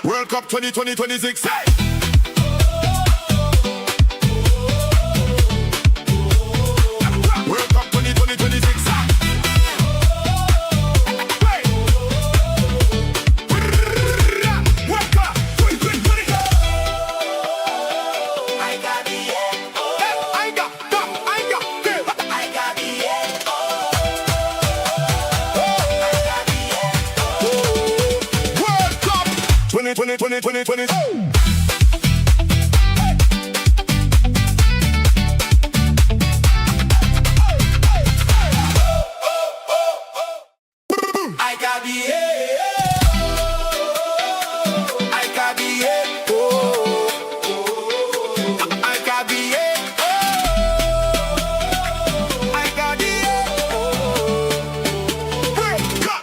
World Cup 2026.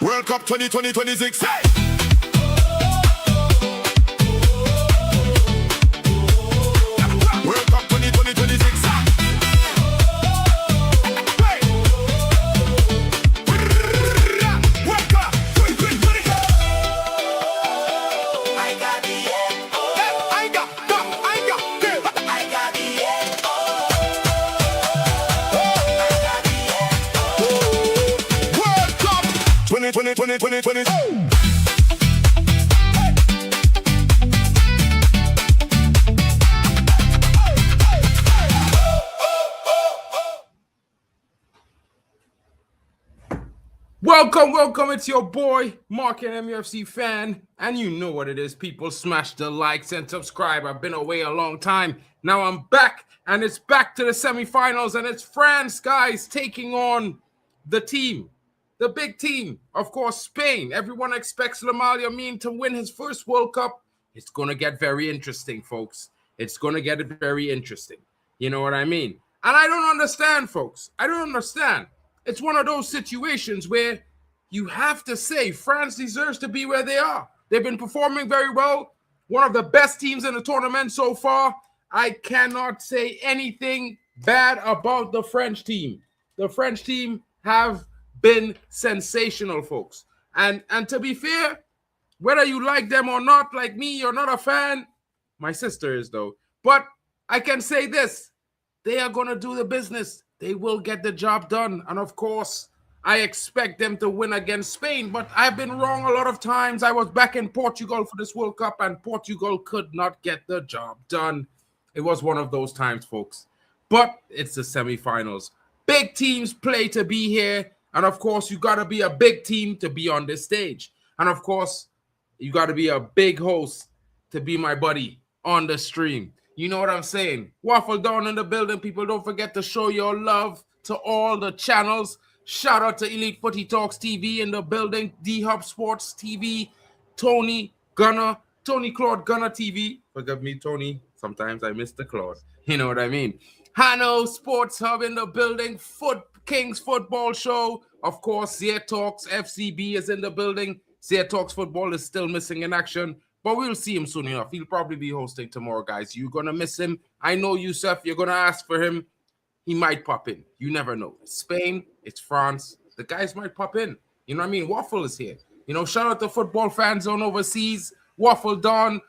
World Cup 2026. Welcome, it's your boy, Mark, an MUFC fan, and you know what it is, people. Smash the likes and subscribe. I've been away a long time. Now I'm back, and it's back to the semifinals, and it's France, guys, taking on the team, the big team, of course, Spain. Everyone expects Lamine Yamal to win his first World Cup. It's going to get very interesting, folks. It's going to get very interesting. You know what I mean? And I don't understand, folks. I don't understand. It's one of those situations where you have to say France deserves to be where they are. They've been performing very well. One of the best teams in the tournament so far. I cannot say anything bad about the French team. The French team have been sensational, folks. And to be fair, whether you like them or not, like me, you're not a fan. My sister is, though. But I can say this. They are going to do the business. They will get the job done. And, of course, I expect them to win against Spain. But I've been wrong a lot of times. I was back in Portugal for this World Cup, and Portugal could not get the job done. It was one of those times, folks. But it's the semifinals. Big teams play to be here. And, of course, you got to be a big team to be on this stage. And, of course, you got to be a big host to be my buddy on the stream. You know what I'm saying? Waffle down in the building, people. Don't forget to show your love to all the channels. Shout out to Elite Footy Talks TV in the building. D-Hub Sports TV. Tony Claude Gunner TV. Forgive me, Tony. Sometimes I miss the Claude. You know what I mean? Hano Sports Hub in the building. Kings Football Show. Of course, Zia Talks FCB is in the building. Zia Talks Football is still missing in action. But we'll see him soon enough. He'll probably be hosting tomorrow, guys. You're going to miss him. I know, Youssef, you're going to ask for him. He might pop in. You never know. It's Spain. It's France. The guys might pop in. You know what I mean? Waffle is here. You know, shout out to football fans on overseas. Waffle Dawn.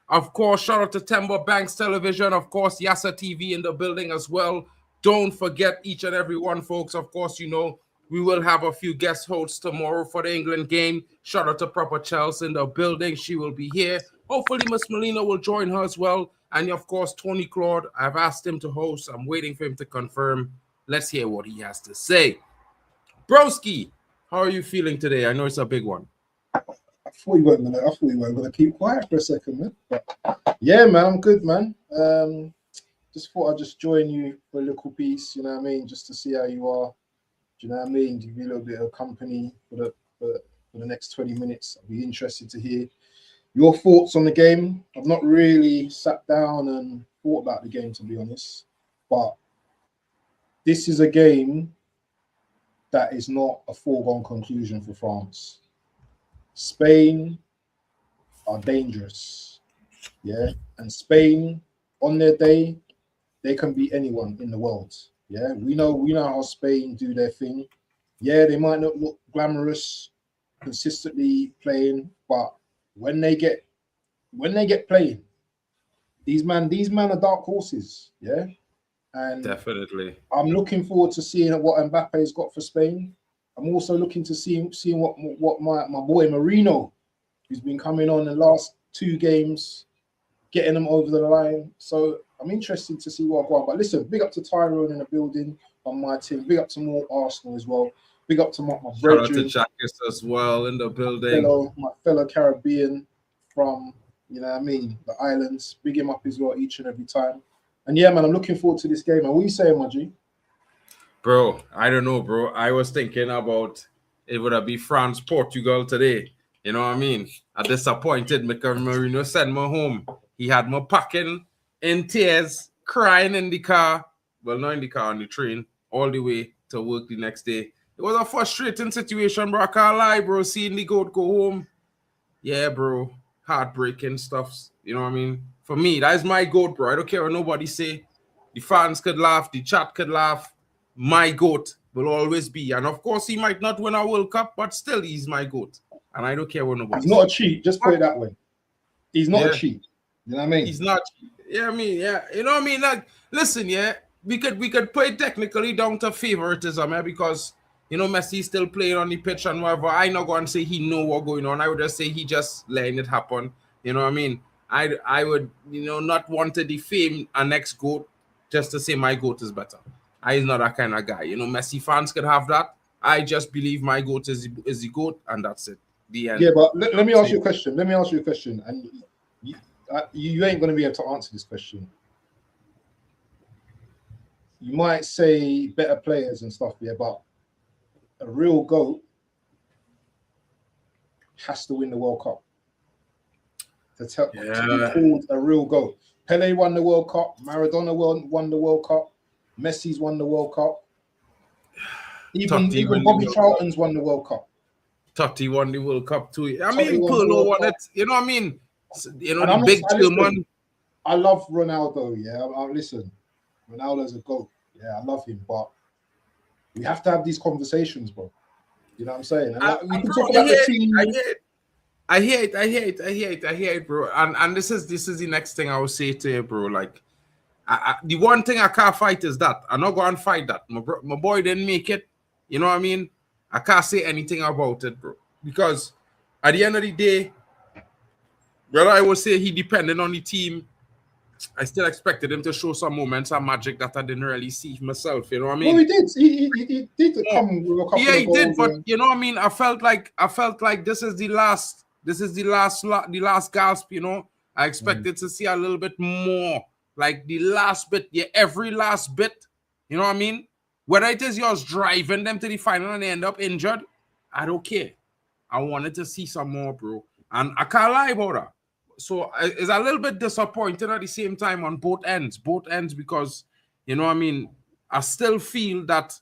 Of course, shout out to Timber Banks Television. Of course, Yasa TV in the building as well. Don't forget each and every one, folks. Of course, you know, we will have a few guest hosts tomorrow for the England game. Shout out to Proper Chelsea in the building. She will be here. Hopefully, Miss Melina will join her as well. And, of course, Tony Claude. I've asked him to host. I'm waiting for him to confirm. Let's hear what he has to say. Broski, how are you feeling today? I know it's a big one. I thought you weren't going to keep quiet for a second, man. But, yeah, man, I'm good, man. Just thought I'd just join you for a little piece, you know what I mean? Just to see how you are. Do you know what I mean? Give you a little bit of company for the next 20 minutes. I'll be interested to hear your thoughts on the game. I've not really sat down and thought about the game, to be honest. But this is a game that is not a foregone conclusion for France. Spain are dangerous. Yeah, and Spain on their day, they can beat anyone in the world. Yeah, we know how Spain do their thing. Yeah, they might not look glamorous consistently playing, but when they get playing, these man are dark horses. Yeah, and Definitely. I'm looking forward to seeing what Mbappe's got for Spain. I'm also looking to seeing what my boy Marino, who's been coming on the last 2 games, getting them over the line. So I'm interested to see what I want. But listen, big up to Tyrone in the building on my team. Big up to more Arsenal as well. Big up to my Shout out to brethren, Jackis as well in the building. my fellow Caribbean from, you know what I mean, the islands. Big him up as well each and every time. And yeah, man, I'm looking forward to this game. And what are you saying, my G? Bro, I don't know, bro. I was thinking about it would be France, Portugal today. You know what I mean? I'm disappointed because Marino sent me home. He had me packing in tears, crying in the car. Well, not in the car, on the train, all the way to work the next day. It was a frustrating situation, bro. I can't lie, bro. Seeing the goat go home. Yeah, bro. Heartbreaking stuff. You know what I mean? For me, that is my goat, bro. I don't care what nobody say. The fans could laugh. The chat could laugh. My goat will always be. And of course, he might not win a World Cup, but still, he's my goat. And I don't care what nobody He's not a cheat. Just put it that way. He's not a cheat. You know what I mean? He's not. Yeah, I mean, yeah. You know what I mean? Like, listen, yeah. We could put it technically down to favoritism, yeah, because you know Messi's still playing on the pitch and whatever. I not going to say he know what's going on. I would just say he just letting it happen. You know what I mean? I would, you know, not want to defame a next goat just to say my goat is better. I'm not that kind of guy. You know, Messi fans could have that. I just believe my goat is the goat, and that's it. The end. Yeah, but let me ask you a question. Let me ask you a question, and you ain't going to be able to answer this question. You might say better players and stuff, yeah, but a real GOAT has to win the World Cup to be called a real GOAT. Pele won the World Cup. Maradona won the World Cup. Messi's won the World Cup. Even Bobby Charlton's won the World Cup. Totti won the World Cup too. I mean, Pirlo won it. You know what I mean? You know, the big German. I love Ronaldo, yeah. Listen, Ronaldo's a GOAT. Yeah, I love him, but we have to have these conversations, bro. You know what I'm saying? And we can talk about the team. I hear it, bro. And this is the next thing I will say to you, bro. Like, the one thing I can't fight is that. I'm not going to fight that. My boy didn't make it. You know what I mean? I can't say anything about it, bro. Because at the end of the day, whether I would say he depended on the team, I still expected him to show some moments of magic that I didn't really see myself. You know what I mean? Well, he did. He did come with a couple yeah, of he goals, did. But you know what I mean? I felt like this is the last gasp. You know, I expected to see a little bit more, like the last bit. Yeah, every last bit. You know what I mean? Whether it is yours driving them to the final and they end up injured, I don't care. I wanted to see some more, bro. And I can't lie about that. So it's a little bit disappointing at the same time on both ends. Because, you know what I mean, I still feel that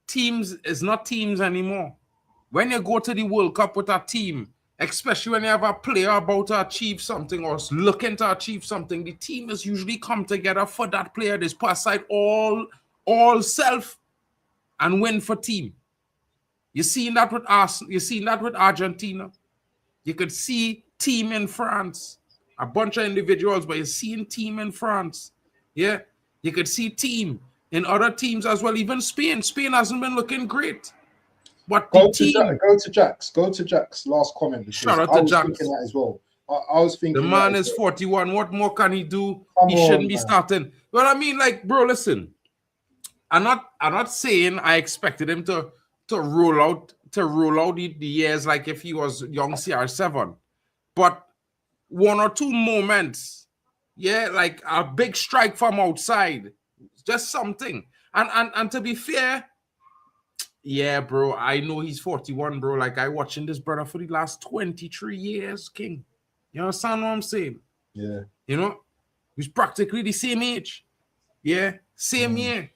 teams is not teams anymore. When you go to the World Cup with a team, especially when you have a player about to achieve something or looking to achieve something, the team is usually come together for that player. They put aside all self and win for team. You seen that with Arsenal. You seen that with Argentina. You could see team in France, a bunch of individuals, but you're seeing team in France. Yeah, you could see team in other teams as well. Even Spain. Spain hasn't been looking great. But go to Jack's last comment. Shout out to Jack's. Thinking that as well. I was thinking the man is 41. What more can he do? He shouldn't be starting. But I mean, like, bro, listen. I'm not saying I expected him to roll out the years like if he was young CR7. But one or two moments, yeah, like a big strike from outside, just something. And to be fair, yeah, bro, I know he's 41, bro. Like, I watching this brother for the last 23 years, King. You understand what I'm saying? Yeah. You know, he's practically the same age. Yeah, same year.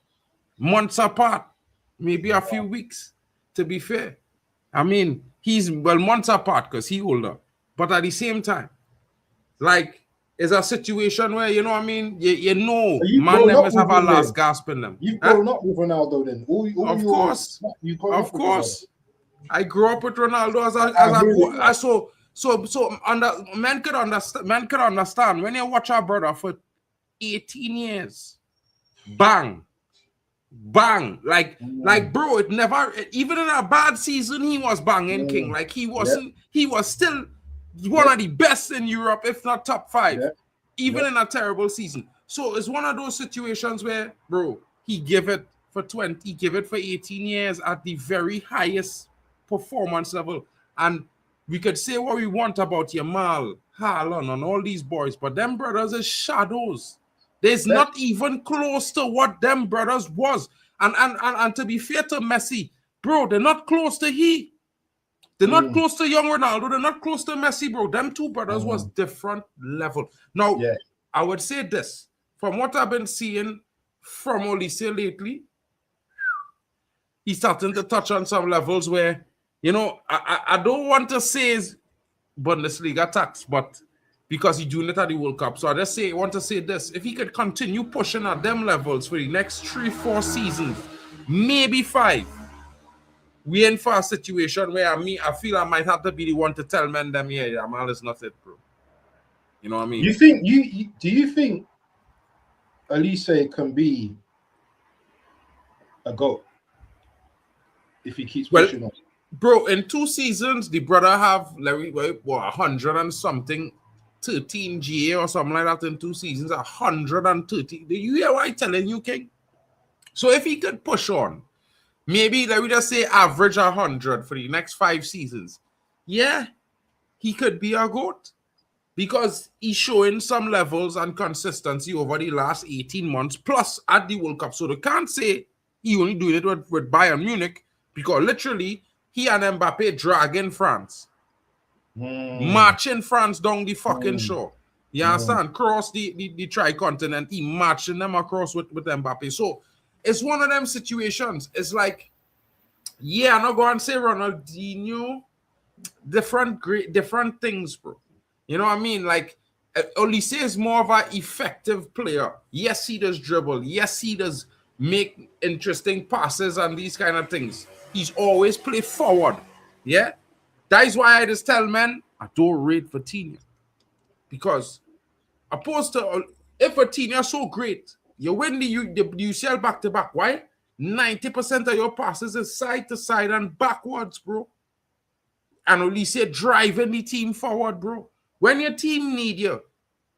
Months apart, maybe a few weeks, to be fair. I mean, he's, well, months apart because he's older. But at the same time, like, it's a situation where, you know what I mean? You know, So you've man, grown them up must with have a him last then. gasp in them. You've Huh? grown up with Ronaldo then. All Of your course. you've grown Of up with the brother. course. I grew up with Ronaldo as I hear it, man. men could understand when you watch our brother for 18 years. Bang. Bang. Like bro, it never, even in a bad season, he was banging king. Like he was still one of the best in Europe, if not top 5, even in a terrible season. So it's one of those situations where, bro, he give it for 20, give it for 18 years at the very highest performance level. And we could say what we want about Yamal, Haaland, and all these boys, but them brothers is shadows. There's not even close to what them brothers was. And to be fair to Messi, bro, they're not close to he. They're not close to young Ronaldo. They're not close to Messi, bro. Them two brothers was different level. Now, I would say this. From what I've been seeing from Olise lately, he's starting to touch on some levels where, you know, I don't want to say is Bundesliga tax, but because he's doing it at the World Cup. So I want to say this. If he could continue pushing at them levels for the next 3-4 seasons, maybe 5, we in for a situation where I feel I might have to be the one to tell men them, yeah, Yamal is not it, bro. You know what I mean? Do you think Olise can be a GOAT if he keeps pushing on? Bro, in 2 seasons, the brother have 100 and something 13 GA or something like that in 2 seasons, 130. Do you hear what I'm telling you, King? So if he could push on, maybe let me just say average 100 for the next 5 seasons, yeah, he could be a GOAT because he's showing some levels and consistency over the last 18 months plus at the World Cup. So they can't say he only doing it with Bayern Munich because literally he and Mbappé dragging France. Marching France down the fucking shore. You understand? Cross the tri-continent. He marching them across with Mbappé. So it's one of them situations. It's like, yeah, I'm not going to say Ronaldinho. Different things, bro. You know what I mean? Like, Olise is more of an effective player. Yes, he does dribble. Yes, he does make interesting passes and these kind of things. He's always play forward. Yeah? That is why I just tell men, I don't rate Vitinha. Because opposed to, if Vitinha is so great, you win the UCL back-to-back. Why? 90% of your passes is side to side and backwards, bro. And Olise driving the team forward, bro. When your team need you,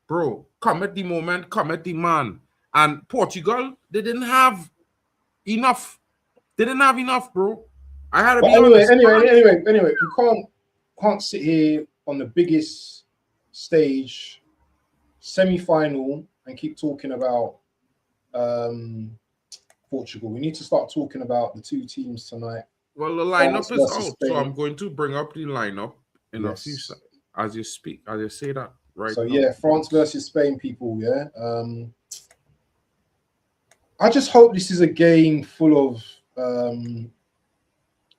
bro, come at the moment, come at the man. And Portugal, they didn't have enough. They didn't have enough, bro. I had to be honest. Anyway, you can't sit here on the biggest stage, semi-final, and keep talking about Portugal. We need to start talking about the 2 teams tonight. Well, the lineup is out, so I'm going to bring up the lineup in a few seconds as you speak, as you say that right now. So yeah, France versus Spain, people. Yeah, I just hope this is a game full of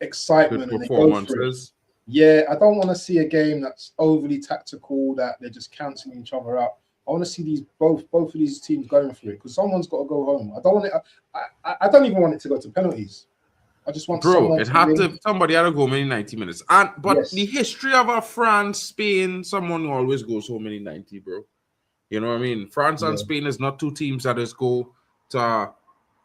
excitement and performances. Yeah, I don't want to see a game that's overly tactical, that they're just cancelling each other out. I want to see these both of these teams going for it because someone's got to go home. I don't want it. I don't even want it to go to penalties. I just want somebody had to go many 90 minutes. But the history of a France, Spain, someone always goes so many 90, bro. You know what I mean? France and Spain is not 2 teams that just go to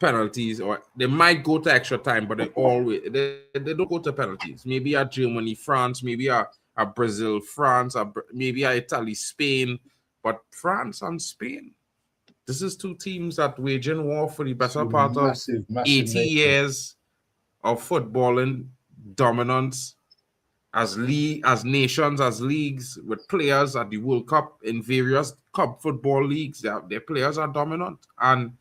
penalties, or they might go to extra time, but they don't go to penalties. Maybe at Germany, France, maybe a Brazil, France, maybe a Italy, Spain, but France and Spain. This is 2 teams that waging war for the better part of 80 years of footballing dominance as nations, as leagues, with players at the World Cup in various cup football leagues. Their players are dominant, and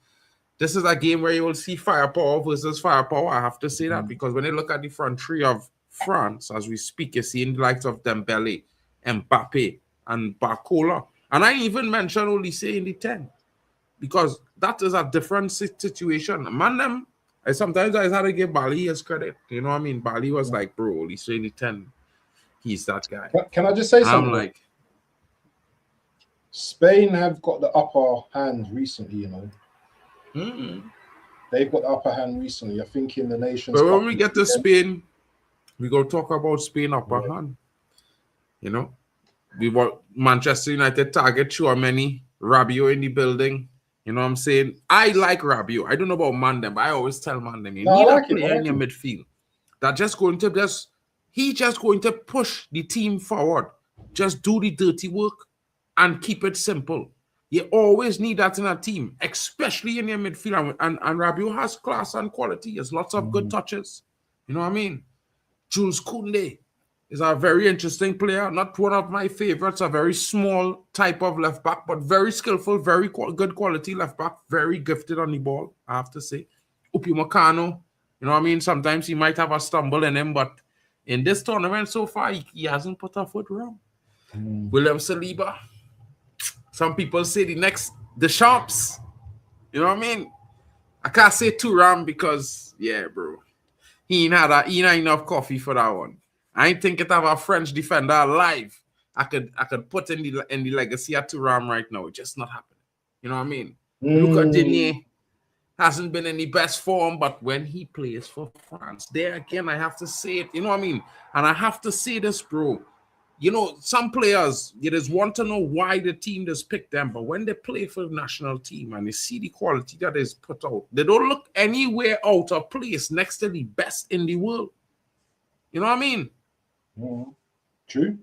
this is a game where you will see firepower versus firepower. I have to say that because when you look at the front 3 of France as we speak, you're seeing the likes of Dembele, Mbappé, and Barcola. And I even mentioned Olise in the 10 because that is a different situation. Man, sometimes I had to give Bali his credit. You know what I mean? Bali was like, bro, Olise in the 10. he's that guy. Can I just say I'm something? like, Spain have got the upper hand recently, you know. They've got the upper hand recently. I think in the Nations but Cup. when we get to Spain, we go talk about Spain upper hand. You know, we want Manchester United target Tchouaméni, Rabiot in the building. You know what I'm saying? I like Rabiot. I don't know about Mandem, but I always tell Mandem, you need a player in your midfield that just going to push the team forward. Just do the dirty work and keep it simple. You always need that in a team, especially in your midfield. And Rabiot has class and quality. There's lots of good touches. You know what I mean? Jules Koundé is a very interesting player. Not one of my favorites. A very small type of left back, but very skillful, very good quality left back. Very gifted on the ball, I have to say. Upamecano, you know what I mean? Sometimes he might have a stumble in him, but in this tournament so far, he hasn't put a foot wrong. William Saliba. Some people say the Sharps. You know what I mean? I can't say Thuram because, yeah, bro. He ain't had enough coffee for that one. I ain't think it have a French defender alive. I could put in the legacy at Thuram right now. It's just not happening. You know what I mean? Luca Digne hasn't been in the best form, but when he plays for France, there again, I have to say it. You know what I mean? And I have to say this, bro. You know, some players, you just want to know why the team just picked them, but when they play for the national team and they see the quality that is put out, they don't look anywhere out of place next to the best in the world. You know what I mean? True.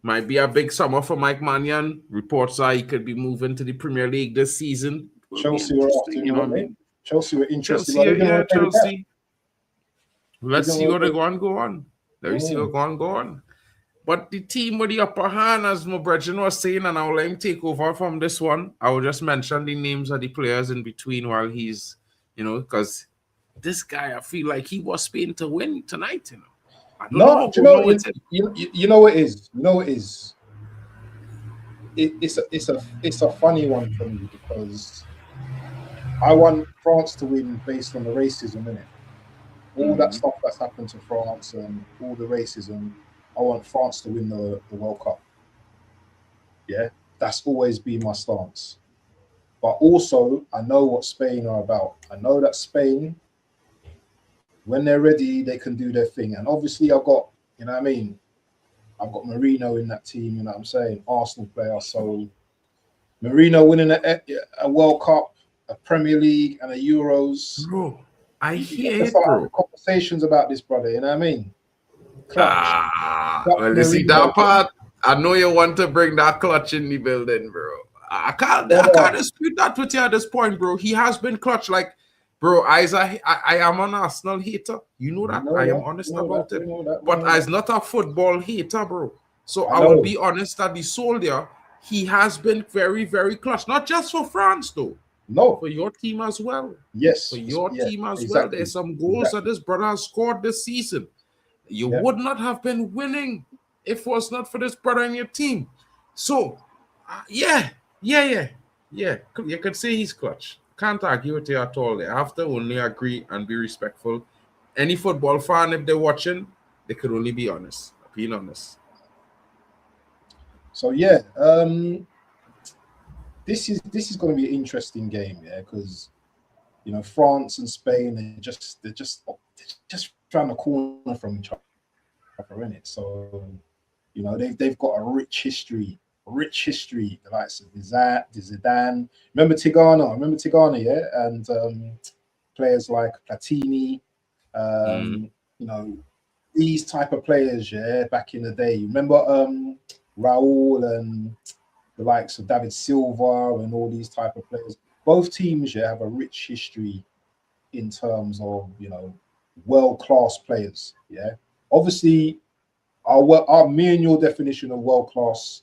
Might be a big summer for Mike Mannion. Reports are he could be moving to the Premier League this season. Chelsea were after him, you know what I mean? Chelsea were interested. Chelsea. Let's see what they're going to go on. Let's see what's going to go on. But the team with the upper hand, as my brethren was saying, and I'll let him take over from this one. I will just mention the names of the players in between while he's, you know, because this guy, I feel like he was Spain to win tonight, you know. I don't know. You know what it is? You know what it is? It's a funny one for me because I want France to win based on the racism, innit? All that stuff that's happened to France and all the racism. I want France to win the World Cup. Yeah, that's always been my stance. But also, I know what Spain are about. I know that Spain, when they're ready, they can do their thing. And obviously, I've got, you know what I mean? I've got Marino in that team, you know what I'm saying? Arsenal player. So, Marino winning a World Cup, a Premier League, and a Euros. Bro, I hear it, bro. Conversations about this, brother, you know what I mean? Well, you see that part. I know you want to bring that clutch in the building, bro. I can't dispute that with you at this point, bro. He has been clutch, like, bro. I am an Arsenal hater. You know that. I am honest about it. But as not a football hater, bro. So I will be honest that the soldier, he has been very, very clutch. Not just for France, though. No, for your team as well. Yes, for your team as well. There's some goals that this brother has scored this season. You would not have been winning if it was not for this brother in your team. So, yeah. You could say he's clutch. Can't argue with you at all. They have to only agree and be respectful. Any football fan, if they're watching, they could only be honest. Being honest. So yeah, this is going to be an interesting game, yeah, because you know France and Spain they're just trying to corner from each other, innit? So you know they've got a rich history. The likes of Zidane. Remember Tigana, yeah, and players like Platini. You know these type of players, yeah, back in the day. Remember Raul and the likes of David Silva and all these type of players. Both teams, yeah, have a rich history in terms of, you know, world-class players, yeah. Obviously, our me and your definition of world-class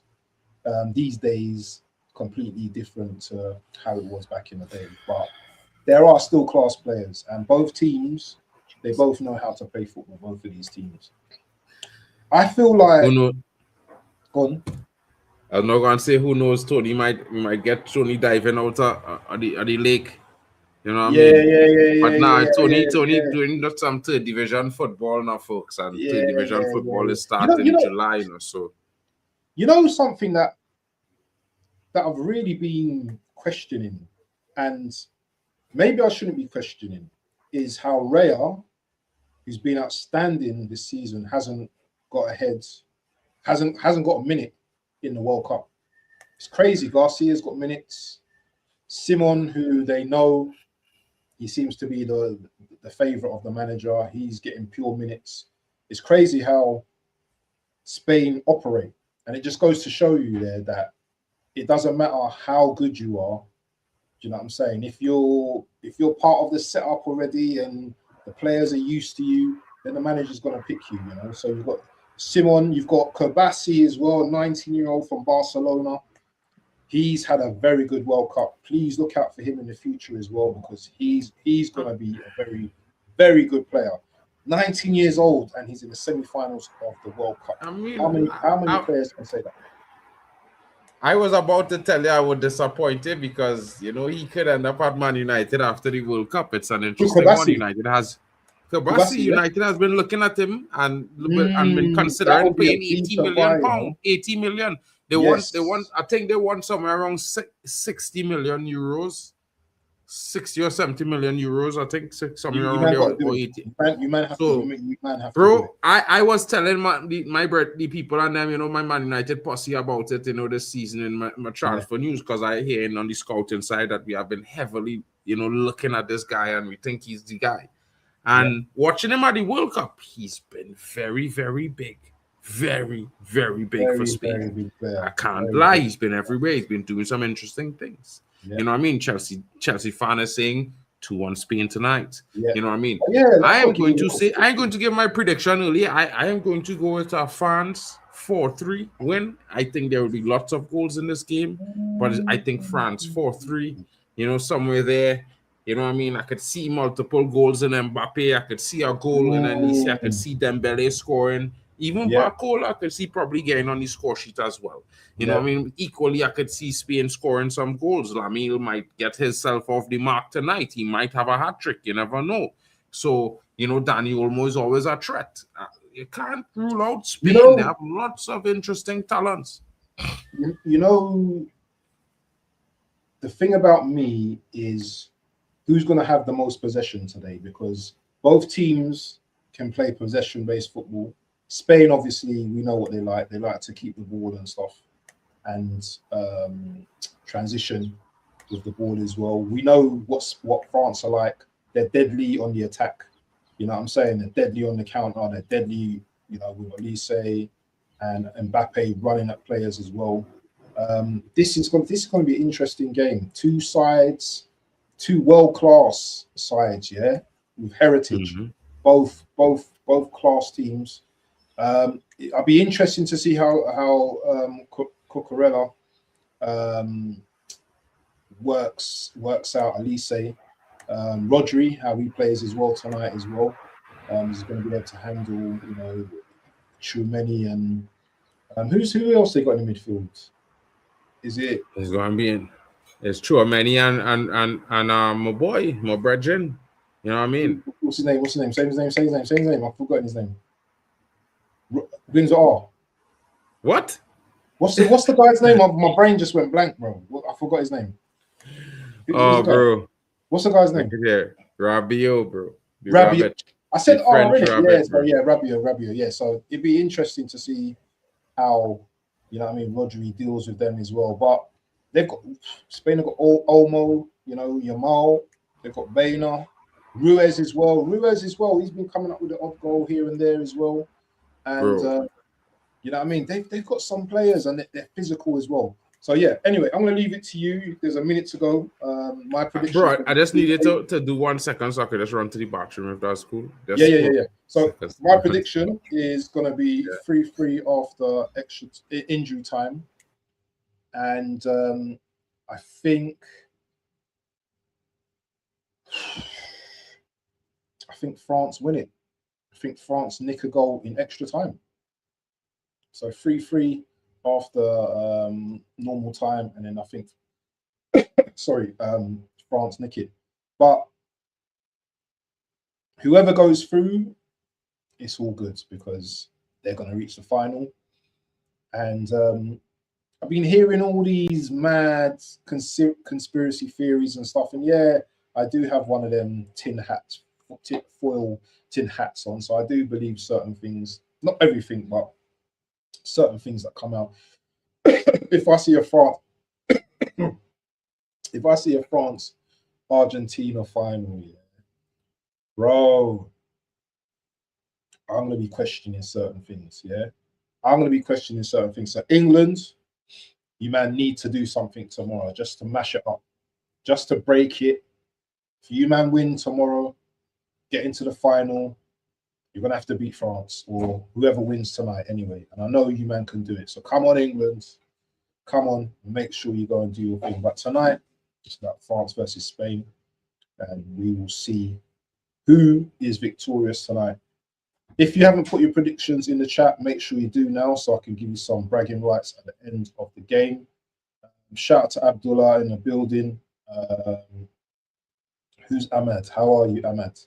these days completely different to how it was back in the day. But there are still class players, and both teams, they both know how to play football, both of these teams. I feel like... Go on. I was not going to say who knows, Tony. We might get Tony diving out of the lake. You know what I Yeah, mean? yeah, yeah, But yeah, now yeah, it's only yeah, yeah. doing some third division football now, folks, and Yeah, third yeah, division yeah, football yeah. is starting July, you know. So You know something that I've really been questioning, and maybe I shouldn't be questioning, is how Raya, who's been outstanding this season, hasn't got ahead, hasn't got a minute in the World Cup. It's crazy. Garcia's got minutes. Simon, who they know, he seems to be the favorite of the manager. He's getting pure minutes. It's crazy how Spain operate, and it just goes to show you there that it doesn't matter how good you are. Do you know what I'm saying? If you're part of the setup already and the players are used to you, then the manager's gonna pick you. You know. So you've got Simon, you've got Kobasi as well, 19-year-old from Barcelona. He's had a very good World Cup. Please look out for him in the future as well, because he's gonna be a very, very good player. 19 years old and he's in the semi-finals of the World Cup. I mean, How many players can say that? I was about to tell you I would disappoint you because you know he could end up at Man United after the World Cup. It's an interesting one. Kobasi, United has Kabasi yeah. United has been looking at him and been That considering would be a paying 80 decent million buy, you know? pound. 80 million. Yes. They want I think they want somewhere around 60 million euros. 60 or 70 million euros, I think, somewhere You around man there, got to do or it. 80. You man have to. So, You man have to do it. bro, I was telling the people and them, you know, my Man United posse about it, you know, this season in my transfer news, because I hear on the scouting side that we have been heavily, you know, looking at this guy and we think he's the guy. And watching him at the World Cup, he's been very, very big. Very, very big for Spain. Very big player. I can't lie. He's been everywhere. He's been doing some interesting things. Yeah. You know what I mean? Chelsea fan is saying 2-1 Spain tonight. Yeah. You know what I mean? Yeah, I am going to say, I am going to give my prediction early. I am going to go with France 4-3 win. I think there will be lots of goals in this game, but I think France 4-3, you know, somewhere there. You know what I mean? I could see multiple goals in Mbappé. I could see a goal in Anisi. I could see Dembele scoring. Even Barcola, I could see probably getting on the score sheet as well. You know what I mean? Equally, I could see Spain scoring some goals. Lamine might get himself off the mark tonight. He might have a hat-trick. You never know. So, you know, Dani Olmo is always a threat. You can't rule out Spain. You know, they have lots of interesting talents. You know, the thing about me is who's going to have the most possession today, because both teams can play possession-based football. Spain, obviously, we know what they like. They like to keep the ball and stuff and transition with the ball as well. We know what France are like. They're deadly on the attack. You know what I'm saying? They're deadly on the counter. They're deadly, you know, with Elise and Mbappe running at players as well. This is going to be an interesting game. Two sides, two world-class sides, yeah, with heritage. Both class teams. I'll be interesting to see how Cucurella works out. Elise, Rodri, how he plays as well tonight as well. He's going to be able to handle, you know, Tchouameni and who else they got in the midfield? Is it? It's going to be in. It's Tchouameni and my boy, my brethren. You know what I mean? What's his name? Say his name. I've forgotten his name. Begins with R. What? What's the guy's name? My brain just went blank, bro. I forgot his name. Bro. What's the guy's name? Yeah, Rabiot, bro. Rabiot. I said R, yeah, so yeah, Rabiot. Yeah, so it'd be interesting to see how, you know what I mean, Rodri deals with them as well. But they've got Spain have got Olmo, you know, Yamal, they've got Baena, Ruiz as well. He's been coming up with an odd goal here and there as well. And you know what I mean? They've got some players and they're physical as well. So yeah, anyway, I'm gonna leave it to you. There's a minute to go. My prediction. Bro, I just needed to do 1 second so I could just run to the bathroom if that's cool. Yeah. So my prediction is gonna be 3-3 after extra injury time. And I think France win it. I think France nick a goal in extra time. So 3-3 after normal time, and then I think France nick it. But whoever goes through, it's all good because they're going to reach the final. And I've been hearing all these mad conspiracy theories and stuff. And yeah, I do have one of them foil tin hats on. So I do believe certain things, not everything, but certain things that come out. If I see a France Argentina final, yeah, bro, I'm gonna be questioning certain things. Yeah, I'm gonna be questioning certain things. So England, you man need to do something tomorrow just to mash it up, just to break it. If you man win tomorrow, get into the final, you're gonna have to beat France or whoever wins tonight anyway. And I know you man can do it. So come on, England, come on, make sure you go and do your thing. But tonight, it's about France versus Spain, and we will see who is victorious tonight. If you haven't put your predictions in the chat, make sure you do now so I can give you some bragging rights at the end of the game. Shout out to Abdullah in the building. Who's Ahmed? How are you, Ahmed?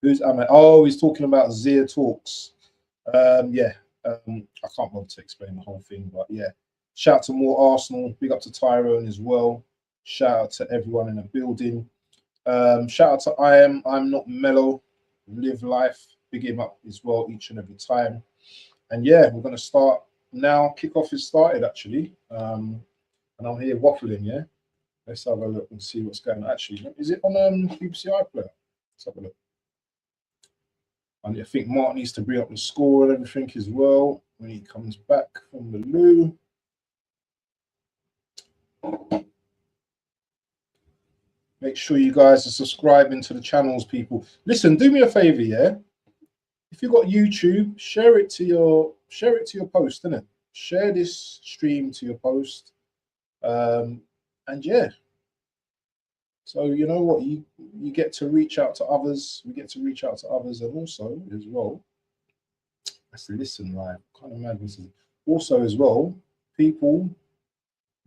Who's Ahmed? Oh, he's talking about Zia Talks. Yeah, I can't bother to explain the whole thing, but yeah. Shout out to more Arsenal. Big up to Tyrone as well. Shout out to everyone in the building. Shout out to I'm not mellow. Live life. Big him up as well each and every time. And yeah, we're going to start now. Kickoff is started actually. And I'm here waffling, yeah? Let's have a look and see what's going on. Actually, is it on BBC iPlayer? Let's have a look. And I think Mark needs to bring up the score and everything as well when he comes back from the loo. Make sure you guys are subscribing to the channels, people. Listen, do me a favor, yeah? If you've got YouTube, share it to your post, innit? Share this stream to your post. And yeah. So you know what? You get to reach out to others. We get to reach out to others, and also as well. Let's listen, right? Kind of mad this is. Also as well, people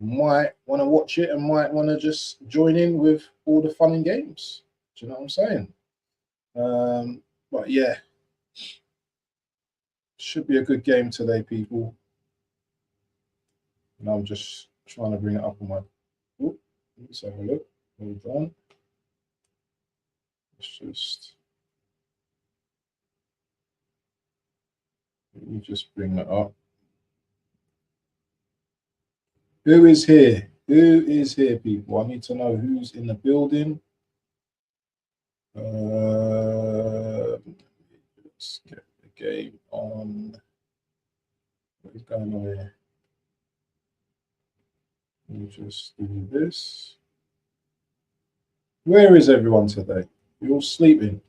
might want to watch it and might want to just join in with all the fun and games. Do you know what I'm saying? But yeah, should be a good game today, people. And I'm just trying to bring it up on my. Oh, let's have a look. Hold on. Let's just. Let me just bring that up. Who is here? Who is here, people? I need to know who's in the building. Let's get the game on. What is going on here? Let me just do this. Where is everyone today? You're all sleeping.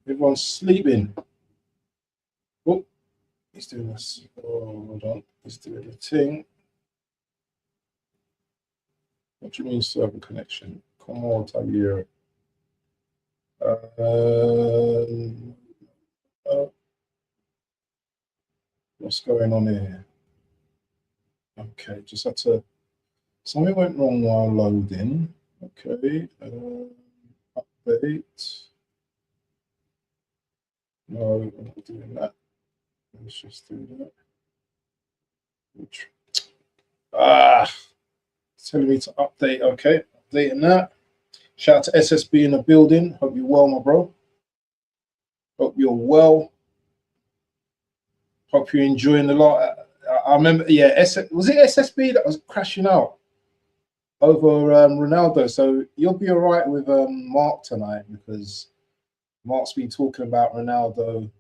Everyone's sleeping. Oh, he's doing this. Oh, hold on. He's doing the thing. What do you mean server connection? Come on, Tagier. What's going on here? Okay, just had to. Something went wrong while loading. Okay, update. No, I'm not doing that. Let's just do that. It's telling me to update. Okay, updating that. Shout out to SSB in the building. Hope you're well, my bro. Hope you're well. Hope you're enjoying the lot. I remember, yeah, was it SSB that was crashing out over Ronaldo? So you'll be all right with Mark tonight because Mark's been talking about Ronaldo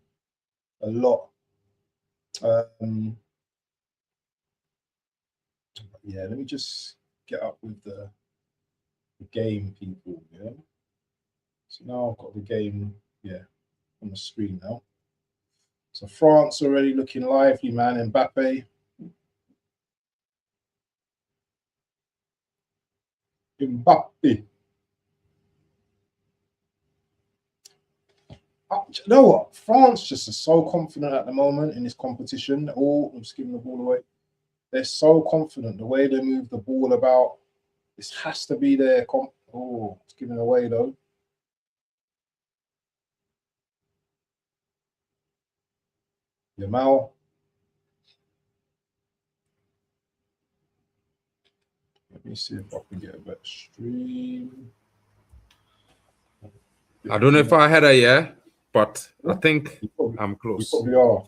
a lot. Yeah, let me just get up with the game, people. Yeah. So now I've got the game, yeah, on the screen now. So France already looking lively, man. Mbappé. Mbappé. You know what? France just is so confident at the moment in this competition. I'm just giving the ball away. They're so confident the way they move the ball about. This has to be their it's giving away though. Yamal. Let me see if I can get a better stream. I don't know if I had a yeah, but I think I'm You close. probably are.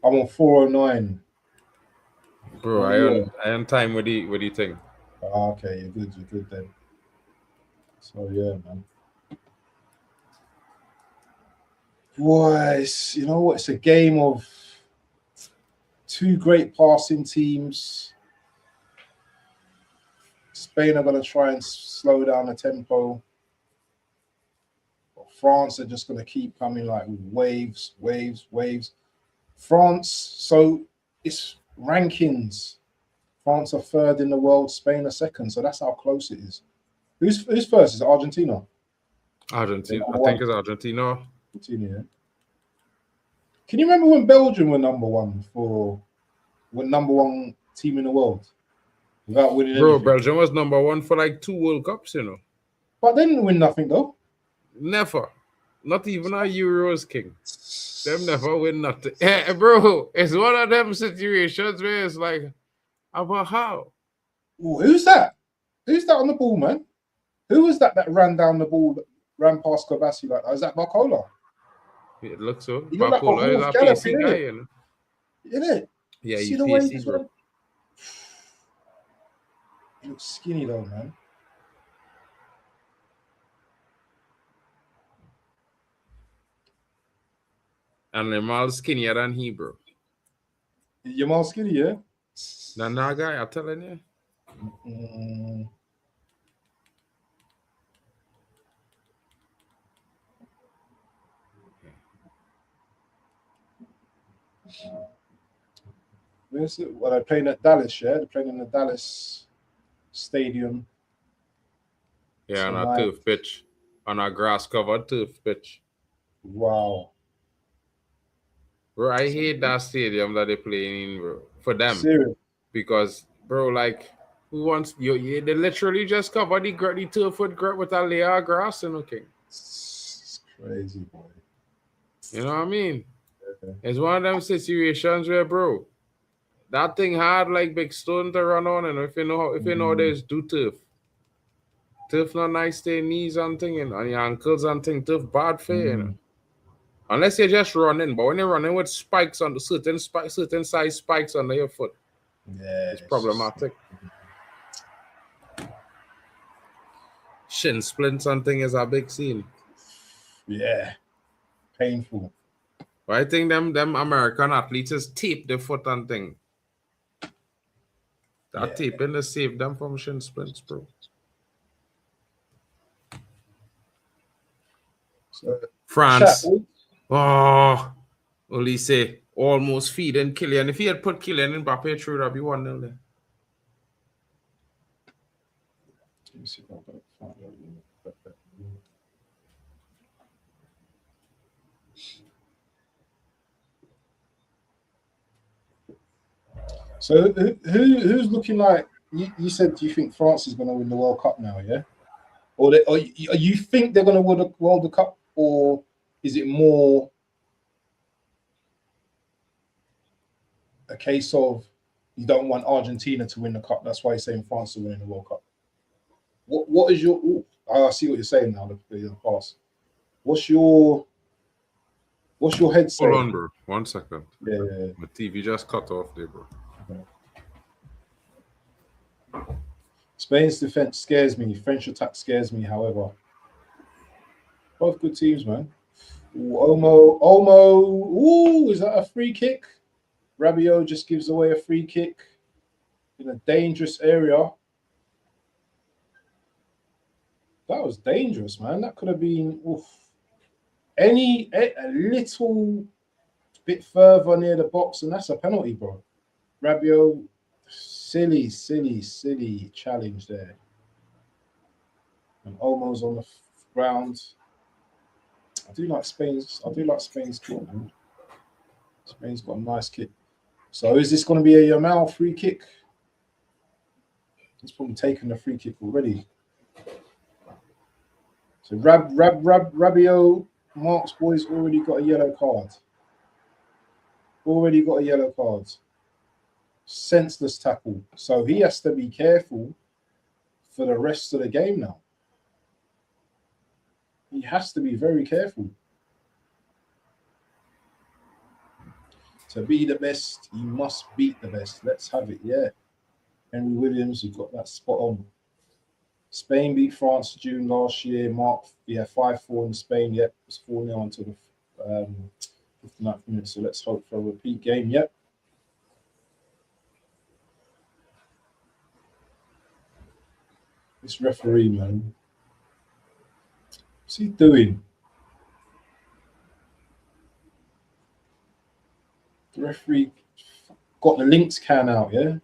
I'm on 409. Bro, I on time with the thing. Okay, you're good then. So yeah, man. Boys, you know what? It's a game of two great passing teams. Spain are going to try and slow down the tempo. But France are just going to keep coming like with waves. France, so it's rankings. France are third in the world, Spain are second. So that's how close it is. Who's first? Is it Argentina? Argentina. I think it's Argentina. Argentina, yeah. Can you remember when Belgium were number one team in the world without winning anything? Belgium was number one for like 2 World Cups, you know. But they didn't win nothing though. Never. Not even our Euros, King. Them never win nothing. Yeah, bro, it's one of them situations where it's like, about how? Ooh, who's that? Who's that on the ball, man? Who was that ran down the ball, ran past Kovacic like that? Is that Barcola? It looks so. He looked like a Barcola is horse a galloping, PC guy, you know. Isn't it? Yeah, See he's the way PC, bro. He looks skinny though, man. And Yamal's skinnier than he, bro. Yamal skinny, yeah? That guy, I'm telling you. Where's it? Well, they're playing at Dallas, yeah? They're playing in the Dallas stadium. Yeah, on a turf pitch. On a grass-covered turf pitch. Wow. Bro, I hate that stadium that they play in, bro. For them. Serious? Because, bro, like, who wants... they literally just cover the turf with a layer of grass, you know, King. It's crazy, boy. You know what I mean? Okay. It's one of them situations where, bro, that thing hard like big stone to run on, and if you know there's do turf. Turf not nice to your knees and thing, and on your ankles and thing, turf bad for you, you know. Unless you're just running, but when you're running with spikes on the certain size spikes under your foot, yeah, it's problematic. Shin splints and thing is a big scene. Yeah, painful. But I think them American athletes just tape their foot and thing. That taping to save them from shin splints, bro. So, France. Oh, Olise almost feeding Kylian. If he had put Kylian Mbappé through, that'd be 1-0 there. Let me see if I can find it. So who's looking like you said? Do you think France is going to win the World Cup now? Yeah, or you think they're going to win the World Cup, or is it more a case of you don't want Argentina to win the cup? That's why you're saying France are winning the World Cup. What is your? I see what you're saying now. The pass. What's your head saying? Hold on, bro. 1 second. Yeah. The TV just cut off there, bro. Spain's defense scares me. French attack scares me, however. Both good teams, man. Ooh, Olmo. Ooh, is that a free kick? Rabiot just gives away a free kick in a dangerous area. That was dangerous, man. That could have been a little bit further near the box, and that's a penalty, bro. Rabiot. Silly challenge there. And Olmo's on the ground. I do like Spain's kick, man. Spain's got a nice kick. So is this going to be a Yamal free kick? He's probably taken the free kick already. So Rabiot Mark's boy's already got a yellow card. Already got a yellow card. Senseless tackle. So he has to be careful for the rest of the game now. He has to be very careful. To be the best, you must beat the best. Let's have it, yeah. Henry Williams, you got that spot on. Spain beat France June last year. Mark, yeah, 5-4 in Spain. Yep, it was 4-0 until the 59th minute. So let's hope for a repeat game. Yep. This referee, man. What's he doing? The referee got the Lynx can out, yeah?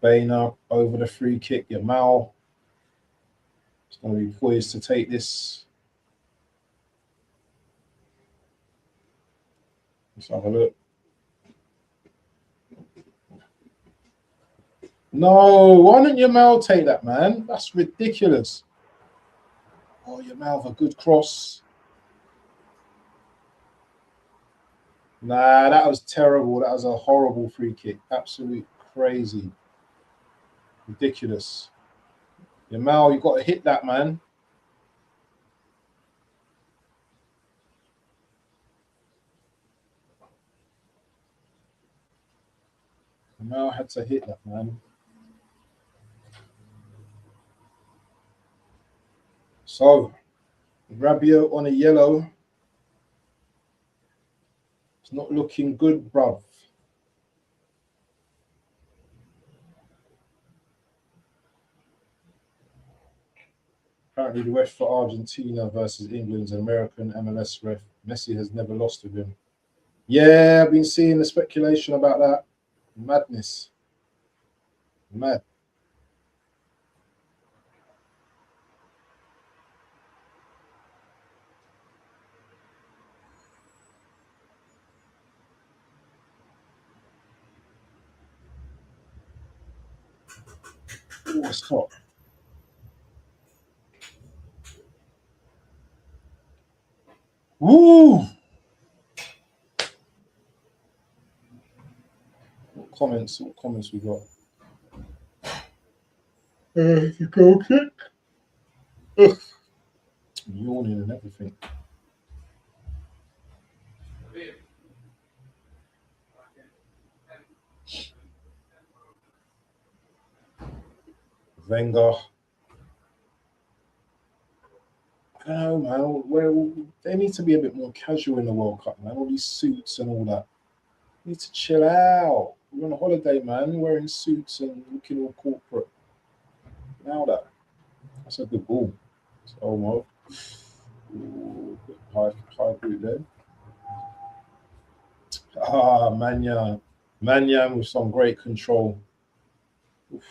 Bainer over the free kick. Yamal is going to be poised to take this. Let's have a look. No, why don't Yamal take that, man? That's ridiculous. Oh, Yamal with a good cross. Nah, that was terrible. That was a horrible free kick. Absolute crazy. Ridiculous. Yamal, you got to hit that, man. Yamal had to hit that, man. So, Rabiot on a yellow. It's not looking good, bruv. Apparently, the ref for Argentina versus England's American MLS ref. Messi has never lost with him. Yeah, I've been seeing the speculation about that. Madness. Mad. Oh, it's hot. Woo! What comments we got? You go kick. Ugh. I'm yawning and everything. Wenger. I don't know, man. Well, they need to be a bit more casual in the World Cup, man. All these suits and all that. Need to chill out. We're on a holiday, man. Wearing suits and looking all corporate. Now that's a good ball. It's almost high boot there. Ah, Manyan with some great control. Oof.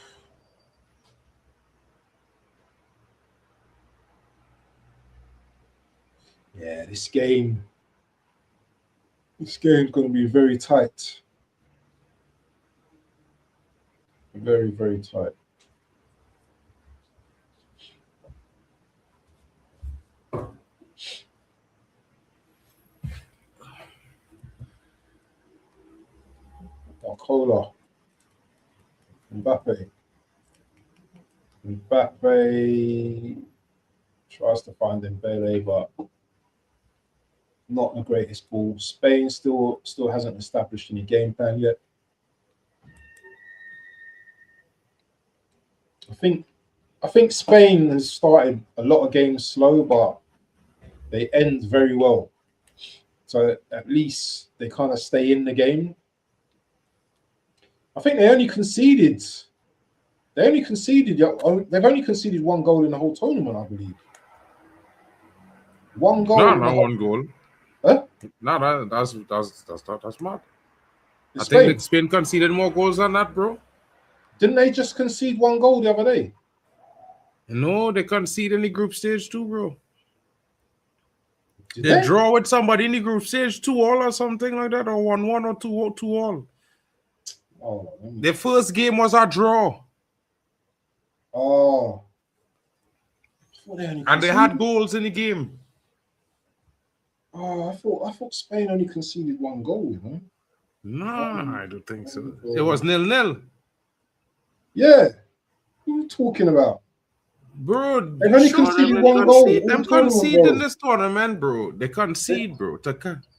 Yeah, this game's going to be very tight. Very, very tight. Barcola. Mbappé tries to find Dembele, but not the greatest ball. Spain still hasn't established any game plan yet. I think Spain has started a lot of games slow, but they end very well. So at least they kind of stay in the game. I think they've only conceded one goal in the whole tournament, I believe. One goal. No, not one goal. Huh? No, that's mad. I Spain. think Spain conceded more goals than that, bro. Didn't they just concede one goal the other day? No, they conceded in the group stage too, bro. Did they draw with somebody in the group stage 2-2 or something like that, or 1-1 or 2-2. Oh, the first game was a draw. Oh. And they had goals in the game. Oh, I thought Spain only conceded 1 goal, you know? No, I don't think so. It was 0-0. Yeah. What are you talking about? Bro, They've only conceded 1 goal. Them concede in this tournament, bro. They concede, bro.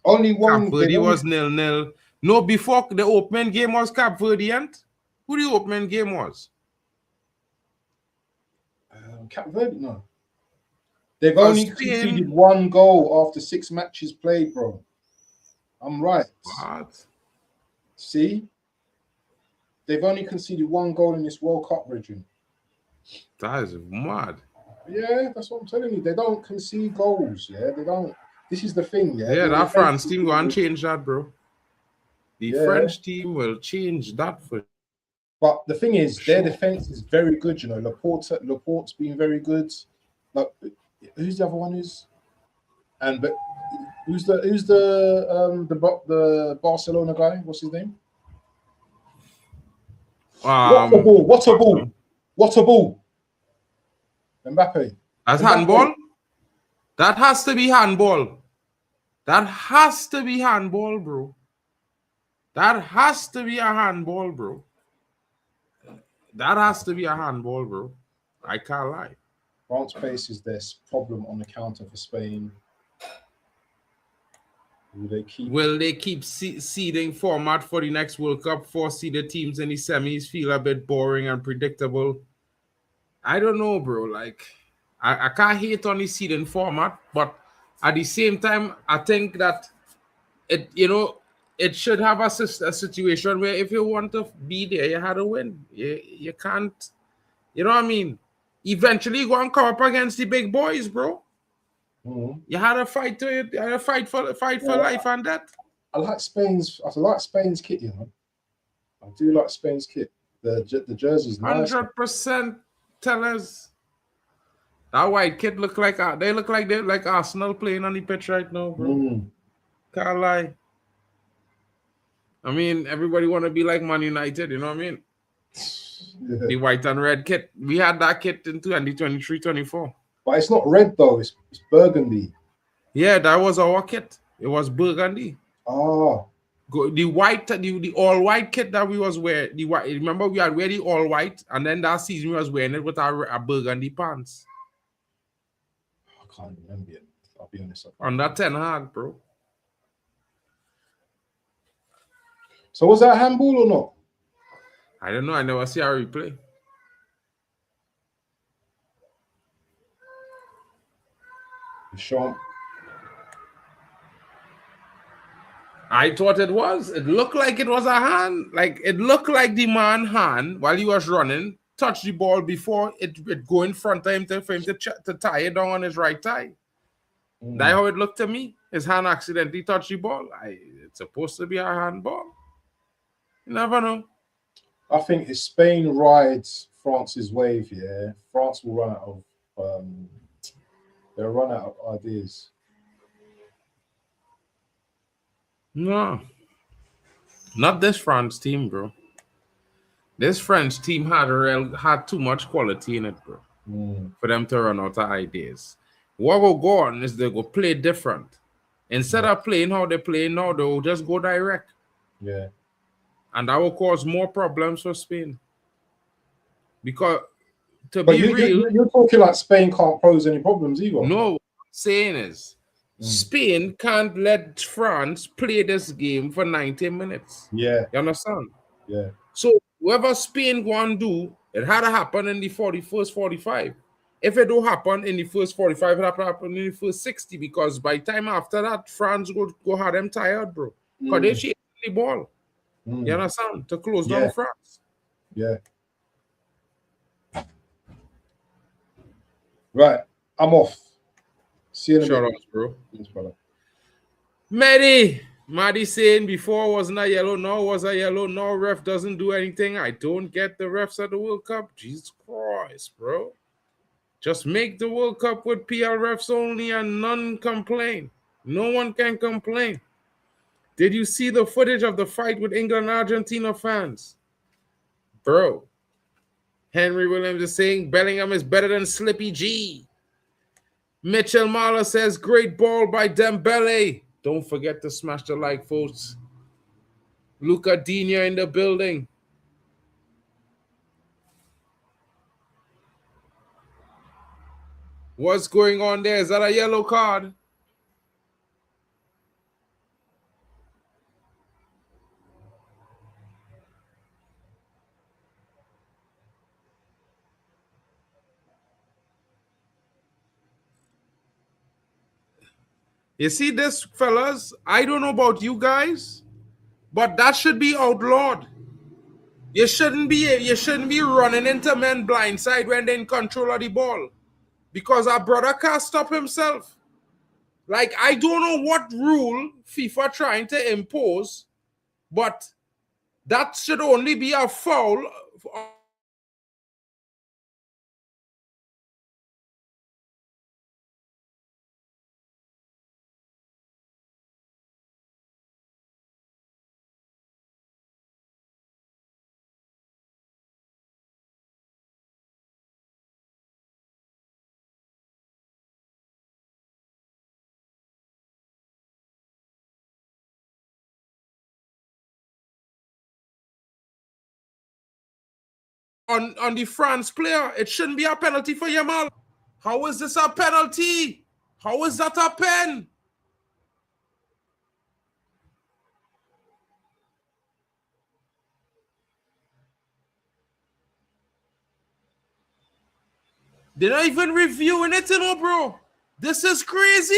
Only one. Cape Verde was 0-0. No, before the opening game was Cape Verdean. Who the opening game was? Cape Verde, no. They've only conceded 1 goal after 6 matches played, bro. I'm right. What? See? They've only conceded 1 goal in this World Cup region. That is mad. Yeah, that's what I'm telling you. They don't concede goals. Yeah, they don't. This is the thing. Yeah, yeah, that France team go and change that, bro. The French team will change that for. But the thing is, their defense is very good. You know, Laporte's been very good. Like, who's the other one? Who's the Barcelona guy? What's his name? What a ball! What a ball! What a ball! Mbappé. That's handball. That has to be handball. That has to be handball, bro. That has to be a handball, bro. That has to be a handball, bro. I can't lie. France faces this problem on the counter for Spain. Will they keep seeding format for the next World Cup? 4-seeded teams in the semis feel a bit boring and predictable. I don't know, bro. Like, I can't hate on the seeding format, but at the same time, I think that it should have a situation where if you want to be there, you had to win. You can't, you know what I mean? Eventually, you go and come up against the big boys, bro. Mm-hmm. You had to fight to it. You had to fight for life and death. I like Spain's kit, you know. I do like Spain's kit. The jersey's nice. 100% tell us. That white kit look like they're like Arsenal playing on the pitch right now, bro. Can't lie. I mean, everybody want to be like Man United, you know what I mean? Yeah. The white and red kit. We had that kit in 2023-24. But it's not red though, it's burgundy. Yeah, that was our kit. It was burgundy. Oh. The white, the all white kit that we was wearing. The white. Remember, we had wear the all white, and then that season we was wearing it with our burgundy pants. I can't remember it. I'll be honest. On that 10 hard, bro. So was that a handball or not? I don't know. I never see a replay. Sean. I thought it was. It looked like it was a hand. Like it looked like the man hand while he was running touched the ball before it go in front of him for him to tie it down on his right thigh. That's how it looked to me. His hand accidentally touched the ball. It's supposed to be a handball. You never know. I think if Spain rides France's wave, yeah, France will run out of they'll run out of ideas. No. Not this France team, bro. This French team had too much quality in it, bro. For them to run out of ideas. What will go on is they go play different. Instead of playing how they play now, they will just go direct. Yeah. And that will cause more problems for Spain. Because you're talking like Spain can't pose any problems either. No, what I'm saying is Spain can't let France play this game for 90 minutes. Yeah. You understand? Yeah. So whatever Spain go and do, it had to happen in the 41st 45. If it don't happen in the first 45, it have to happen in the first 60, because by time after that, France go have them tired, bro. Because they chasing the ball. You understand? To close down France. Yeah. Right. I'm off. See you in a minute. Shout out, bro. Thanks, brother. Maddie saying before wasn't a yellow, now was a yellow, now ref doesn't do anything. I don't get the refs at the World Cup. Jesus Christ, bro. Just make the World Cup with PL refs only and none complain. No one can complain. Did you see the footage of the fight with England and Argentina fans? Bro, Henry Williams is saying Bellingham is better than Slippy G. Mitchell Marler says great ball by Dembele. Don't forget to smash the like, folks. Luca Dina in the building. What's going on there? Is that a yellow card? You see this, fellas? I don't know about you guys, but that should be outlawed. You shouldn't be running into men blindside when they're in control of the ball. Because our brother can't stop himself. Like, I don't know what rule FIFA trying to impose, but that should only be a foul. On the France player, it shouldn't be a penalty for Yamal. How is this a penalty? How is that a pen? They're not even reviewing it, you know, bro. This is crazy.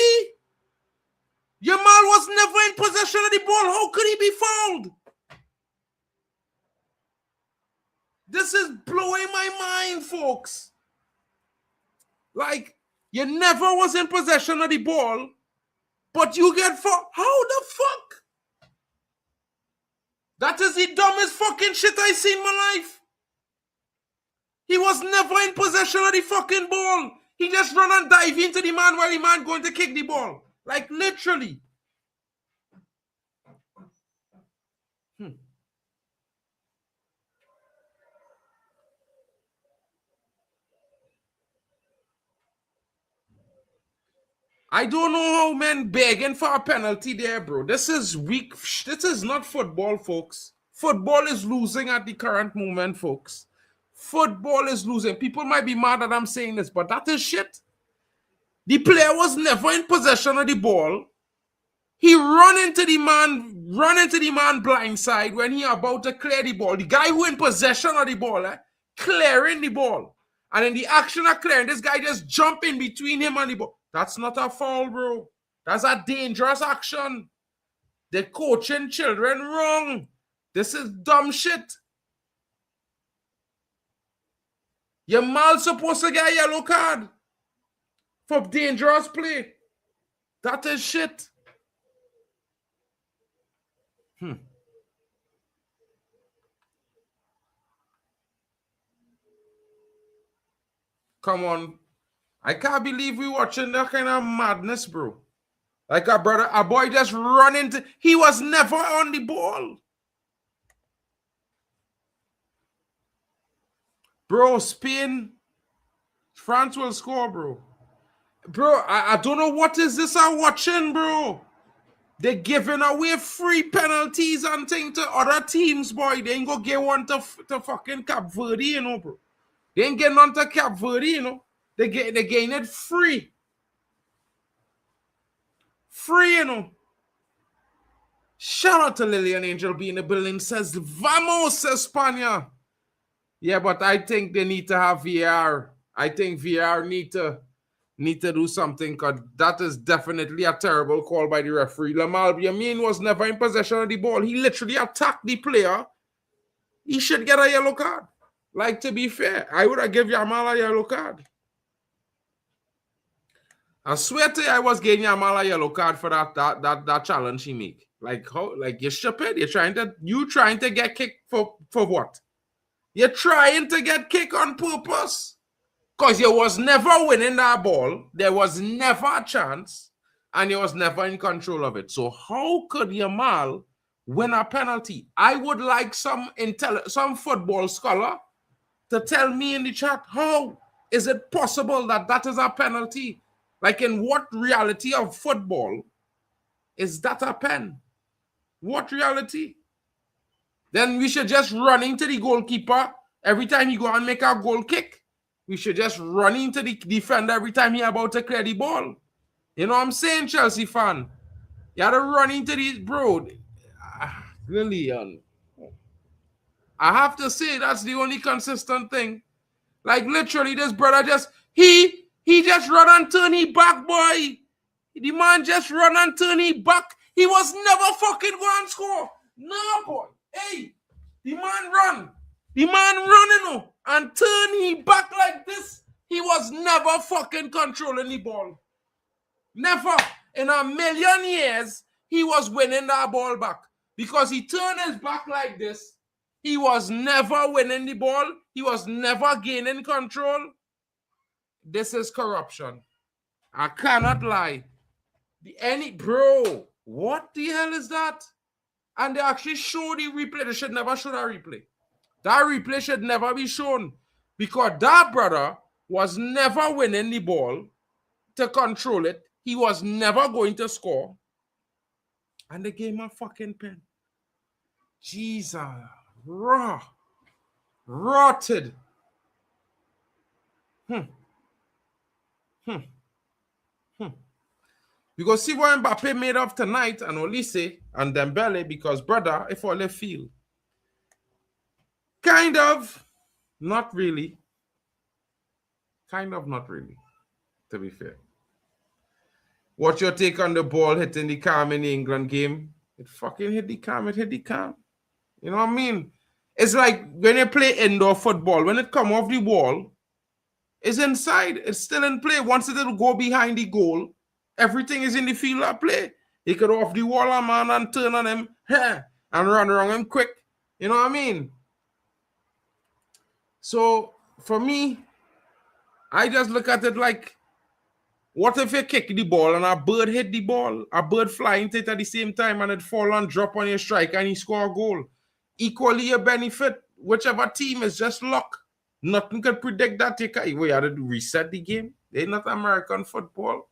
Yamal was never in possession of the ball. How could he be fouled? This is blowing my mind, folks. Like, you never was in possession of the ball, but you get fouled. How the fuck? That is the dumbest fucking shit I seen in my life. He was never in possession of the fucking ball. He just run and dive into the man while the man going to kick the ball. Like, literally. I don't know how men begging for a penalty there, bro. This is weak. This is not football, folks. Football is losing at the current moment, folks. Football is losing. People might be mad that I'm saying this, but that is shit. The player was never in possession of the ball. He run into the man blindside when he about to clear the ball. The guy who in possession of the ball, clearing the ball. And in the action of clearing, this guy just jump in between him and the ball. That's not a foul, bro. That's a dangerous action. They're coaching children wrong. This is dumb shit. Yamal's supposed to get a yellow card for dangerous play. That is shit. Come on. I can't believe we watching that kind of madness, bro. Like a boy just run into... He was never on the ball. Bro, Spain... France will score, bro. Bro, I don't know what is this I'm watching, bro. They're giving away free penalties and things to other teams, boy. They ain't gonna get one to fucking Cape Verde, you know, bro. They ain't getting on to Cape Verde, you know. They getting it free. Free, you know. Shout out to Lillian Angel being in the building. Says, Vamos, España. Yeah, but I think they need to have VR. I think VR need to do something, because that is definitely a terrible call by the referee. Lamine Yamal was never in possession of the ball. He literally attacked the player. He should get a yellow card. Like, to be fair, I would have given Yamal a yellow card. I swear to you, I was giving Yamal a yellow card for that challenge he make. Like, how? Like, you're stupid. You're trying to get kicked for what? You're trying to get kicked on purpose. Because you was never winning that ball. There was never a chance. And you was never in control of it. So how could Yamal win a penalty? I would like some football scholar to tell me in the chat, how is it possible that that is a penalty? Like, in what reality of football is that a pen? What reality? Then we should just run into the goalkeeper every time he go and make a goal kick. We should just run into the defender every time he about to clear the ball. You know what I'm saying, Chelsea fan? You had to run into the bro. Really, I have to say that's the only consistent thing. Like, literally, this brother just he just run and turn he back, boy. The man just run and turn he back. He was never fucking going to score. No, boy. Hey, the man run. The man running and turn he back like this. He was never fucking controlling the ball. Never. In a million years, he was winning that ball back. Because he turned his back like this. He was never winning the ball. He was never gaining control. This is corruption. I cannot lie. Bro, what the hell is that? And they actually show the replay. They should never show that replay. That replay should never be shown. Because that brother was never winning the ball to control it. He was never going to score. And they gave him a fucking pen. Jesus. Rotted. Because see what Mbappé made of tonight, and Olise and Dembele, because brother, if all they feel. Kind of, not really. Kind of, not really, to be fair. What's your take on the ball hitting the cam in the England game? It fucking hit the cam, it hit the cam. You know what I mean? It's like when you play indoor football, when it come off the wall, it's inside, it's still in play. Once it'll go behind the goal, everything is in the field of play. He could off the wall, a man, and turn on him and run around him quick. You know what I mean? So, for me, I just look at it like, what if you kick the ball and a bird hit the ball, a bird flying to it at the same time, and it fall and drop on your strike and he score a goal? Equally a benefit. Whichever team is just luck. Nothing can predict that. We had to reset the game. They're not American football.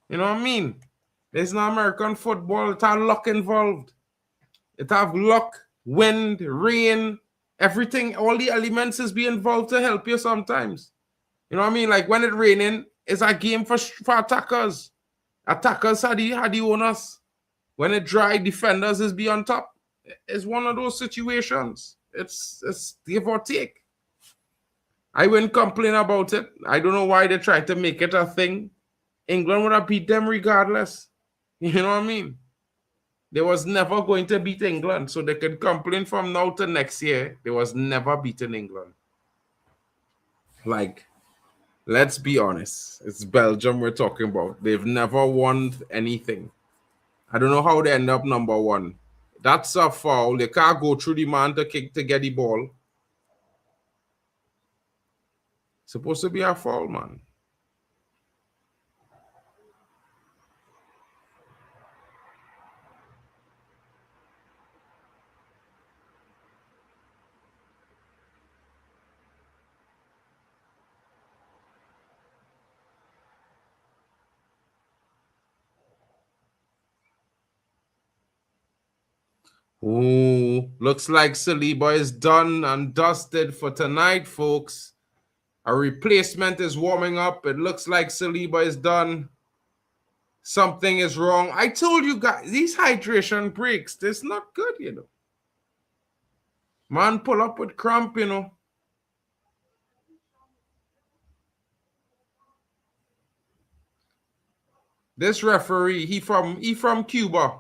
You know what I mean? There's no American football. It has luck involved. It have luck, wind, rain, everything. All the elements is be involved to help you sometimes. You know what I mean? Like when it's raining, it's a game for attackers. Attackers had the owners. When it dry, defenders is be on top. It's one of those situations. It's give or take. I wouldn't complain about it. I don't know why they try to make it a thing. England would have beat them regardless. You know what I mean? They was never going to beat England, so they could complain from now to next year. They was never beating England. Like, let's be honest. It's Belgium we're talking about. They've never won anything. I don't know how they end up number one. That's a foul. They can't go through the man to kick to get the ball. Supposed to be a foul, man. Ooh, looks like Saliba is done and dusted for tonight, folks. A replacement is warming up. It looks like Saliba is done. Something is wrong. I told you guys, these hydration breaks, that's not good, you know. Man pull up with cramp, you know. This referee, he from Cuba.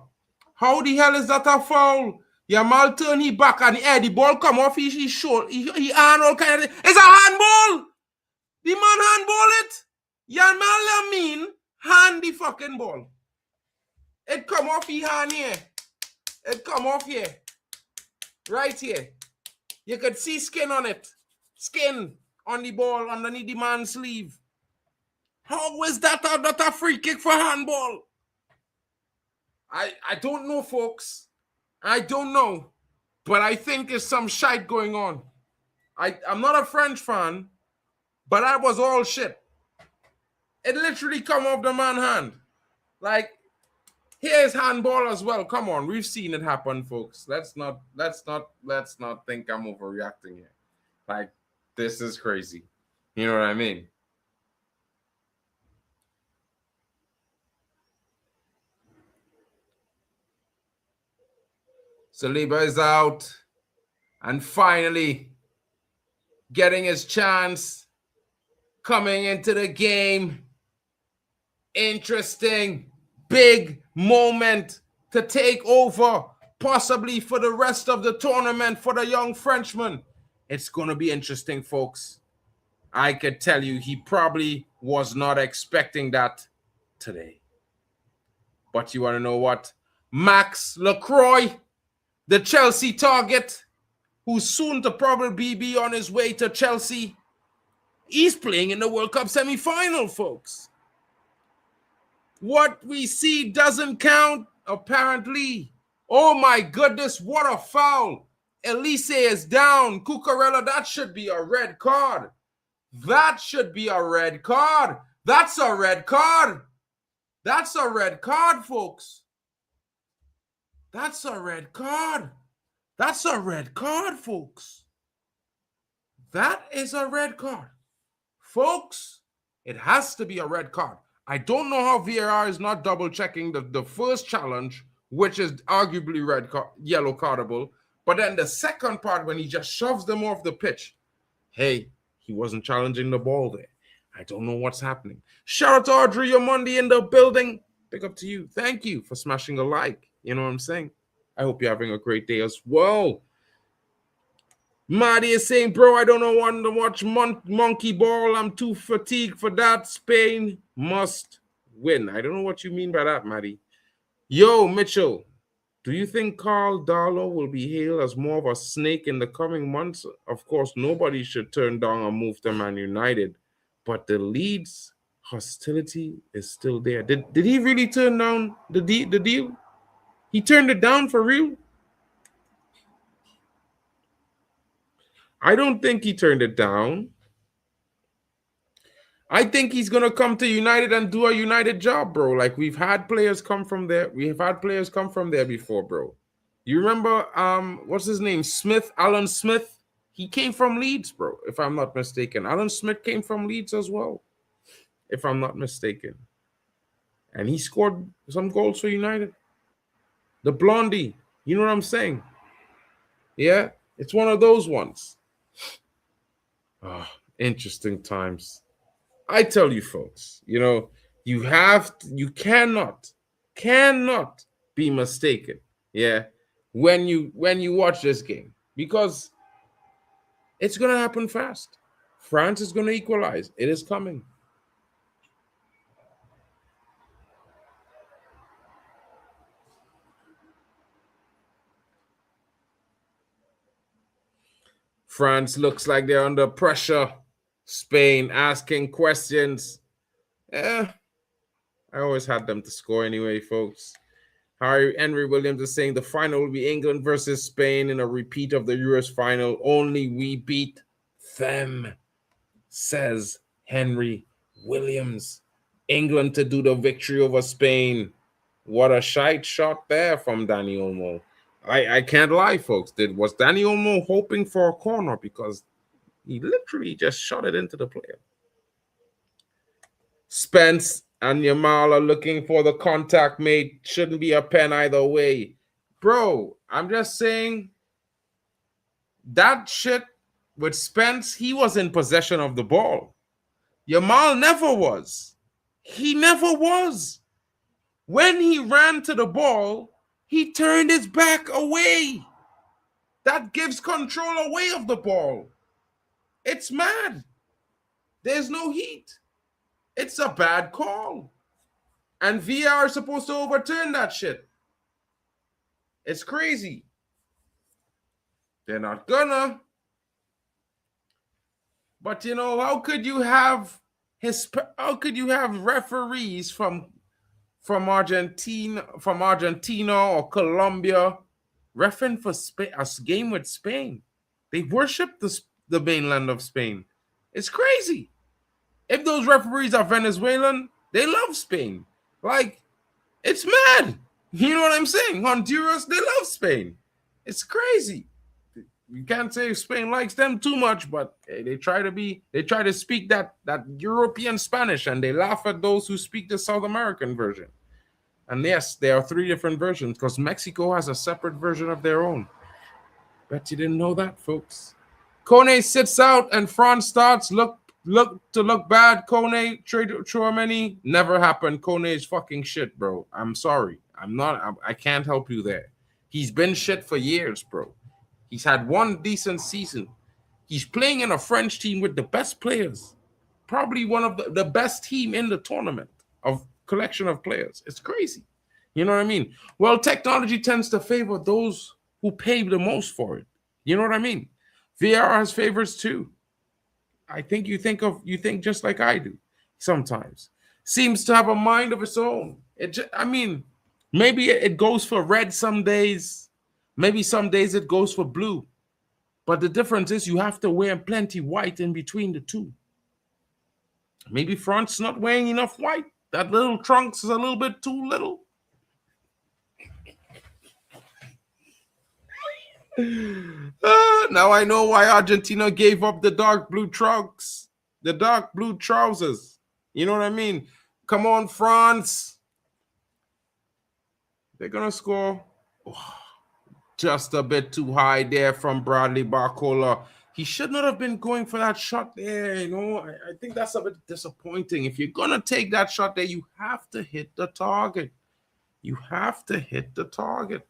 How the hell is that a foul? Yamal turn he back and the ball come off he short. He hand all kind of thing. It's a handball. The man handball it. Yamal Lamine hand the fucking ball. It come off he hand here. It come off here. Right here. You could see skin on it. Skin on the ball underneath the man's sleeve. How is that a free kick for handball? I don't know, folks. I don't know. But I think there's some shite going on. I'm not a French fan, but that was all shit. It literally come off the man hand. Like, here's handball as well. Come on, we've seen it happen, folks. Let's not think I'm overreacting here. Like, this is crazy. You know what I mean? Saliba is out and finally getting his chance, coming into the game. Interesting, big moment to take over, possibly for the rest of the tournament for the young Frenchman. It's going to be interesting, folks. I could tell you he probably was not expecting that today. But you want to know what? Max Lacroix, the Chelsea target, who's soon to probably be on his way to Chelsea, he's playing in the World Cup semi-final, folks. What we see doesn't count, apparently. Oh my goodness, what a foul. Elise is down. Cucurella, that should be a red card. That should be a red card. That's a red card. That's a red card, folks. That's a red card. That's a red card, folks. That is a red card. Folks, it has to be a red card. I don't know how VAR is not double-checking the first challenge, which is arguably yellow cardable, but then the second part when he just shoves them off the pitch. Hey, he wasn't challenging the ball there. I don't know what's happening. Shout out to Audrey Yamundi in the building. Big up to you. Thank you for smashing a like. You know what I'm saying? I hope you're having a great day as well. Maddie is saying, bro, I don't want to watch monkey ball. I'm too fatigued for that. Spain must win. I don't know what you mean by that, Maddie. Yo, Mitchell, do you think Carl Darlow will be hailed as more of a snake in the coming months? Of course, nobody should turn down a move to Man United, but the Leeds hostility is still there. Did he really turn down the deal? He turned it down for real? I don't think he turned it down. I think he's going to come to United and do a United job, bro. Like, we've had players come from there. We have had players come from there before, bro. You remember, what's his name? Alan Smith? He came from Leeds, bro, if I'm not mistaken. Alan Smith came from Leeds as well, if I'm not mistaken. And he scored some goals for United. The Blondie, you know what I'm saying? Yeah, it's one of those ones. Oh, interesting times. I tell you, folks, you know, you cannot be mistaken, yeah, when you watch this game, because it's going to happen fast. France is going to equalize. It is coming. France looks like they're under pressure. Spain asking questions. I always had them to score anyway, folks. Henry Williams is saying the final will be England versus Spain in a repeat of the Euros final. Only we beat them, says Henry Williams. England to do the victory over Spain. What a shite shot there from Danny Olmo. I can't lie, folks. Was Danny Olmo hoping for a corner? Because he literally just shot it into the player. Spence and Yamal are looking for the contact made. Shouldn't be a pen either way. Bro, I'm just saying that shit with Spence, he was in possession of the ball. Yamal never was. He never was. When he ran to the ball, he turned his back away. That gives control away of the ball. It's mad. There's no heat. It's a bad call. And VR is supposed to overturn that shit. It's crazy. They're not gonna. But you know, how could you have referees from Argentina or Colombia refereeing for Spain, a game with Spain? They worship the mainland of Spain. It's crazy. If those referees are Venezuelan, they love Spain. Like, it's mad. You know what I'm saying? Honduras, they love Spain. It's crazy. You can't say Spain likes them too much, but hey, they try to speak that European Spanish, and they laugh at those who speak the South American version. And yes, there are 3 different versions because Mexico has a separate version of their own. Bet you didn't know that, folks. Kone sits out and France starts. Look bad. Kone, Chouameni, never happened. Kone is fucking shit, bro. I'm sorry. I can't help you there. He's been shit for years, bro. He's had one decent season. He's playing in a French team with the best players. Probably one of the best team in the tournament of collection of players. It's crazy. You know what I mean? Well, technology tends to favor those who pay the most for it. You know what I mean? VR has favors too. I think you think just like I do sometimes. Seems to have a mind of its own. Maybe it goes for red some days. Maybe some days it goes for blue. But the difference is you have to wear plenty white in between the two. Maybe France not wearing enough white. That little trunks is a little bit too little. Now I know why Argentina gave up the dark blue trunks, the dark blue trousers. You know what I mean? Come on, France. They're going to score. Oh, just a bit too high there from Bradley Barcola. He should not have been going for that shot there. You know, I think that's a bit disappointing. If you're going to take that shot there, you have to hit the target. You have to hit the target.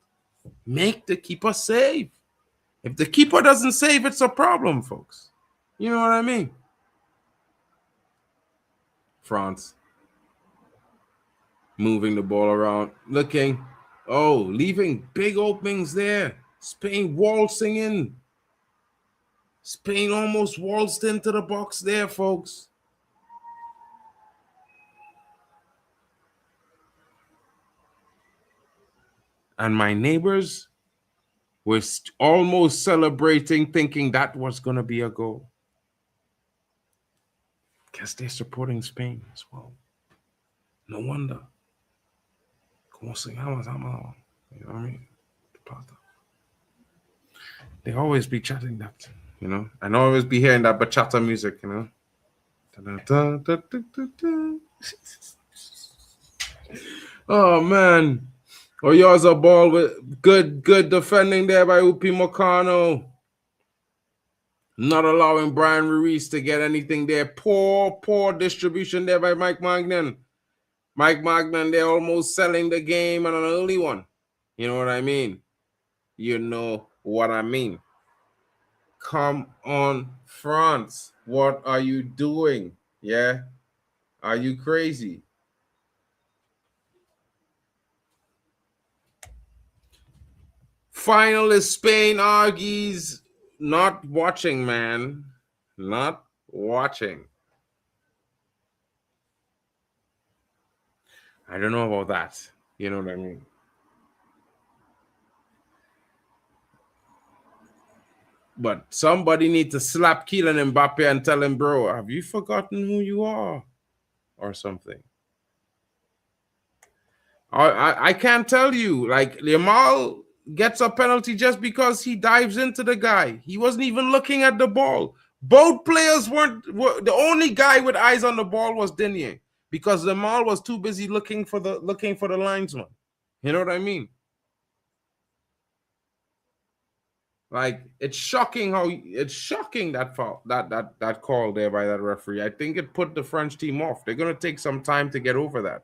Make the keeper save. If the keeper doesn't save, it's a problem, folks. You know what I mean? France. Moving the ball around. Looking. Oh, leaving big openings there. Spain waltzing in. Spain almost waltzed into the box there, folks. And my neighbors were almost celebrating, thinking that was going to be a goal. Guess they're supporting Spain as well. No wonder. You know what I mean? They always be chatting that, you know, and always be hearing that bachata music, you know. Oh, man. Oh, yours a ball with good defending there by Upi Mokano. Not allowing Brian Ruiz to get anything there. Poor distribution there by Mike Magnan. Mike Magnan, they're almost selling the game on an early one. You know what I mean? You know what I mean. Come on, France. What are you doing? Yeah? Are you crazy? Finalist Spain argues. Not watching, man. Not watching. I don't know about that. You know what I mean? But somebody need to slap Kylian Mbappé and tell him, bro, have you forgotten who you are? Or something. I can't tell you. Like, Yamal gets a penalty just because he dives into the guy. He wasn't even looking at the ball. Both players were the only guy with eyes on the ball was Digne, because Yamal was too busy looking for the linesman. You know what I mean? Like, it's shocking that foul, that call there by that referee. I think it put the French team off. They're gonna take some time to get over that.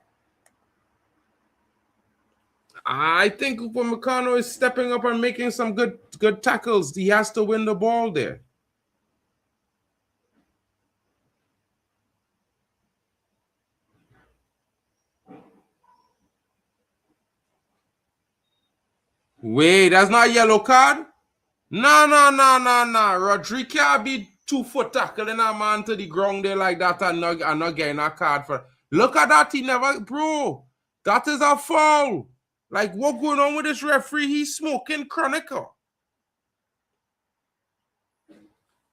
I think Upamecano is stepping up and making some good tackles. He has to win the ball there. Wait, that's not a yellow card? No. Rodrigue can't be 2-foot tackling a man to the ground there like that and not getting a card for. Look at that. He never, bro. That is a foul. Like, what going on with this referee? He's smoking Chronicle.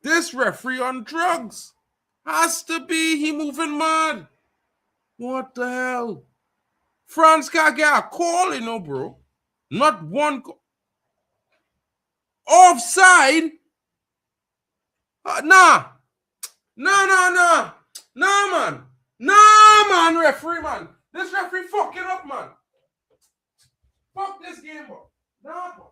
This referee on drugs. Has to be. He moving mad. What the hell? France can't get a call, you know, bro. Not one call. Offside? Nah. Nah, man. Nah, man, referee, man. This referee fucking up, man. Fuck this game, bro. Nah, bro.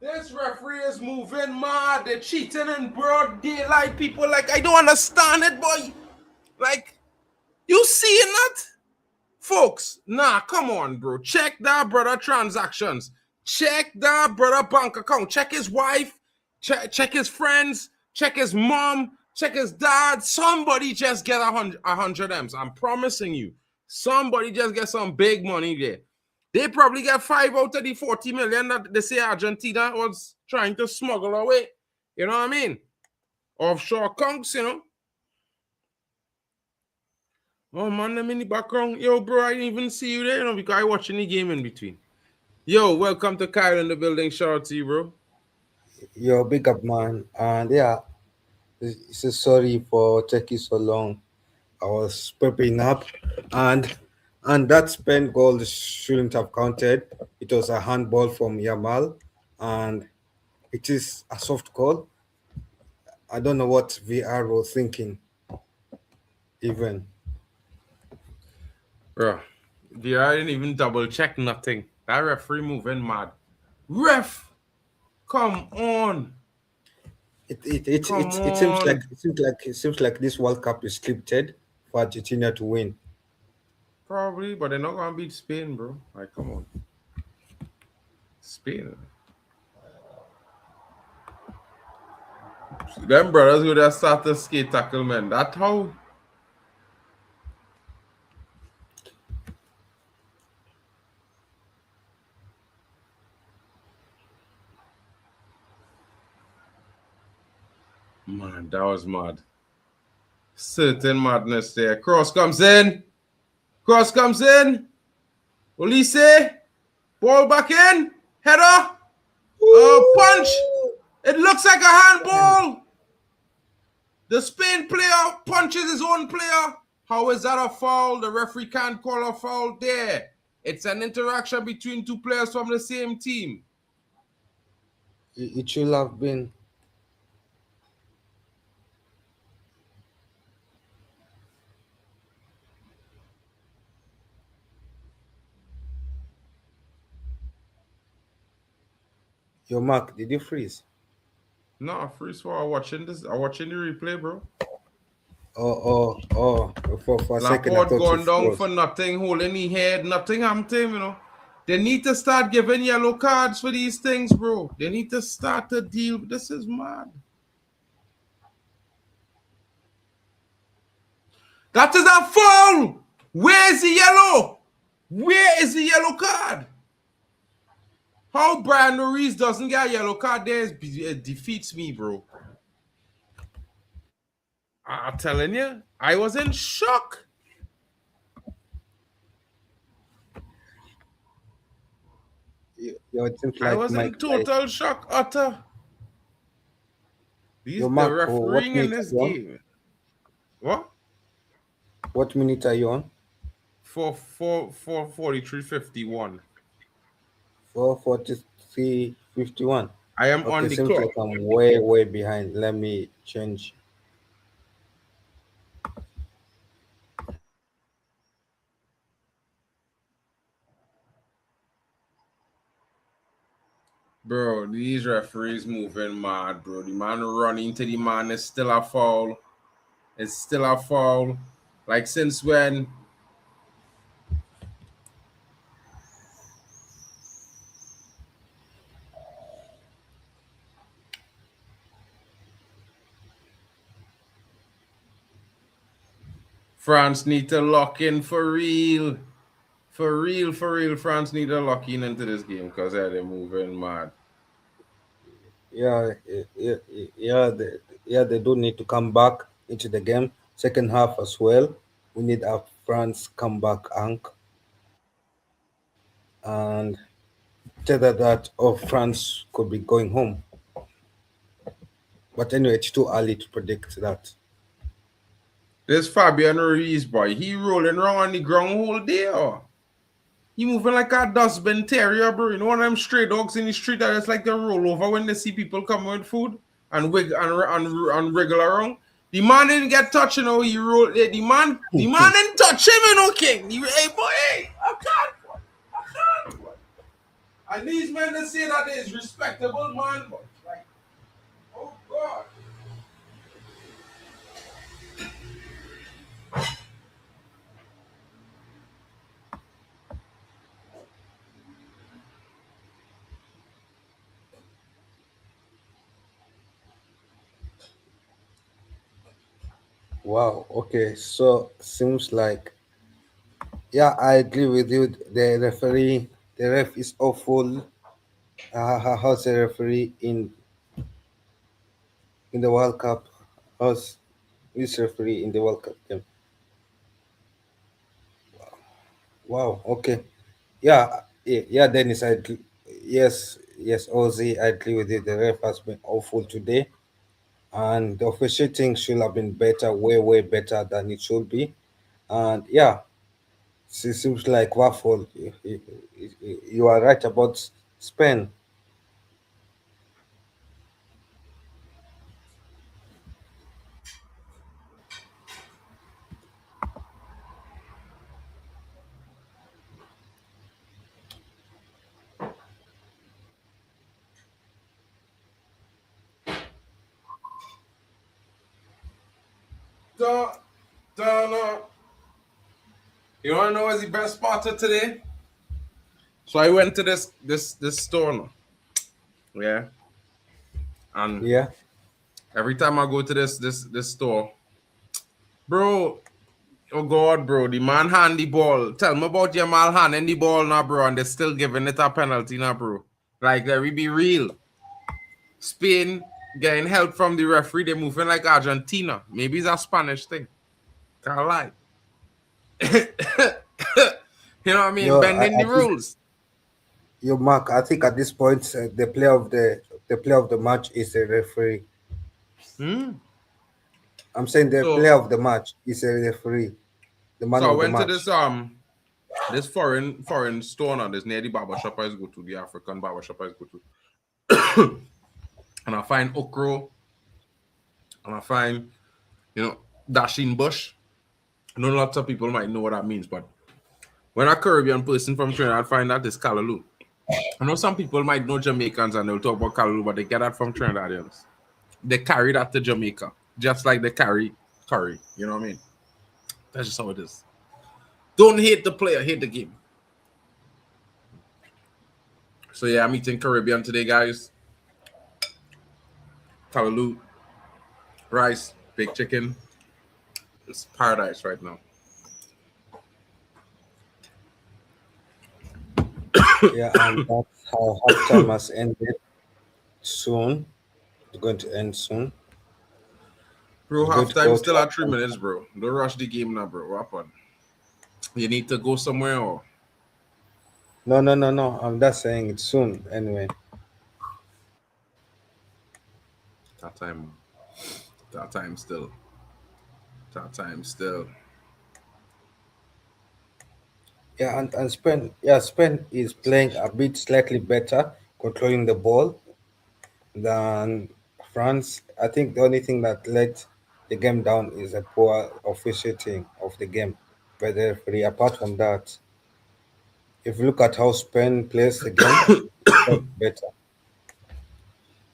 This referee is moving mad. They're cheating in broad daylight. People like, I don't understand it, boy. Like, you seeing that? Folks, nah, come on, bro. Check that brother transactions. Check that brother bank account. Check his wife. Check his friends. Check his mom. Check his dad. Somebody just get 100 M's. I'm promising you. Somebody just get some big money there. They probably get 5 out of the 40 million that they say Argentina was trying to smuggle away. You know what I mean? Offshore accounts, you know. Oh, man, I'm in the background. Yo, bro, I didn't even see you there, you know, because I watching the game in between. Yo, welcome to Kyle in the building. Shout out to you, bro. Yo, big up, man. And yeah, so sorry for taking so long. I was prepping up, and that Spain goal shouldn't have counted. It was a handball from Yamal, and it is a soft goal. I don't know what VR was thinking, even. Bro, I didn't even double check nothing. That referee moving mad. Ref, come on. It seems like this World Cup is scripted for Argentina to win. Probably, but they're not gonna beat Spain, bro. Like, come on. Spain. Them brothers who just start to skate tackle, man. That's how. Man, that was mad. Certain madness there. Cross comes in. Cross comes in. Olise. Ball back in. Header. Punch. It looks like a handball. The Spain player punches his own player. How is that a foul? The referee can't call a foul there. It's an interaction between two players from the same team. It should have been. Your Mark, did you freeze? No, freeze for watching this. I'm watching the replay, bro. Oh. For a second, I Laporte thought going you down froze. for nothing, holding his head, nothing happened, you know. They need to start giving yellow cards for these things, bro. They need to start to deal. This is mad. That is a foul. Where is the yellow? Where is the yellow card? How Brian Ruiz doesn't get a yellow card there it defeats me, bro. I'm telling you, I was in shock. Yo, it seems I like was in total shock, utter. The refereeing in this game. What? What minute are you on? 4:43:51. 4:43:51. I am Okay, on the seems clock. like I'm way behind. Let me change. Bro, these referees moving mad, bro. The man running to the man is still a foul. It's still a foul. Like since when? France need to lock in for real. For real, for real. France need to lock in into this game because they're moving mad. Yeah, they do need to come back into the game. Second half as well. We need a France comeback ank, and tether that of France could be going home. But anyway, it's too early to predict that. This Fabian Ruiz boy, he rolling around on the ground whole day. Oh. He moving like a dustbin terrier, bro. You know one of them stray dogs in the street that just like to roll over when they see people coming with food and wriggle around. The man didn't get touched, you know. He rolled. The man didn't touch him, you know, King. Hey, boy, hey, I can't. And these men that say that is respectable, man, but like, oh God. Wow. Okay. So seems like, yeah, I agree with you. The ref is awful. How's the referee in the World Cup? How's this referee in the World Cup game? Wow. Okay. Yeah. Dennis, yes, Ozzy, I agree with you. The ref has been awful today, and the officiating should have been better, way better than it should be. And yeah, it seems like waffle. You are right about Spain. Dun. You wanna know what's the best part of today? So I went to this store now. Yeah. And Yeah. every time I go to this store, bro, oh God, bro, the man hand the ball. Tell me about Yamal handing the ball now, bro, and they're still giving it a penalty now, bro. Like, let me be real. Spain getting help from the referee. They're moving like Argentina. Maybe it's a Spanish thing. Can't lie. You know what I mean? Yo, Bending the I think rules. Mark. I think at this point, the player of the match is the referee. I'm saying the player So, of the match is a referee, the man so I of the went to match. this foreign store now. This near the barber shop I go to, the African barber shop I go to. And I find okra, and I find, dashing bush. I know lots of people might know what that means, but when a Caribbean person from Trinidad find that it's callaloo. I know some people might know Jamaicans and they'll talk about callaloo, but they get that from Trinidadians. They carry that to Jamaica, just like they carry curry. You know what I mean? That's just how it is. Don't hate the player, hate the game. So yeah, I'm eating Caribbean today, guys. Callaloo, rice, baked chicken. It's paradise right now. Yeah, and that's how halftime has ended soon. It's going to end soon. Bro, We're going to halftime go to still at 3 halftime. minutes, bro. Don't rush the game now, bro. What happened? You need to go somewhere or No. I'm just saying it's soon anyway. that time. That time still. That time still. Yeah, and Spain is playing a bit slightly better, controlling the ball than France. I think the only thing that let the game down is a poor officiating of the game by the referee. Apart from that, if you look at how Spain plays the game, it's quite better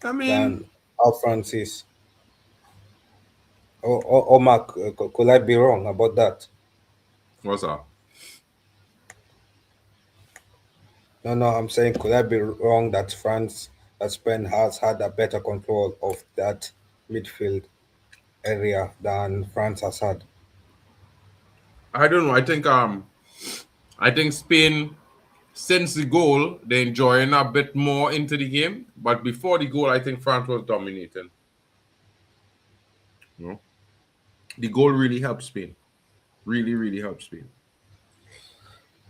I mean, than how France is. or Mark, could I be wrong about that? What's up? No, I'm saying could I be wrong that Spain has had a better control of that midfield area than France has had? I don't know. I think Spain, since the goal, they're enjoying a bit more into the game. But before the goal, I think France was dominating. You know? The goal really helped Spain. Really, really helped Spain.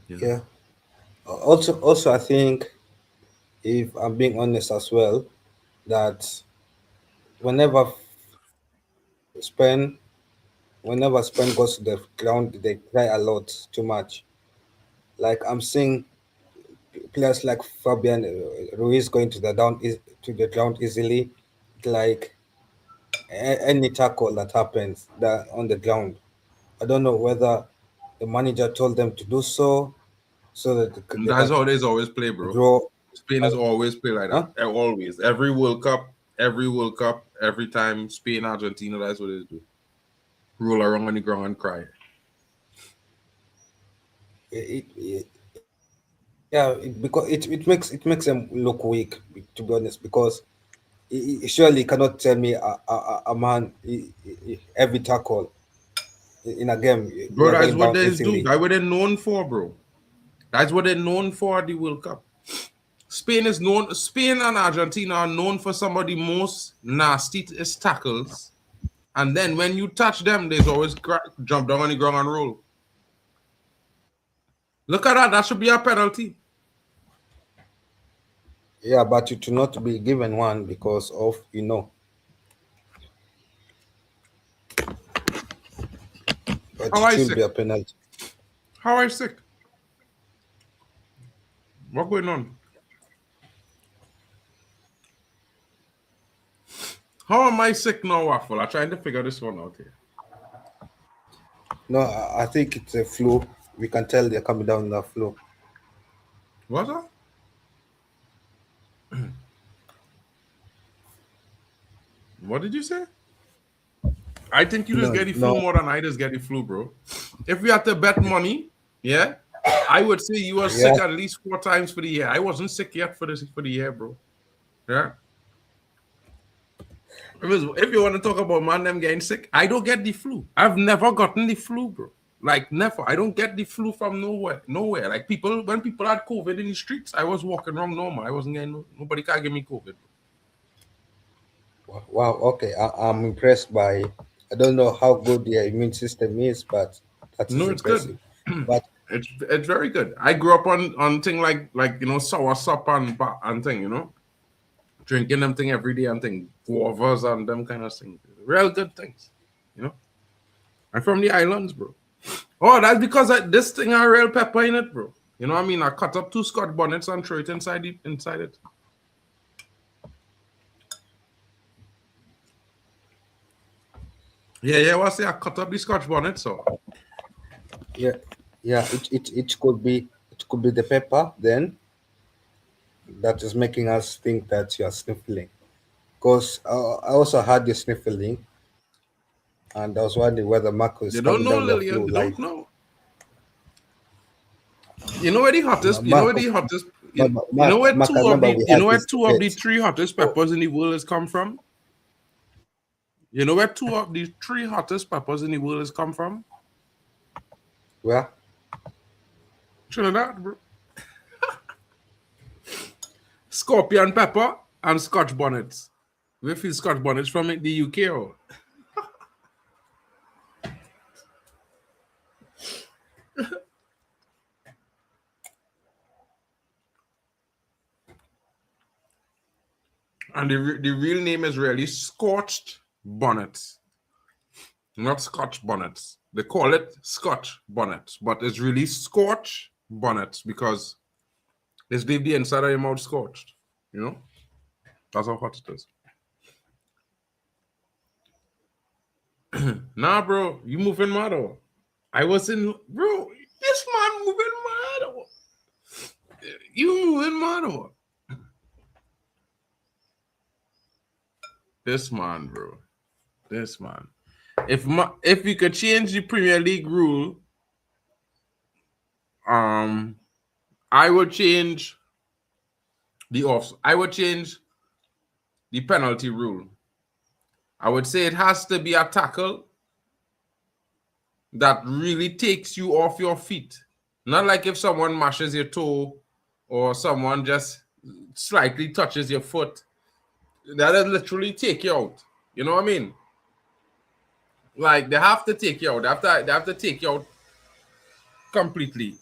You know? Yeah. Also, I think, if I'm being honest as well, that whenever Spain, whenever Spain goes to the ground, they try a lot too much. Like I'm seeing players like Fabian Ruiz going to the ground easily, like any tackle that happens that on the ground. I don't know whether the manager told them to do so that And they that's can how they always play, bro. draw. Spain has always played like Huh? that. Always. Every World Cup, every time Spain, Argentina, that's what they do. Roll around on the ground and cry. It, yeah, because it makes them look weak, to be honest. Because surely you cannot tell me a man every tackle in a game Bro, you're that's going what down they do. easily. That's what they're known for, bro. That's what they're known for at the World Cup. Spain and Argentina are known for some of the most nastiest tackles. And then when you touch them, there's always jump down on the ground and roll. Look at that. That should be a penalty. Yeah, but you to not be given one because of but How it I should sick? be a penalty. How I sick? What going on? How am I sick now, Waffle? I'm trying to figure this one out here. No, I think it's a flu. We can tell they're coming down the flu. What's that? What did you say? I think you just No, get the flu no, more than I just get the flu, bro. If we had to bet money, yeah, I would say you were yeah, sick at least 4 times for the year. I wasn't sick yet for the year, bro. Yeah. If you want to talk about man them getting sick, I don't get the flu. I've never gotten the flu, bro. Like never. I don't get the flu from nowhere. Nowhere. Like when people had COVID in the streets, I was walking around normal. I wasn't getting nobody can give me COVID. wow. Okay, I'm impressed by. I don't know how good their immune system is, but that is No, it's good. impressive. But It's very good. I grew up on thing like sour sop and thing, drinking them thing every day and thing guavas and them kind of things. Real good things, you know. I'm from the islands, bro. Oh, that's because this thing had real pepper in it, bro. You know what I mean? I cut up 2 Scotch bonnets and throw it inside it. Yeah. What's it? I cut up the Scotch bonnet, so yeah, yeah, it could be the pepper then that is making us think that you are sniffling. Because I also had the sniffling, and I was wondering whether Mark they was don't coming know, down the Lillian. flu. They Like, don't know. You know where the hottest? You know Mark, where the hottest? You know Mark, where Mark, I two of remember the? we You know had where this 2 of the debate. 3 hottest Oh, peppers in the world has come from? You know where 2 of the 3 hottest peppers in the world has come from? well, Trinidad, bro. Scorpion pepper and Scotch bonnets. We feel Scotch bonnets from the UK, or and the real name is really scorched bonnets, not Scotch bonnets. They call it Scotch bonnets, but it's really scorched bonnets because it's leave the inside of your mouth scorched. You know, that's how hot it is. Nah, bro, you moving mad, or I was in, bro. This man moving mad, or you moving mad, or this man, bro. This man. if we could change the Premier League rule, I would change I would change the penalty rule. I would say it has to be a tackle that really takes you off your feet. Not like if someone mashes your toe or someone just slightly touches your foot. That'll literally take you out. You know what I mean? Like they have to take you out. They have to take you out completely.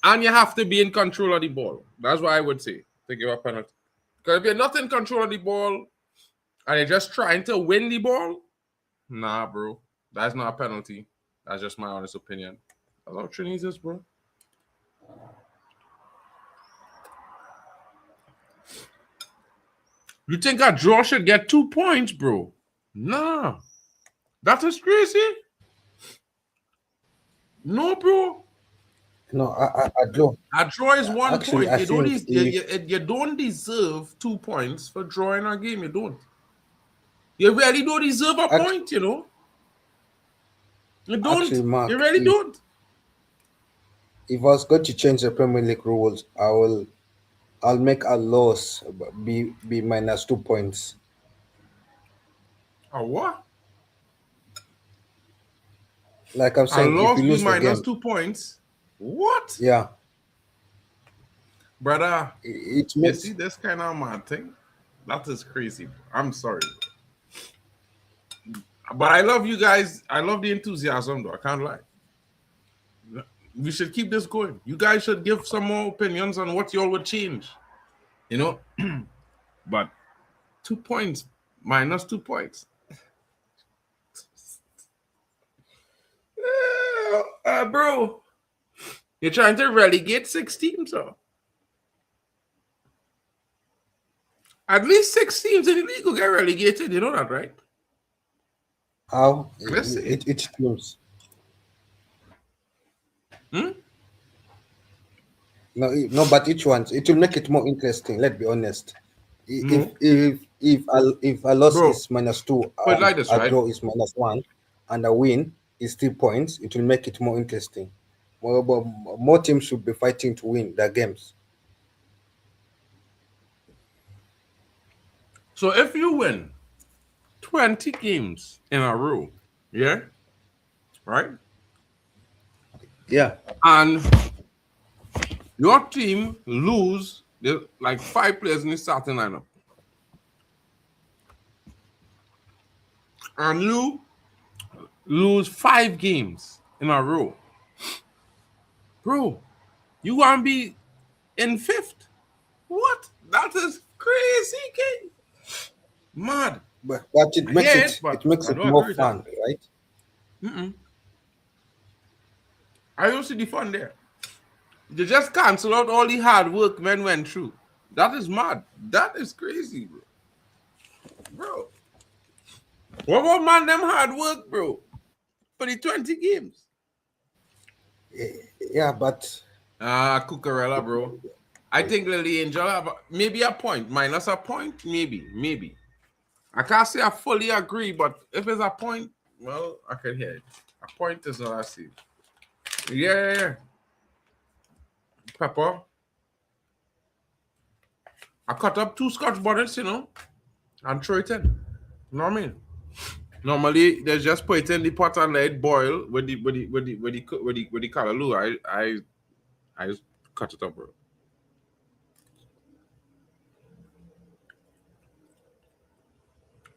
And you have to be in control of the ball. That's what I would say to give a penalty. Because if you're not in control of the ball and you're just trying to win the ball, nah, bro. That's not a penalty. That's just my honest opinion. That's how Trinidad is, bro. You think a draw should get 2 points, bro? Nah. That is crazy. No, bro. No, I draw. A draw is 1 Actually, point. I think You don't deserve 2 points for drawing a game. You don't. You really don't deserve a point, you know. You don't. Actually, Mark, You really don't. If I was going to change the Premier League rules, I'll make a loss be minus 2 points. A what? Like I'm saying, A loss if you lose be the minus game, 2 points. What? yeah, Brother, it you makes see this kind of mad thing? That is crazy. I'm sorry. But I love you guys. I love the enthusiasm, though. I can't lie. We should keep this going. You guys should give some more opinions on what y'all would change. You know? But 2 points, minus 2 points. Bro, you're trying to relegate 6 teams, so at least 6 teams in the league will get relegated. You know that, right? how Let's see. it teams. No, but each one it will make it more interesting. Let's be honest. If a loss Bro, is minus 2, put it like this, a right? draw is minus 1, and a win is 3 points, it will make it more interesting. More teams should be fighting to win their games. So if you win 20 games in a row, yeah, right? Yeah. And your team lose like 5 players in the starting lineup. And you lose 5 games in a row. Bro, you gonna be in 5th? What? That is crazy, kid. Mad. But it makes it more fun, right? I don't see the fun there. You just cancel out all the hard work men went through. That is mad. That is crazy, bro. What about man them hard work, bro? For the 20 games. Yeah, but Cucurella, bro. I think Lily Angel have maybe a point, minus a point, maybe. I can't say I fully agree, but if it's a point, well, I can hear it. A point is what I see. Yeah. Pepper. I cut up 2 Scotch bonnets, you know, and throw it in. You know what I mean? Normally, they just put it in the pot and let it boil with the callaloo. I just cut it up, bro.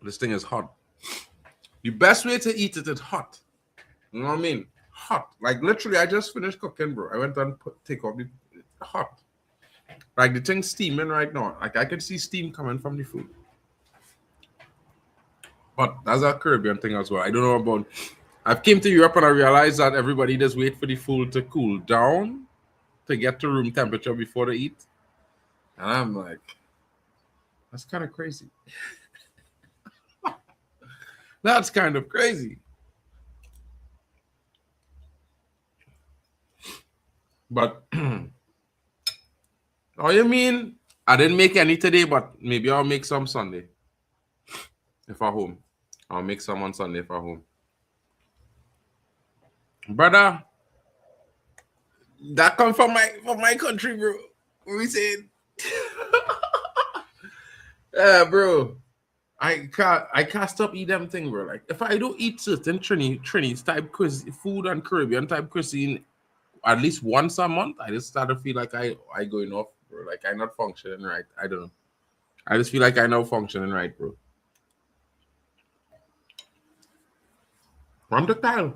This thing is hot. The best way to eat it is hot. You know what I mean? Hot. Like literally, I just finished cooking, bro. I went and take off the hot. Like the thing's steaming right now. Like I can see steam coming from the food. But that's a Caribbean thing as well. I don't know about. I've came to Europe and I realized that everybody just wait for the food to cool down to get to room temperature before they eat. And I'm like, that's kind of crazy. That's kind of crazy. But, oh, you mean I didn't make any today, but maybe I'll make some Sunday if I'm home. I'll make some on Sunday if I'm home. Brother, that come from my country, bro. What we saying? Yeah, bro. I can't stop eat them thing, bro. Like if I don't eat certain Trini type food and Caribbean type cuisine at least once a month, I just start to feel like I going off, bro. Like I'm not functioning right. I don't know. I just feel like I'm not functioning right, bro. From the tile.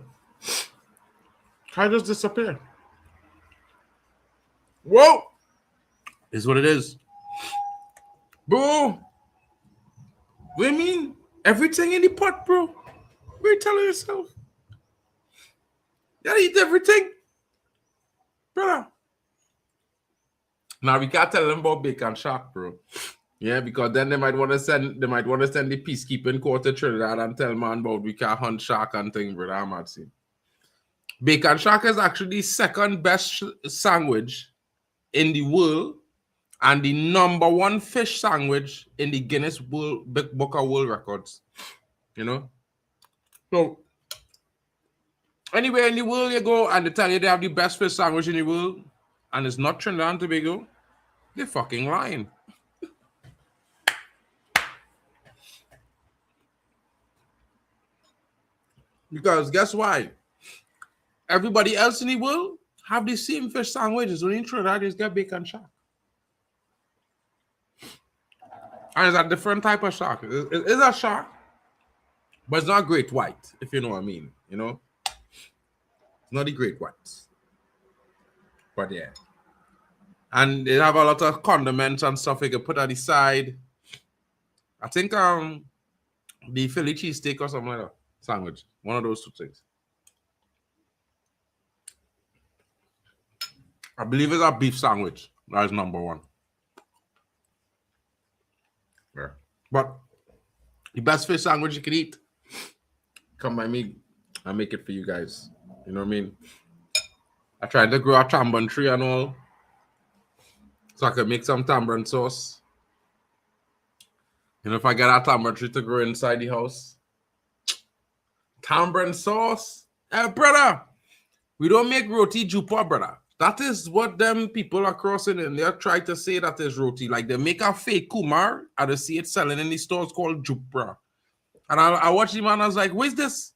How just disappear? Whoa! Is what it is. Bro. What do you mean? Everything in the pot, bro. What are you telling yourself? You gotta eat everything. Brother. Now we can't tell them about bacon shark, bro. Yeah, because then they might want to send the peacekeeping court to Trinidad and tell man about we can't hunt shark and thing, brother. I'm not seeing. Bacon shark is actually second best sandwich in the world and the #1 fish sandwich in the Guinness Book of World Records. You know? So anywhere in the world you go and they tell you they have the best fish sandwich in the world and it's not Trinidad and Tobago, they're fucking lying. Because guess why? Everybody else in the world have the same fish sandwiches. Only in Trinidad is get bacon shark. And it's a different type of shark. It's a shark, but it's not great white, if you know what I mean. You know? It's not the great whites. But yeah. And they have a lot of condiments and stuff you can put on the side. I think the Philly cheesesteak or something like that. Sandwich. One of those two things. I believe it's a beef sandwich. That is #1. Yeah. But the best fish sandwich you can eat, come by me. I make it for you guys. You know what I mean? I tried to grow a tamarind tree and all, so I could make some tamarind sauce. You know, if I get a tamarind tree to grow inside the house, tamarind sauce, brother. We don't make roti jupa, brother. That is what them people across in India try to say that is roti. Like they make a fake kumar and they see it selling in the stores called jupra. And I watched him and I was like, what's this?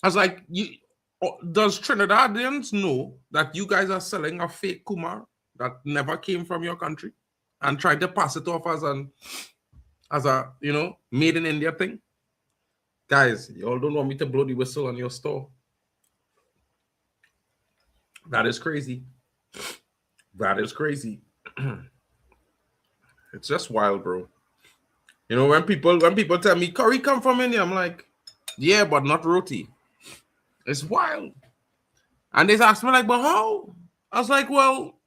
I was like, does Trinidadians know that you guys are selling a fake kumar that never came from your country and tried to pass it off as a you know, made in India thing? Guys, y'all don't want me to blow the whistle on your store. That is crazy. That is crazy. It's just wild, bro. You know, when people tell me curry come from India, I'm like, yeah, but not roti. It's wild. And they asked me like, but how? I was like, well,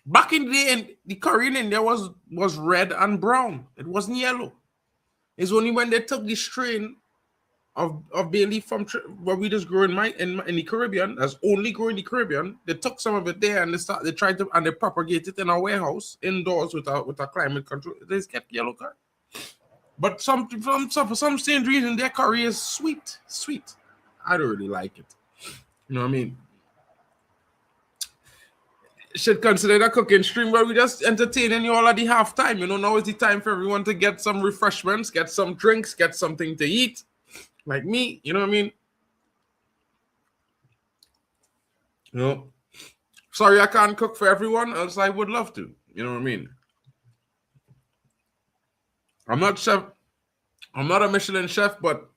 back in the day, the curry in India was red and brown. It wasn't yellow. It's only when they took the strain of bay leaf from what we just grow in the Caribbean, that's only grow in the Caribbean. They took some of it there and they tried to and they propagate it in a warehouse indoors with a climate control. They just kept yellow curry. But for some strange reason, their curry is sweet. I don't really like it. You know what I mean? Should consider that cooking stream where we just entertaining you all at the halftime. You know, now is the time for everyone to get some refreshments, get some drinks, get something to eat. Like me, you know what I mean? You know, sorry I can't cook for everyone, else I would love to. You know what I mean? I'm not chef. I'm not a Michelin chef, but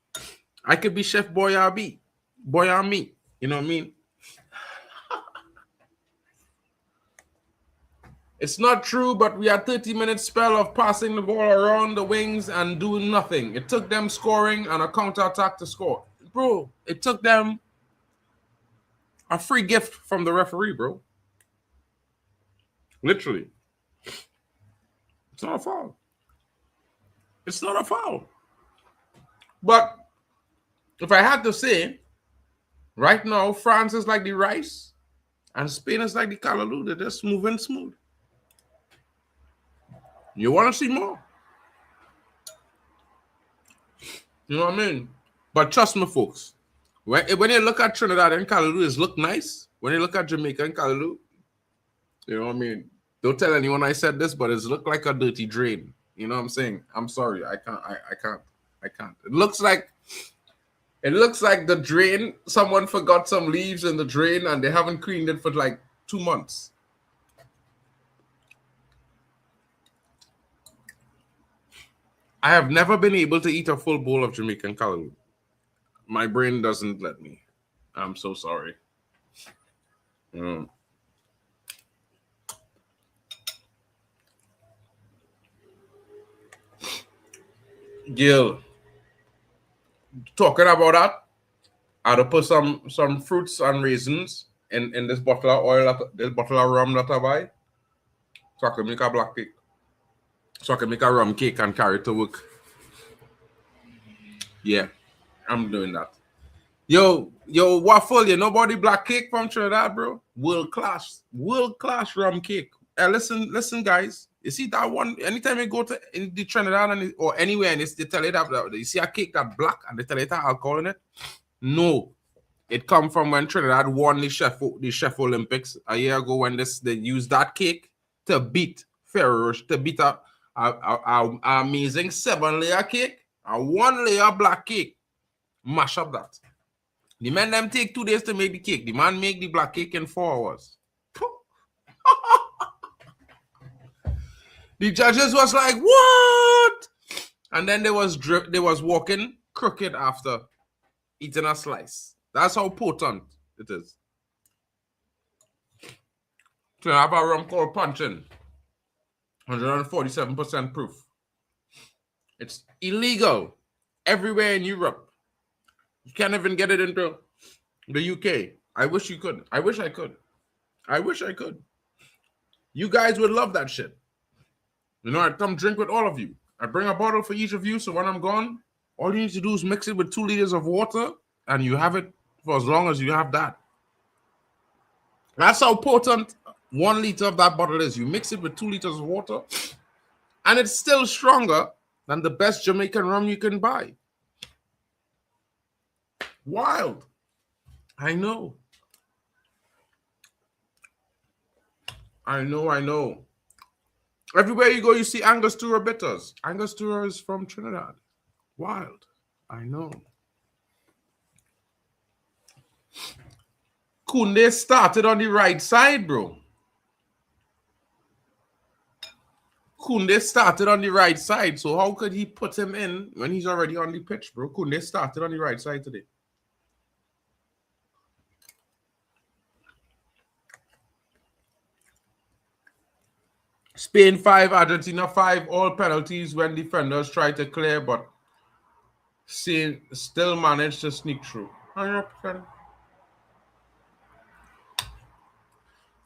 I could be Chef Boyardee. Boyardee. You know what I mean? It's not true, but we had 30-minute spell of passing the ball around the wings and doing nothing. It took them scoring and a counterattack to score. Bro, it took them a free gift from the referee, bro. Literally. It's not a foul. It's not a foul. But if I had to say, right now, France is like the rice and Spain is like the callaloo. They're just moving smooth. You want to see more? You know what I mean? But trust me, folks. When you look at Trinidad and Callaloo, it look nice. When you look at Jamaica and Callaloo, you know what I mean? Don't tell anyone I said this, but it's look like a dirty drain. You know what I'm saying? I'm sorry. I can't. It looks like the drain, someone forgot some leaves in the drain and they haven't cleaned it for like 2 months. I have never been able to eat a full bowl of Jamaican callaloo. My brain doesn't let me. I'm so sorry. Gil, talking about that, I had to put some fruits and raisins in this bottle of oil, this bottle of rum that I buy, so I can make a black cake. So I can make a rum cake and carry it to work. Yeah, I'm doing that. Yo, Waffle, you know about the black cake from Trinidad, bro? World class rum cake. Listen, guys. You see that one? Anytime you go to in the Trinidad or anywhere, and they tell you that you see a cake that black, and they tell you that alcohol in it. No, it come from when Trinidad won the Chef Olympics a year ago. When they used that cake to beat Ferrero, to beat a amazing 7-layer cake, a 1-layer black cake. Mash up that. The man them take 2 days to make the cake. The man make the black cake in 4 hours. The judges was like, what? And then they was walking crooked after eating a slice. That's how potent it is. So I have a rum called Punching. 147% proof. It's illegal everywhere in Europe. You can't even get it into the UK. I wish you could. I wish I could. You guys would love that shit. You know, I'd come drink with all of you. I'd bring a bottle for each of you, so when I'm gone, all you need to do is mix it with 2 liters of water, and you have it for as long as you have that. That's how potent 1 liter of that bottle is. You mix it with 2 liters of water, and it's still stronger than the best Jamaican rum you can buy. Wild. I know. Everywhere you go, you see Angostura bitters. Angostura is from Trinidad. Wild. I know. Kunde started on the right side, bro. Kunde started on the right side. So how could he put him in when he's already on the pitch, bro? Kunde started on the right side today. Spain 5, Argentina 5, all penalties when defenders try to clear, but still managed to sneak through. 100%.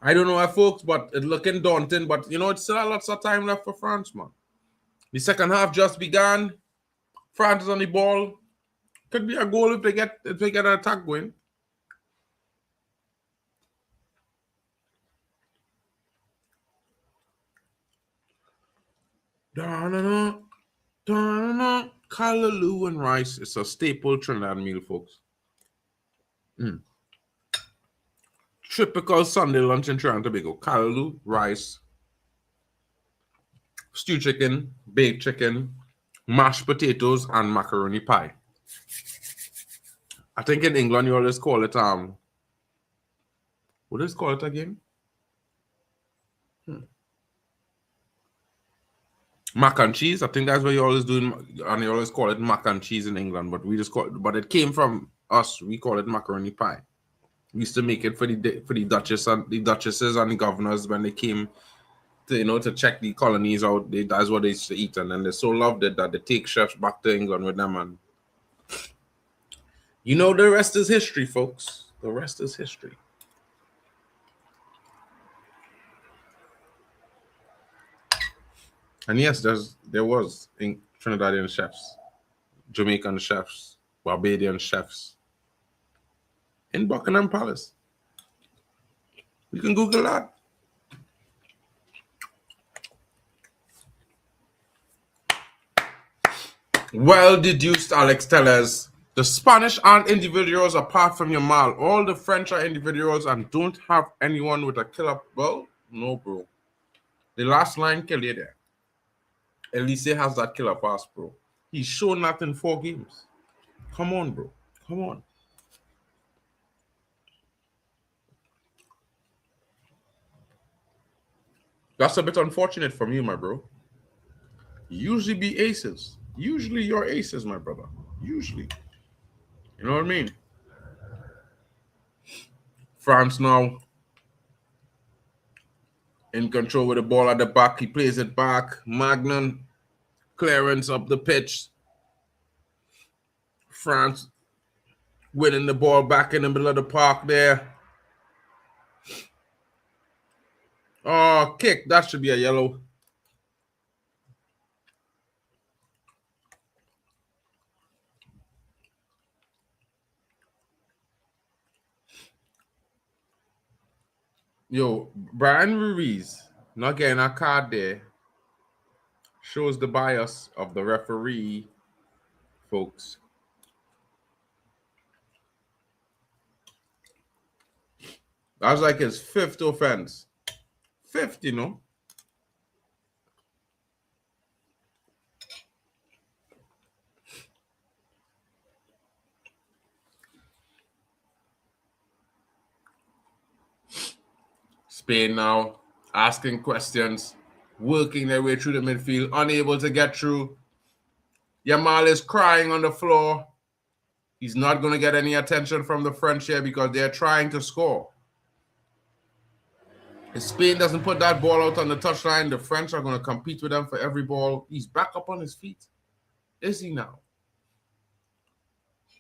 I don't know, folks, but it's looking daunting. But, you know, it's still lots of time left for France, man. The second half just began. France is on the ball. Could be a goal if they get an attack going. Callaloo and rice. It's a staple Trinidad meal, folks. Typical Sunday lunch in Trinidad and Tobago. Callaloo, rice, stewed chicken, baked chicken, mashed potatoes, and macaroni pie. I think in England you always call it what do you call it again? Mac and cheese. I think that's what you always do, and you always call it mac and cheese in England. But we just call it. But it came from us. We call it macaroni pie. We used to make it for the duchesses and the governors when they came to to check the colonies out. That's what they used to eat, and then they so loved it that they take chefs back to England with them. And you know, the rest is history, folks. The rest is history. And yes, there was Trinidadian chefs, Jamaican chefs, Barbadian chefs in Buckingham Palace. You can Google that. Well deduced, Alex Tellers. The Spanish aren't individuals apart from Yamal. All the French are individuals and don't have anyone with a killer. Well, no, bro. The last line kill you there. Elise has that killer pass, bro. He's shown that in 4 games. Come on, bro. Come on. That's a bit unfortunate from you, my bro. Usually be aces. Usually you're aces, my brother. Usually. You know what I mean? France now in control with the ball at the back. He plays it back. Magnan clearance up the pitch. France winning the ball back in the middle of the park there. Oh, kick. That should be a yellow. Yo, Brian Ruiz not getting a card there shows the bias of the referee, folks. That was like his 5th offense. 5th, you know. Spain now asking questions, working their way through the midfield, unable to get through. Yamal is crying on the floor. He's not going to get any attention from the French here because they're trying to score. If Spain doesn't put that ball out on the touchline, the French are going to compete with them for every ball. He's back up on his feet. Is he now?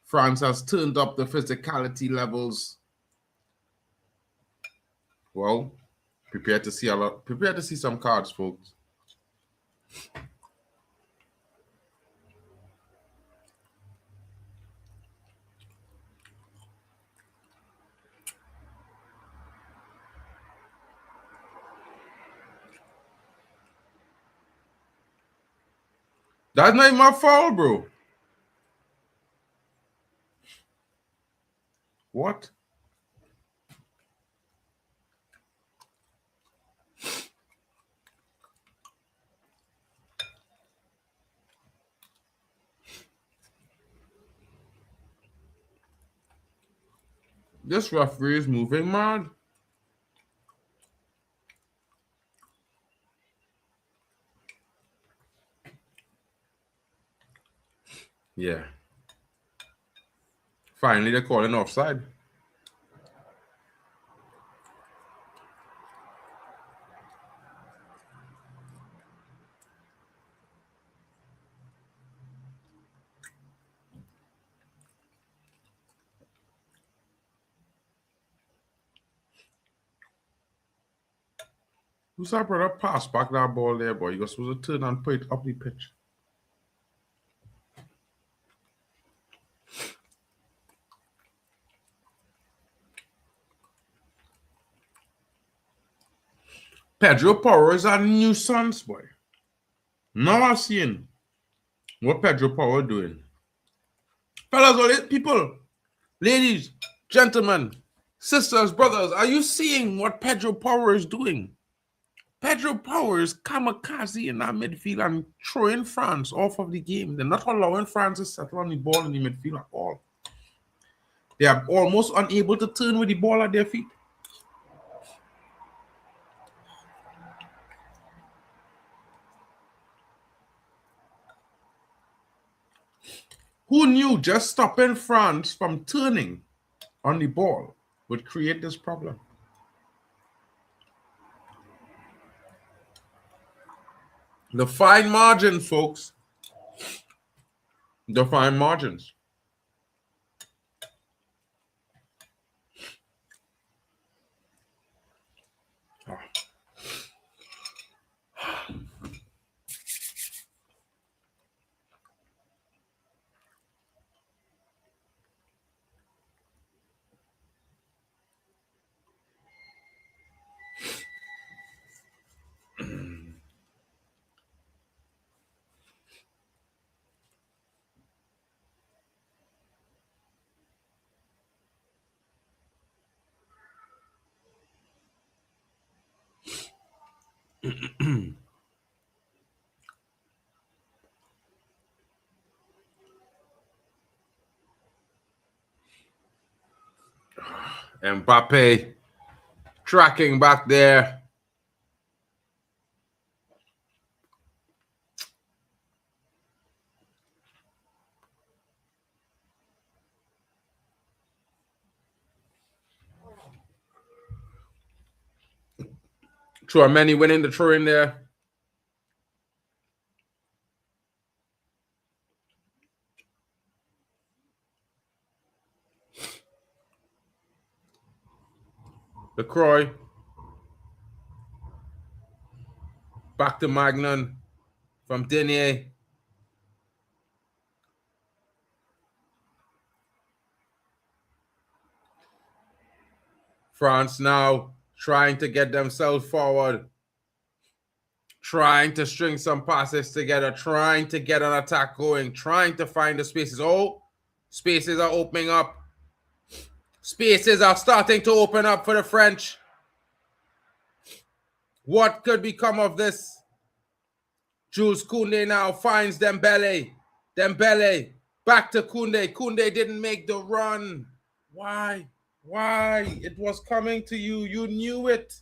France has turned up the physicality levels. Well, prepare to see some cards, folks. That's not even my fault, bro. What? This referee is moving mad. Yeah. Finally, they're calling offside. Who's that brother? Pass back that ball there, boy. You're supposed to turn and put it up the pitch. Pedro Porro is a nuisance, boy. Now I'm seeing what Pedro Porro doing. Fellas, all these people, ladies, gentlemen, sisters, brothers, are you seeing what Pedro Porro is doing? Pedro Porro is kamikaze in that midfield and throwing France off of the game. They're not allowing France to settle on the ball in the midfield at all. They are almost unable to turn with the ball at their feet. Who knew just stopping France from turning on the ball would create this problem? The fine margins, folks. The fine margins. Mbappé tracking back there. Many winning the throw in there. The Croy. Back to Magnan from Denier. France now trying to get themselves forward. Trying to string some passes together. Trying to get an attack going. Trying to find the spaces. Oh, spaces are opening up. Spaces are starting to open up for the French. What could become of this? Jules Koundé now finds Dembele. Dembele back to Koundé. Koundé didn't make the run. Why? Why? It was coming to you. You knew it.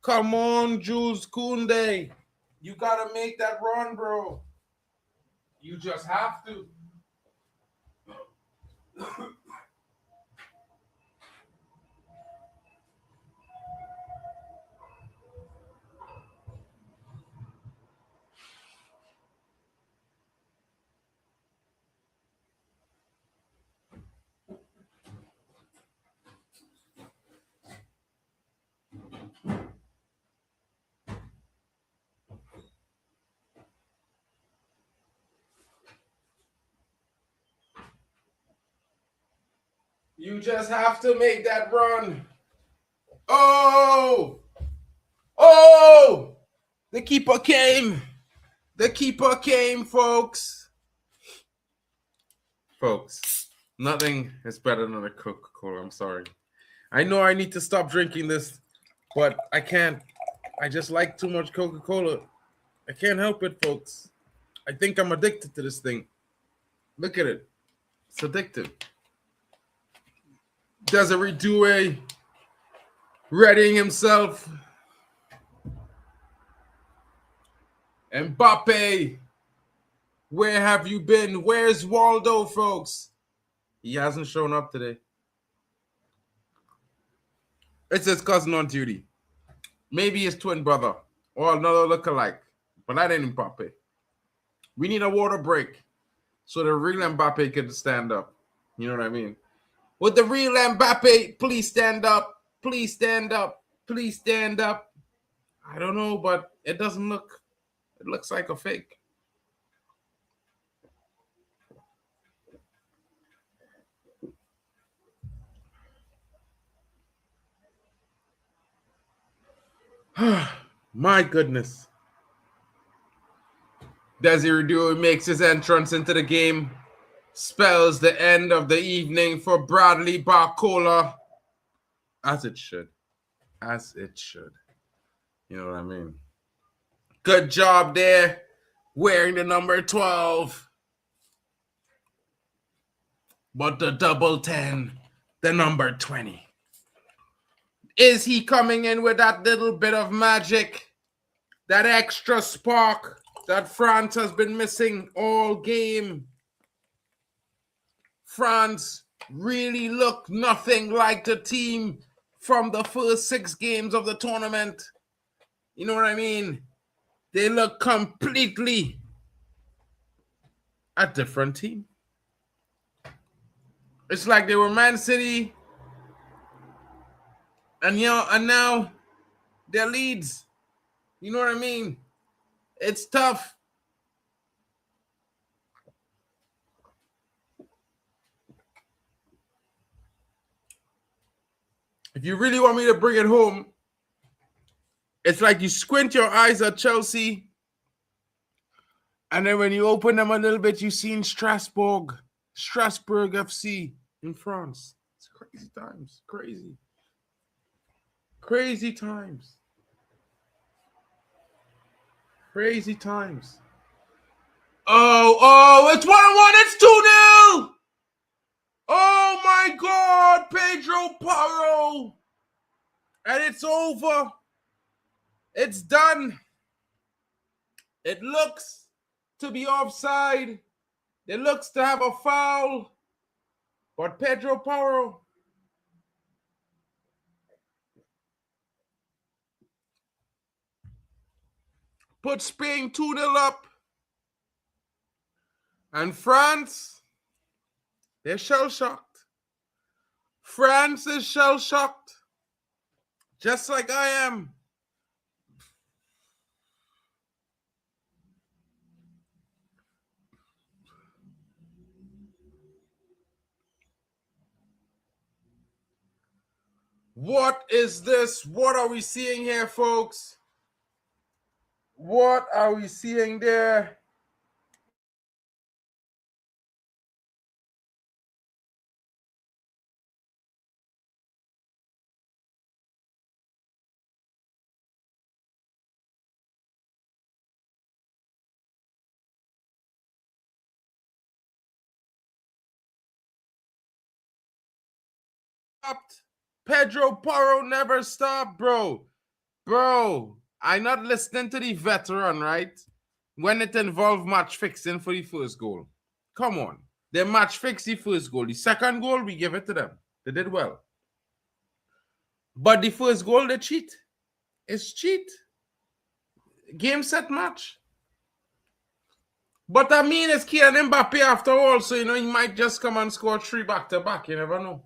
Come on, Jules Koundé. You got to make that run, bro. You just have to. You just have to make that run. Oh! Oh! The keeper came. The keeper came, folks. Folks, nothing is better than a Coca-Cola. I'm sorry. I know I need to stop drinking this, but I can't. I just like too much Coca-Cola. I can't help it, folks. I think I'm addicted to this thing. Look at it. It's addictive. Desiree Doué readying himself. Mbappé, where have you been? Where's Waldo, folks? He hasn't shown up today. It's his cousin on duty. Maybe his twin brother or another lookalike, but that ain't Mbappé. We need a water break so the real Mbappé can stand up. You know what I mean? Would the real Mbappé please stand up? Please stand up. Please stand up. I don't know, but it doesn't look. It looks like a fake. My goodness. Desiree Doué makes his entrance into the game. Spells the end of the evening for Bradley Barcola. As it should. As it should. You know what I mean? Good job there. Wearing the number 12. But the double 10, the number 20. Is he coming in with that little bit of magic? That extra spark that France has been missing all game? France really look nothing like the team from the first 6 games of the tournament. You know what I mean? They look completely a different team. It's like they were Man City, and now they're Leeds. You know what I mean? It's tough. If you really want me to bring it home, it's like you squint your eyes at Chelsea, and then when you open them a little bit, you see in Strasbourg FC in France. It's crazy times. Crazy. Crazy times. Crazy times. Oh, it's 1-1. It's 2-0. Oh, my God. Pedro Porro. And it's over. It's done. It looks to be offside. It looks to have a foul. But Pedro Porro put Spain 2-0 up. And France, they're shell-shocked. France is shell-shocked. Just like I am. What is this? What are we seeing here, folks? What are we seeing there? Pedro Porro never stopped, bro. Bro, I'm not listening to the veteran, right? When it involved match fixing for the first goal. Come on. They match fixed the first goal. The second goal, we give it to them. They did well. But the first goal, they cheat. It's cheat. Game, set, match. But I mean, it's Kylian Mbappé after all, so, you know, he might just come and score 3 back-to-back. You never know.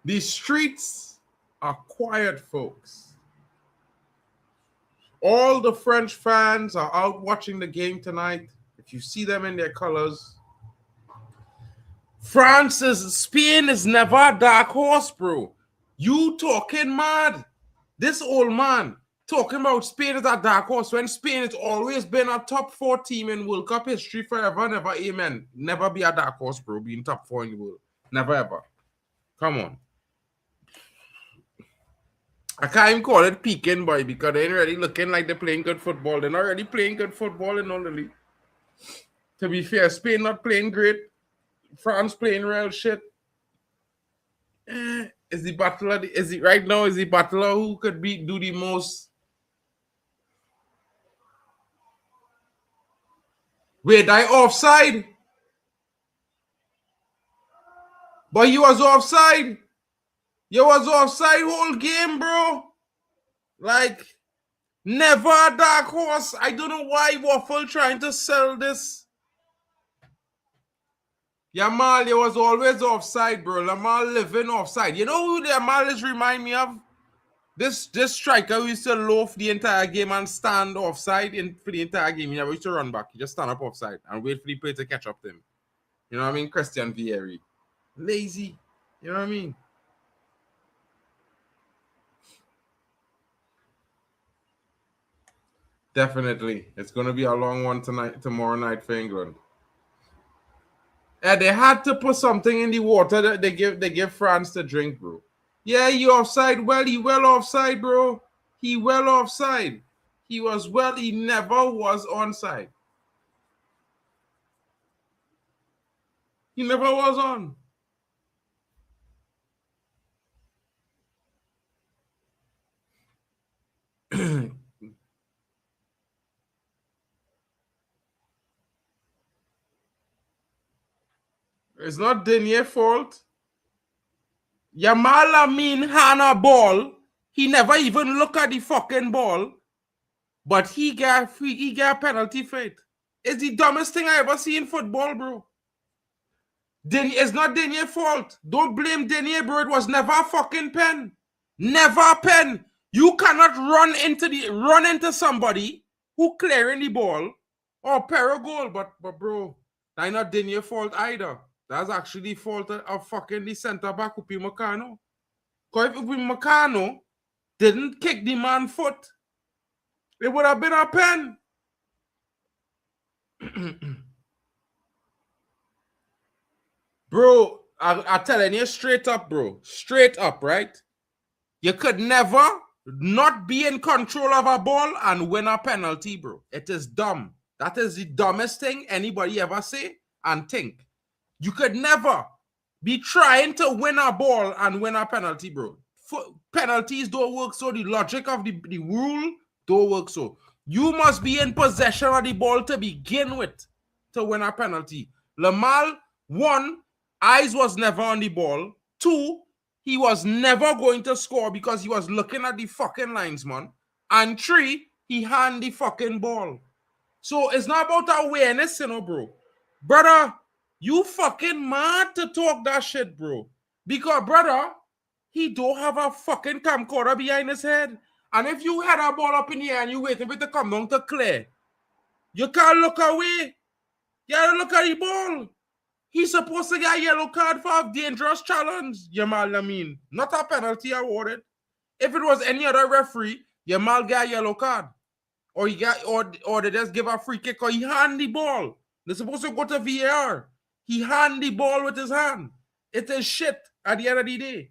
The streets are quiet, folks. All the French fans are out watching the game tonight. If you see them in their colors. Spain is never a dark horse, bro. You talking mad. This old man talking about Spain is a dark horse when Spain has always been a top 4 team in World Cup history forever, never, amen. Never be a dark horse, bro, being top 4 in the world. Never, ever. Come on. I can't even call it peaking, boy, because they ain't really looking like they're playing good football. They're not really playing good football in all the league. To be fair, Spain not playing great. France playing real shit. Is the battler? Is it right now? Is the battler who could do the most? Wait, I offside. But you was offside. You was offside whole game, bro. Like, never a dark horse. I don't know why Waffle trying to sell this. Yamal, you was always offside, bro. Yamal living offside. You know who Yamal is remind me of? This striker who used to loaf the entire game and stand offside for the entire game. He never used to run back. He just stand up offside and wait for the player to catch up to him. You know what I mean? Christian Vieri. Lazy. You know what I mean? Definitely. It's going to be a long one tomorrow night for England. They had to put something in the water that they give France to drink, bro. Yeah, you offside. Well, he well offside, bro. He well offside. He was well. He never was onside. He never was on. It's not Denier's fault. Yamal Lamine had a ball. He never even look at the fucking ball. But he got a penalty for it. It's the dumbest thing I ever see in football, bro. It's not Denier's fault. Don't blame Denier, bro. It was never a fucking pen. Never a pen. You cannot run into somebody who clearing the ball or pair a goal. But bro, that's not Denier's fault either. That's actually the fault of fucking the center back, Upi Meccano. Because if Upi Meccano didn't kick the man's foot, it would have been a pen. Bro, I'm telling you straight up, bro. Straight up, right? You could never not be in control of a ball and win a penalty, bro. It is dumb. That is the dumbest thing anybody ever say and think. You could never be trying to win a ball and win a penalty, bro. Penalties don't work so. The logic of the rule don't work so. You must be in possession of the ball to begin with to win a penalty. Yamal, 1, eyes was never on the ball. 2, he was never going to score because he was looking at the fucking linesman. And 3, he hand the fucking ball. So it's not about awareness, you know, bro. Brother, you fucking mad to talk that shit, bro. Because, brother, he don't have a fucking camcorder behind his head. And if you had a ball up in the air and you waiting for it to come down to clear, you can't look away. You gotta look at the ball. He's supposed to get a yellow card for a dangerous challenge, Yamal Lamine. Not a penalty awarded. If it was any other referee, Yamal got a yellow card. Or he got or they just give a free kick or he hand the ball. They're supposed to go to VAR. He hand the ball with his hand. It is shit at the end of the day.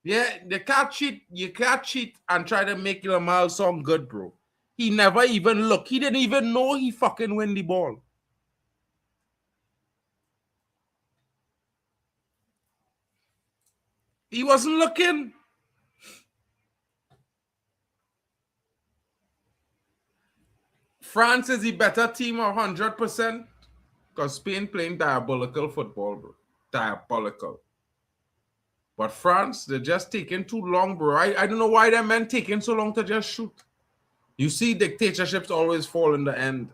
Yeah, they can't cheat. You can't cheat and try to make Yamal sound good, bro. He never even looked. He didn't even know he fucking win the ball. He wasn't looking. France is the better team 100% because Spain playing diabolical football, bro. Diabolical. But France, they're just taking too long, bro. I don't know why them men taking so long to just shoot. You see, dictatorships always fall in the end.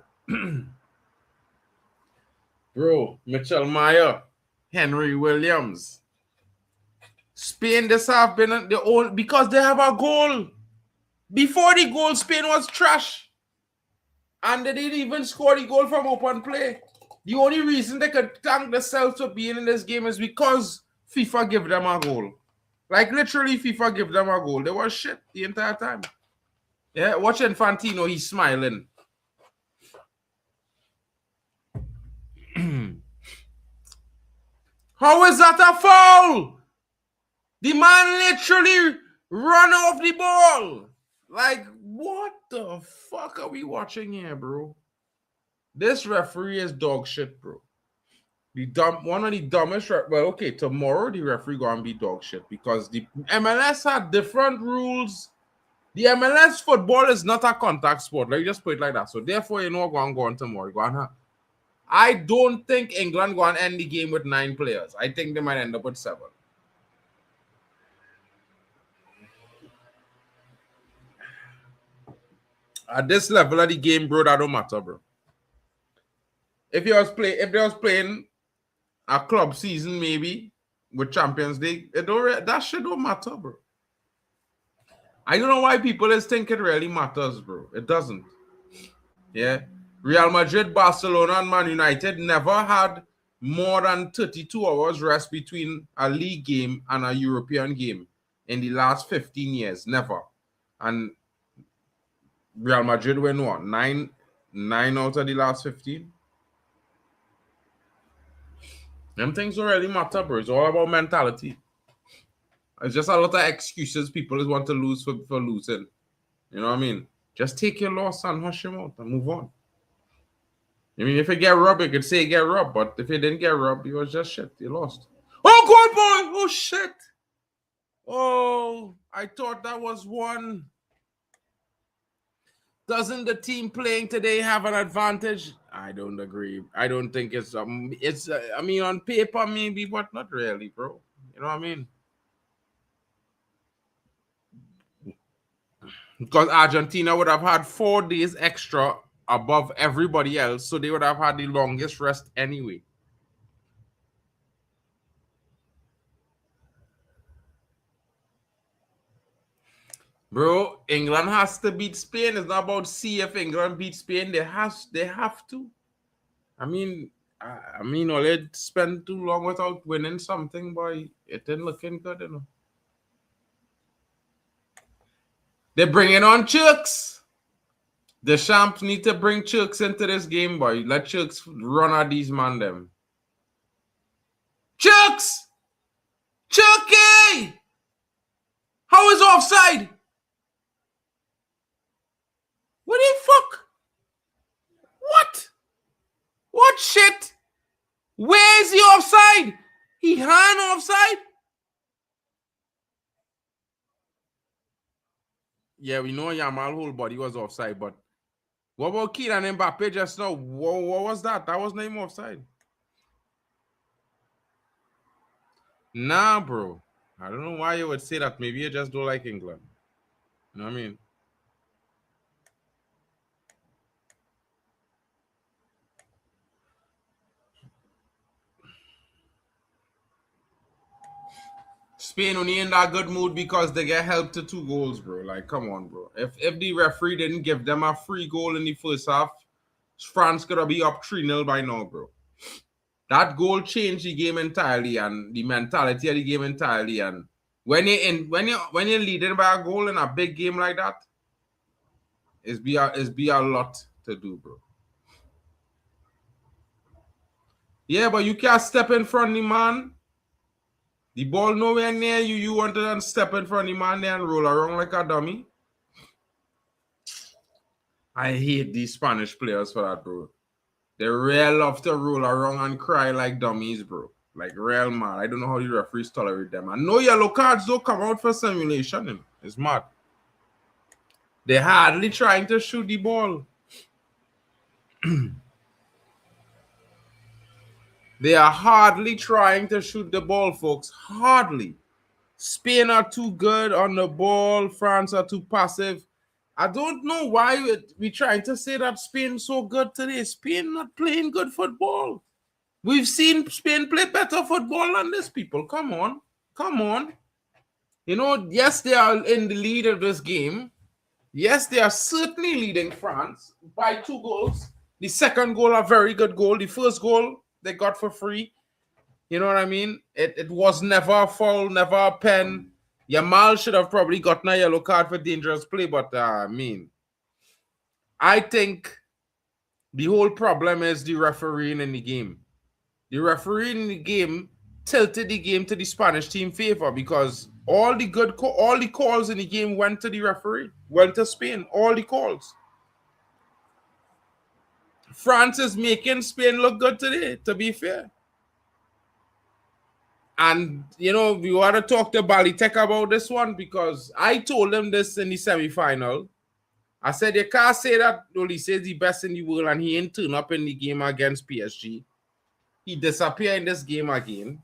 Bro, Mitchell Meyer, Henry Williams. Spain, this have been the old because they have a goal. Before the goal, Spain was trash. And they didn't even score the goal from open play. The only reason they could thank themselves for being in this game is because FIFA gave them a goal. Like literally FIFA gave them a goal. They were shit the entire time. Yeah, watch Infantino, he's smiling. How is that a foul? The man literally run off the ball. Like, what the fuck are we watching here, bro? This referee is dog shit, bro. One of the dumbest. Well, okay, tomorrow the referee gonna be dog shit because the MLS had different rules. The MLS football is not a contact sport. Like, just put it like that. So therefore, you know what's going on tomorrow. I don't think England going to end the game with 9 players. I think they might end up with 7. At this level of the game, bro, that don't matter, bro. If they was playing a club season, maybe with Champions League, that shit don't matter, bro. I don't know why people just think it really matters, bro. It doesn't. Yeah. Real Madrid, Barcelona, and Man United never had more than 32 hours rest between a league game and a European game in the last 15 years. Never. And Real Madrid win what? 9 out of the last 15? Them things don't really matter, bro. It's all about mentality. It's just a lot of excuses people just want to lose for losing. You know what I mean? Just take your loss and hush him out and move on. I mean, if you get robbed, you could say you get robbed. But if you didn't get robbed, you was just shit. You lost. Oh, good boy! Oh, shit! Oh, I thought that was one. Doesn't the team playing today have an advantage? I don't agree. I don't think it's I mean, on paper maybe, but not really, bro. You know what I mean? Because Argentina would have had 4 days extra above everybody else, so they would have had the longest rest anyway. Bro, England has to beat Spain. It's not about see if England beats Spain. They have to. I mean, all they spent too long without winning something, boy. It ain't looking good, you know. They're bringing on Turks. The champs need to bring Turks into this game, boy. Let Turks run at these man them. Chucks! Chucky! How is offside? What the fuck? What? What shit? Where is he offside? He hand offside? Yeah, we know Yamal whole body was offside, but what about Kylian Mbappé just now? What was that? That wasn't even offside. Nah, bro. I don't know why you would say that. Maybe you just don't like England. You know what I mean? Spain only in that good mood because they get help to 2 goals, bro. Like, come on, bro. If the referee didn't give them a free goal in the first half, France could have been up 3-0 by now, bro. That goal changed the game entirely and the mentality of the game entirely. And when you're leading by a goal in a big game like that, it's be a lot to do, bro. Yeah, but you can't step in front of the man. The ball nowhere near you. You want to step in front of the man there and roll around like a dummy. I hate these Spanish players for that, bro. They really love to roll around and cry like dummies, bro. Like real mad. I don't know how the referees tolerate them. And no yellow cards don't come out for simulation. You know? It's mad. They're hardly trying to shoot the ball. They are hardly trying to shoot the ball, folks. Hardly. Spain are too good on the ball. France are too passive. I don't know why we're trying to say that Spain's so good today. Spain not playing good football. We've seen Spain play better football than this, people. Come on. Come on. You know, yes, they are in the lead of this game. Yes, they are certainly leading France by 2 goals. The second goal, a very good goal. The first goal, they got for free. You know what I mean? It was never a foul, never a pen. Yamal should have probably gotten a yellow card for dangerous play, but I think the whole problem is the refereeing in the game. The refereeing in the game tilted the game to the Spanish team favor because all the calls in the game went to the referee, went to Spain, all the calls. France is making Spain look good today, to be fair. And, you know, we want to talk to Balitek about this one because I told him this in the semi-final. I said, you can't say that Olise is the best in the world and he ain't turn up in the game against PSG. He disappeared in this game again.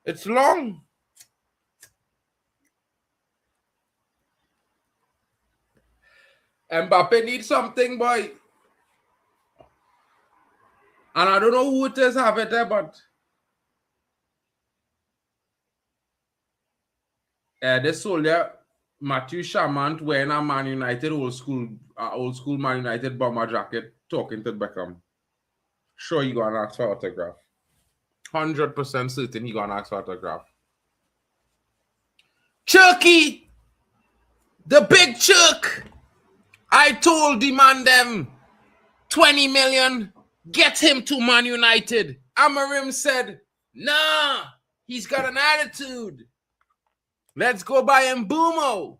It's long. Mbappé needs something, boy. And I don't know who it is have it there, but this soldier, Matthew Chamant, wearing a Man United old school Man United bomber jacket, talking to Beckham. Sure, he gonna ask for autograph. 100% certain he gonna ask for autograph. Chucky, the big Chuck. I told the man them 20 million. Get him to Man United. Amarim said, nah, he's got an attitude. Let's go buy him Boomo.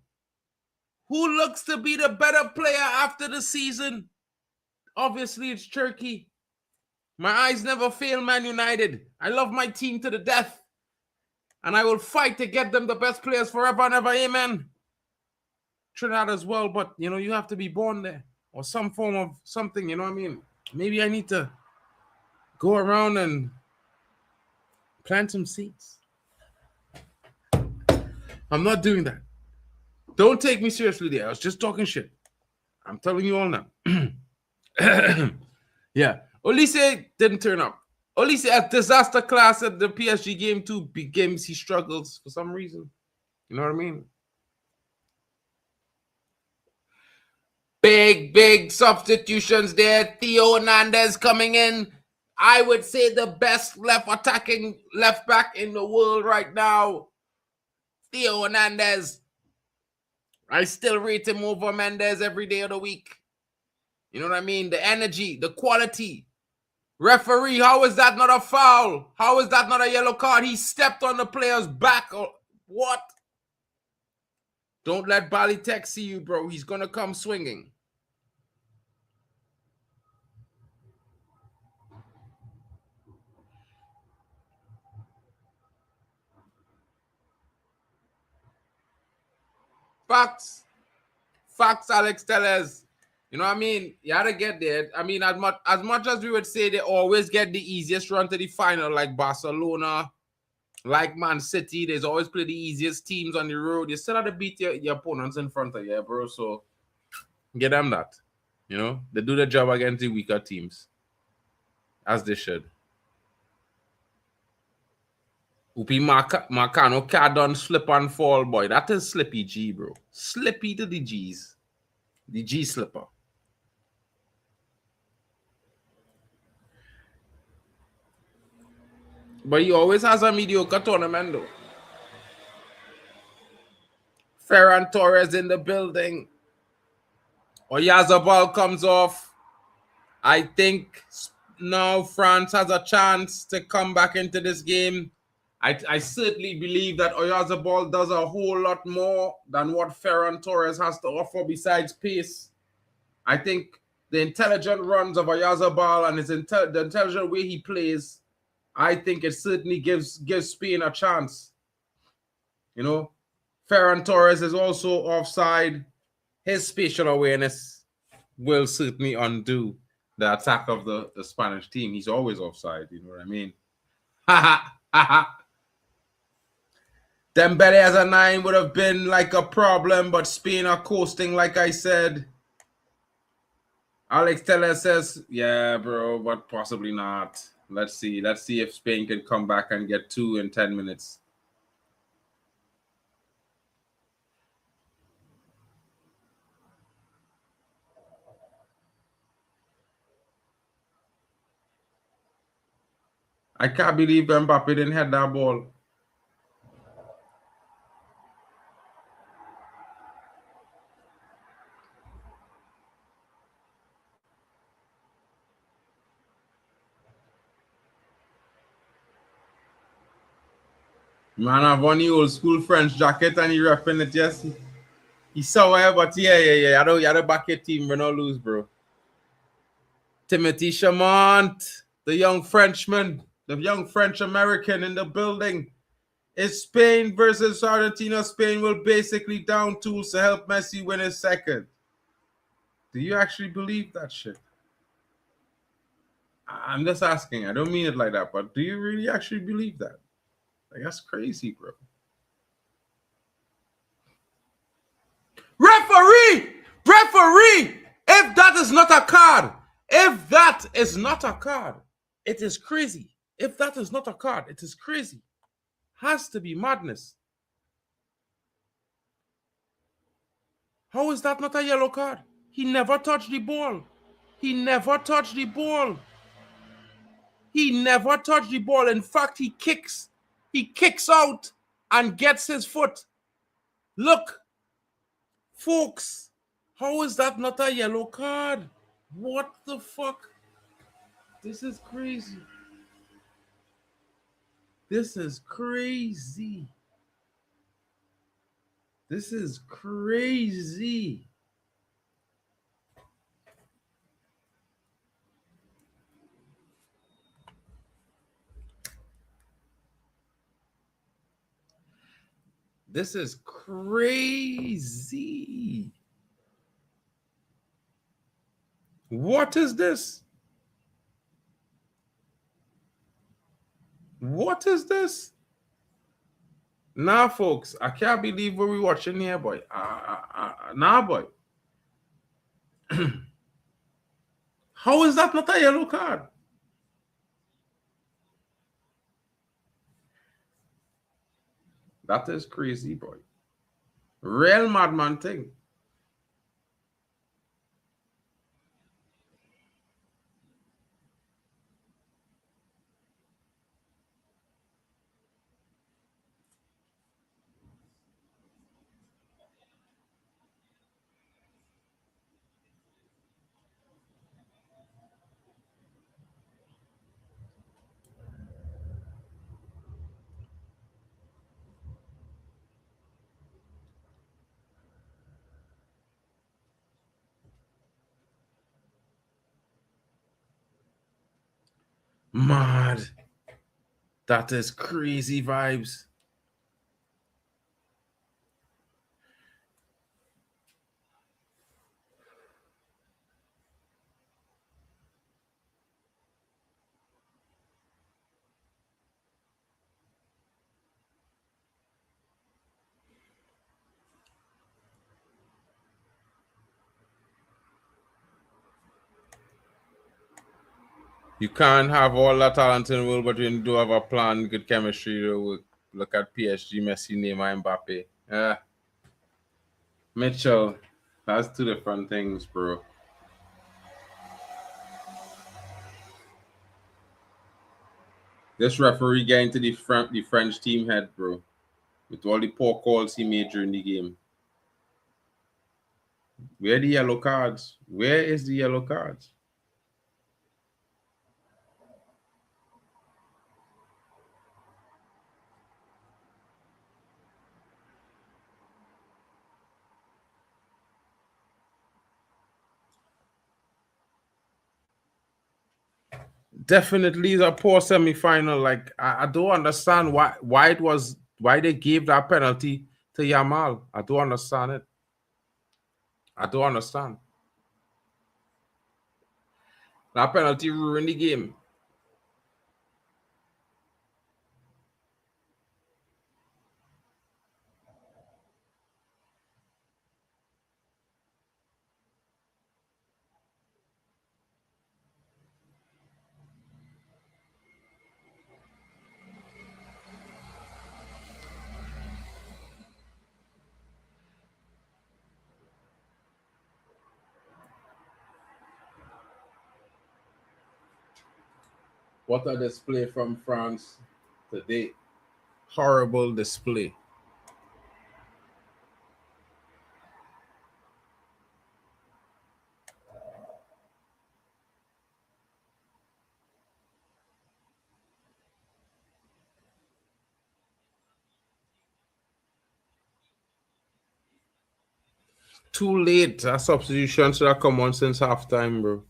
Who looks to be the better player after the season? Obviously, it's Turkey. My eyes never fail Man United. I love my team to the death. And I will fight to get them the best players forever and ever. Amen. Trinidad as well, but, you know, you have to be born there. Or some form of something, you know what I mean? Maybe I need to go around and plant some seeds. I'm not doing that. Don't take me seriously there. I was just talking shit. I'm telling you all now. Yeah. Olise didn't turn up. Olise at disaster class at the PSG game, 2 big games. He struggles for some reason. You know what I mean? Big substitutions there. Theo Hernandez coming in. I would say the best attacking left back in the world right now. Theo Hernandez. I still rate him over Mendes every day of the week. You know what I mean? The energy, the quality. Referee, how is that not a foul? How is that not a yellow card? He stepped on the player's back. Or what? Don't let Bally Tech see you, bro. He's going to come swinging. Facts. Facts, Alex Tellez. You know what I mean? You had to get there. I mean, as much as we would say they always get the easiest run to the final, like Barcelona, like Man City, there's always play the easiest teams on the road. You still have to beat your opponents in front of you, bro. So get them that. You know, they do the job against the weaker teams. As they should. Upi Marcano Cardon slip and fall, boy. That is Slippy G, bro. Slippy to the G's. The G slipper. But he always has a mediocre tournament, though. Ferran Torres in the building. Oyarzabal comes off. I think now France has a chance to come back into this game. I certainly believe that Oyarzabal does a whole lot more than what Ferran Torres has to offer besides pace. I think the intelligent runs of Oyarzabal and the intelligent way he plays, I think it certainly gives Spain a chance. You know, Ferran Torres is also offside. His spatial awareness will certainly undo the attack of the Spanish team. He's always offside, you know what I mean? Dembele as a 9 would have been like a problem, but Spain are coasting, like I said. Alex Tellez says, yeah, bro, but possibly not. Let's see. Let's see if Spain can come back and get 2 in 10 minutes. I can't believe Mbappé didn't hit that ball. Man, I've on the old school French jacket and he repping it, yes. He saw it, but yeah. You had to back your team, win or lose, bro. Timothy Chamont, the young Frenchman, the young French-American in the building. It's Spain versus Argentina. Spain will basically down tools to help Messi win his second. Do you actually believe that shit? I'm just asking. I don't mean it like that, but do you really actually believe that? Like, that's crazy, bro. Referee! Referee! If that is not a card, it is crazy. If that is not a card, it is crazy. Has to be madness. How is that not a yellow card? He never touched the ball. He never touched the ball. He never touched the ball. In fact, he kicks out and gets his foot. Look, folks, how is that not a yellow card? What the fuck? This is crazy. This is crazy. This is crazy. This is crazy. What is this? What is this? Nah, folks, I can't believe what we're watching here, boy. Nah, boy. How is that not a yellow card? That is crazy, boy. Real madman thing. Mad. That is crazy vibes. You can't have all that talent in the world, but you do have a plan, good chemistry to work. Look at PSG, Messi, Neymar, Mbappé. Yeah. Mitchell, that's two different things, bro. This referee getting to the French team head, bro. With all the poor calls he made during the game. Where are the yellow cards? Where is the yellow cards? Definitely is a poor semi-final. Like I don't understand why they gave that penalty to Yamal. I don't understand it. I don't understand. That penalty ruined the game. What a display from France today. Horrible display. Too late. That substitution should have come on since halftime, bro.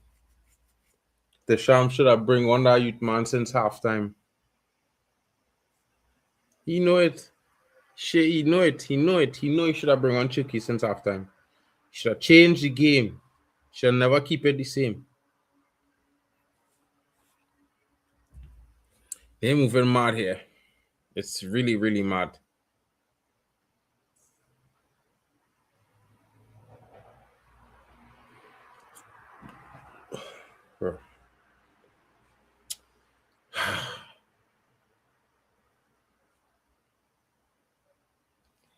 The Sham should have bring on that youth man since halftime. He know it. He know it. He know it. He know he should have bring on Chucky since halftime. He should have changed the game. Should never keep it the same. They're moving mad here. It's really, really mad. Bro.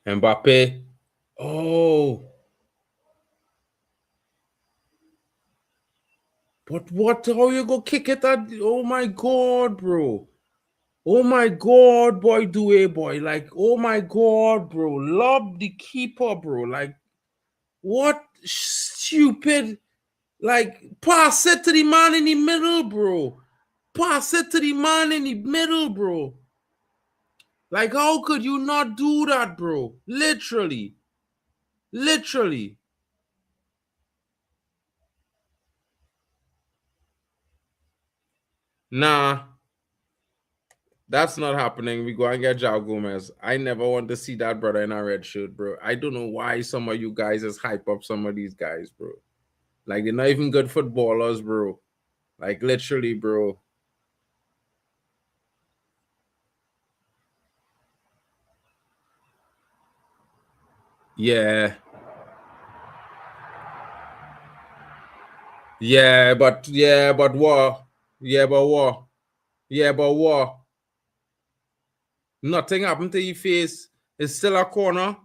Mbappé. Oh. But what? How you go kick it at? Oh my God, bro. Oh my God, boy, boy. Like, oh my God, bro. Lob the keeper, bro. Like, what stupid. Like, pass it to the man in the middle, bro. Pass it to the man in the middle, bro. Like, how could you not do that, bro? Literally. Literally. Nah. That's not happening. We go and get João Gomez. I never want to see that brother in a red shirt, bro. I don't know why some of you guys just hype up some of these guys, bro. Like, they're not even good footballers, bro. Like, literally, bro. Yeah. Yeah, but what? Yeah, but what? Yeah, but what? Nothing happened to your face. It's still a corner.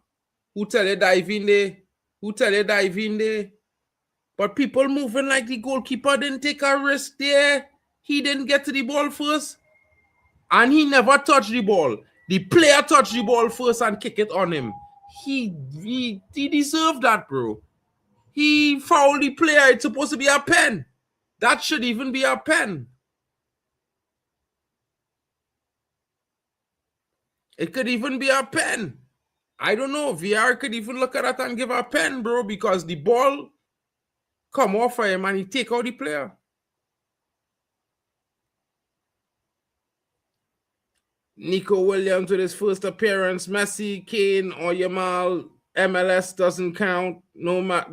Who tell you dive in there? Who tell you dive in there? But people moving like the goalkeeper didn't take a risk there. He didn't get to the ball first. And he never touched the ball. The player touched the ball first and kick it on him. He deserved that, bro. He fouled the player. It's supposed to be a pen. That should even be a pen. It could even be a pen. I don't know. VR could even look at that and give a pen, bro, because the ball come off of him and he take out the player. Nico Williams with his first appearance. Messi, Kane, or Yamal. MLS doesn't count.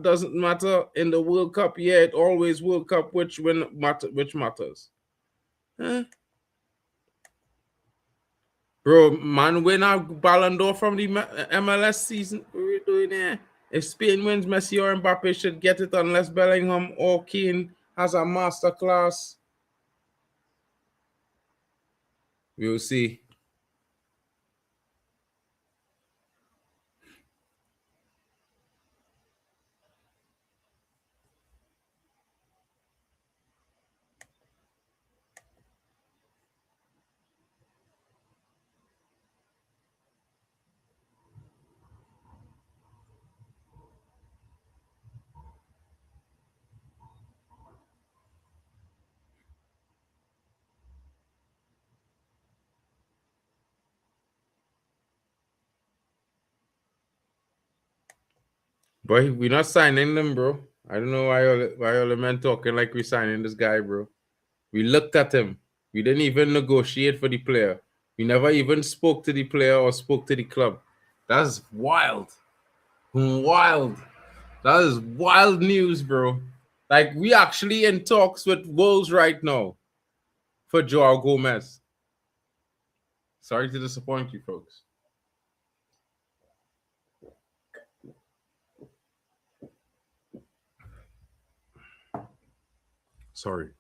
Doesn't matter in the World Cup. Yeah, it always World Cup. Which matters? Huh? Bro, man, win a Ballon d'Or from the MLS season. What are we doing here? If Spain wins, Messi or Mbappé should get it unless Bellingham or Kane has a master class. We'll see. Boy, we're not signing them, bro. I don't know why all the men talking like we're signing this guy, bro. We looked at him. We didn't even negotiate for the player. We never even spoke to the player or spoke to the club. That's wild. Wild. That is wild news, bro. Like, we actually in talks with Wolves right now for Joao Gomez. Sorry to disappoint you, folks. Sorry.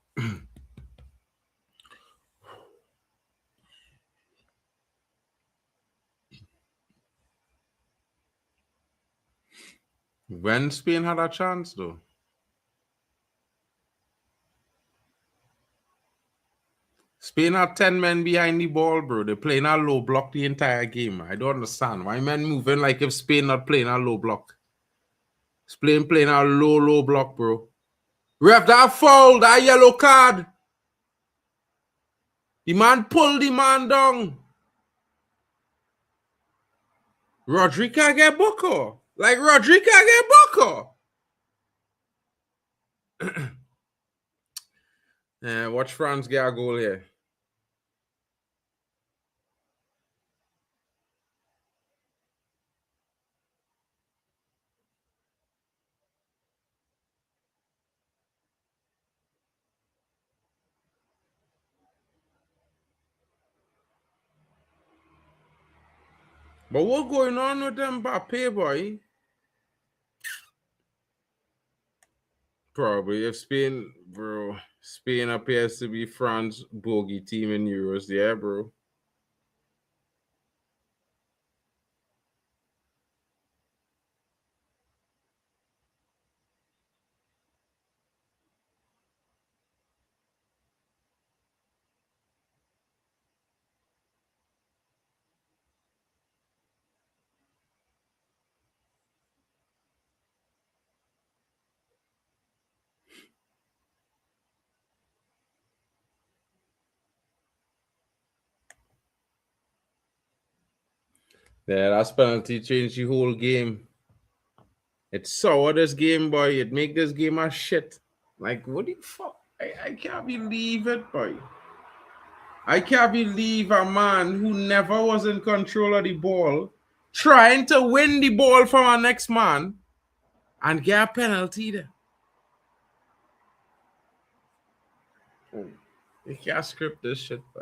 When Spain had a chance, though. Spain had 10 men behind the ball, bro. They're playing a low block the entire game. I don't understand. Why men moving like if Spain not playing a low block? Spain playing a low block, bro. Ref, that foul, that yellow card. The man pulled the man down. Rodrigo get Boko. Like, Rodrigo get Boko. Yeah, watch France get a goal here. But what's going on with them Mbappé, boy? Probably. If Spain, bro, Spain appears to be France's bogey team in Euros. Yeah, bro. Yeah, that's penalty changed the whole game. It sour this game, boy. It make this game a shit. Like, what the fuck? I can't believe it, boy. I can't believe a man who never was in control of the ball trying to win the ball from our next man and get a penalty there. Oh, you can't script this shit, boy.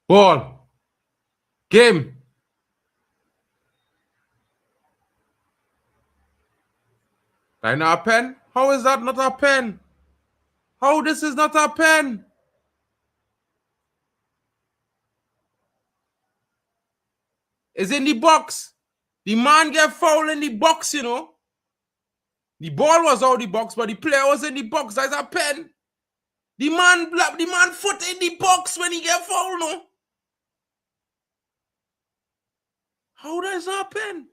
Ball. Game. Right now a pen? How is that not a pen? How this is not a pen? It's in the box. The man get fouled in the box, you know. The ball was out the box, but the player was in the box. That's a pen. The man foot in the box when he get fouled, no? How does not pen?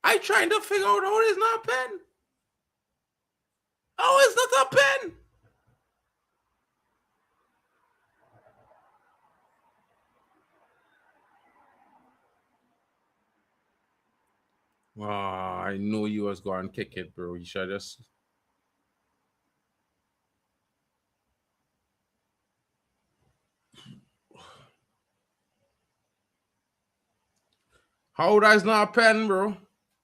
I trying to figure out how it is not pen. How is not a pen? I know you was going to kick it, bro. You should just... How that's not a pen, bro?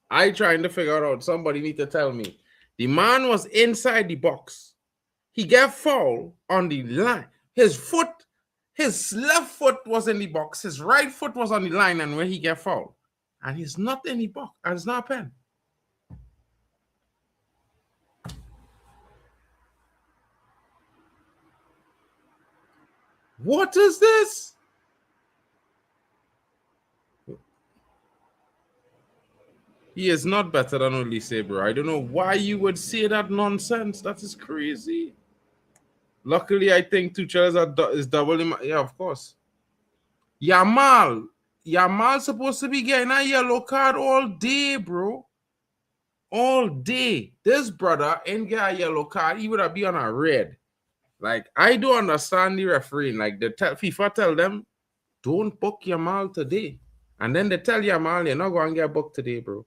I trying to figure it out. Somebody need to tell me. The man was inside the box. He got fouled on the line. His left foot was in the box. His right foot was on the line, and where he get fouled. And he's not in the box. And it's not a pen. What is this? He is not better than Olise, bro. I don't know why you would say that nonsense. That is crazy. Luckily, I think Tuchel is doubling. Yeah, of course. Yamal supposed to be getting a yellow card all day, bro. All day. This brother ain't get a yellow card. He would have been on a red. Like, I don't understand the refereeing. Like, FIFA tell them, don't book Yamal today. And then they tell Yamal, you're not going to get booked today, bro.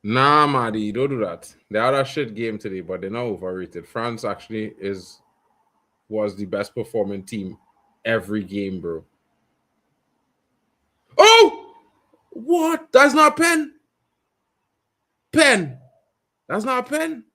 Nah, Maddy, don't do that. They had a shit game today, but they're not overrated. France actually was the best performing team every game, bro. Oh! What? That's not a pen. Pen. That's not a pen.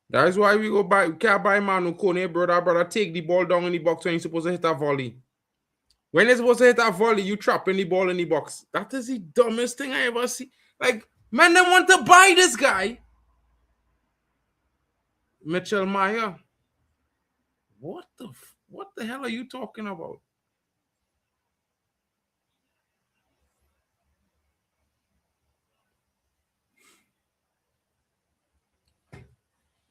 That is why we can't buy Manu Kone, brother. Take the ball down in the box when you're supposed to hit a volley. When you're supposed to hit a volley, you trapping the ball in the box. That is the dumbest thing I ever see. Like, man, they want to buy this guy. Mitchell Meyer. What the hell are you talking about?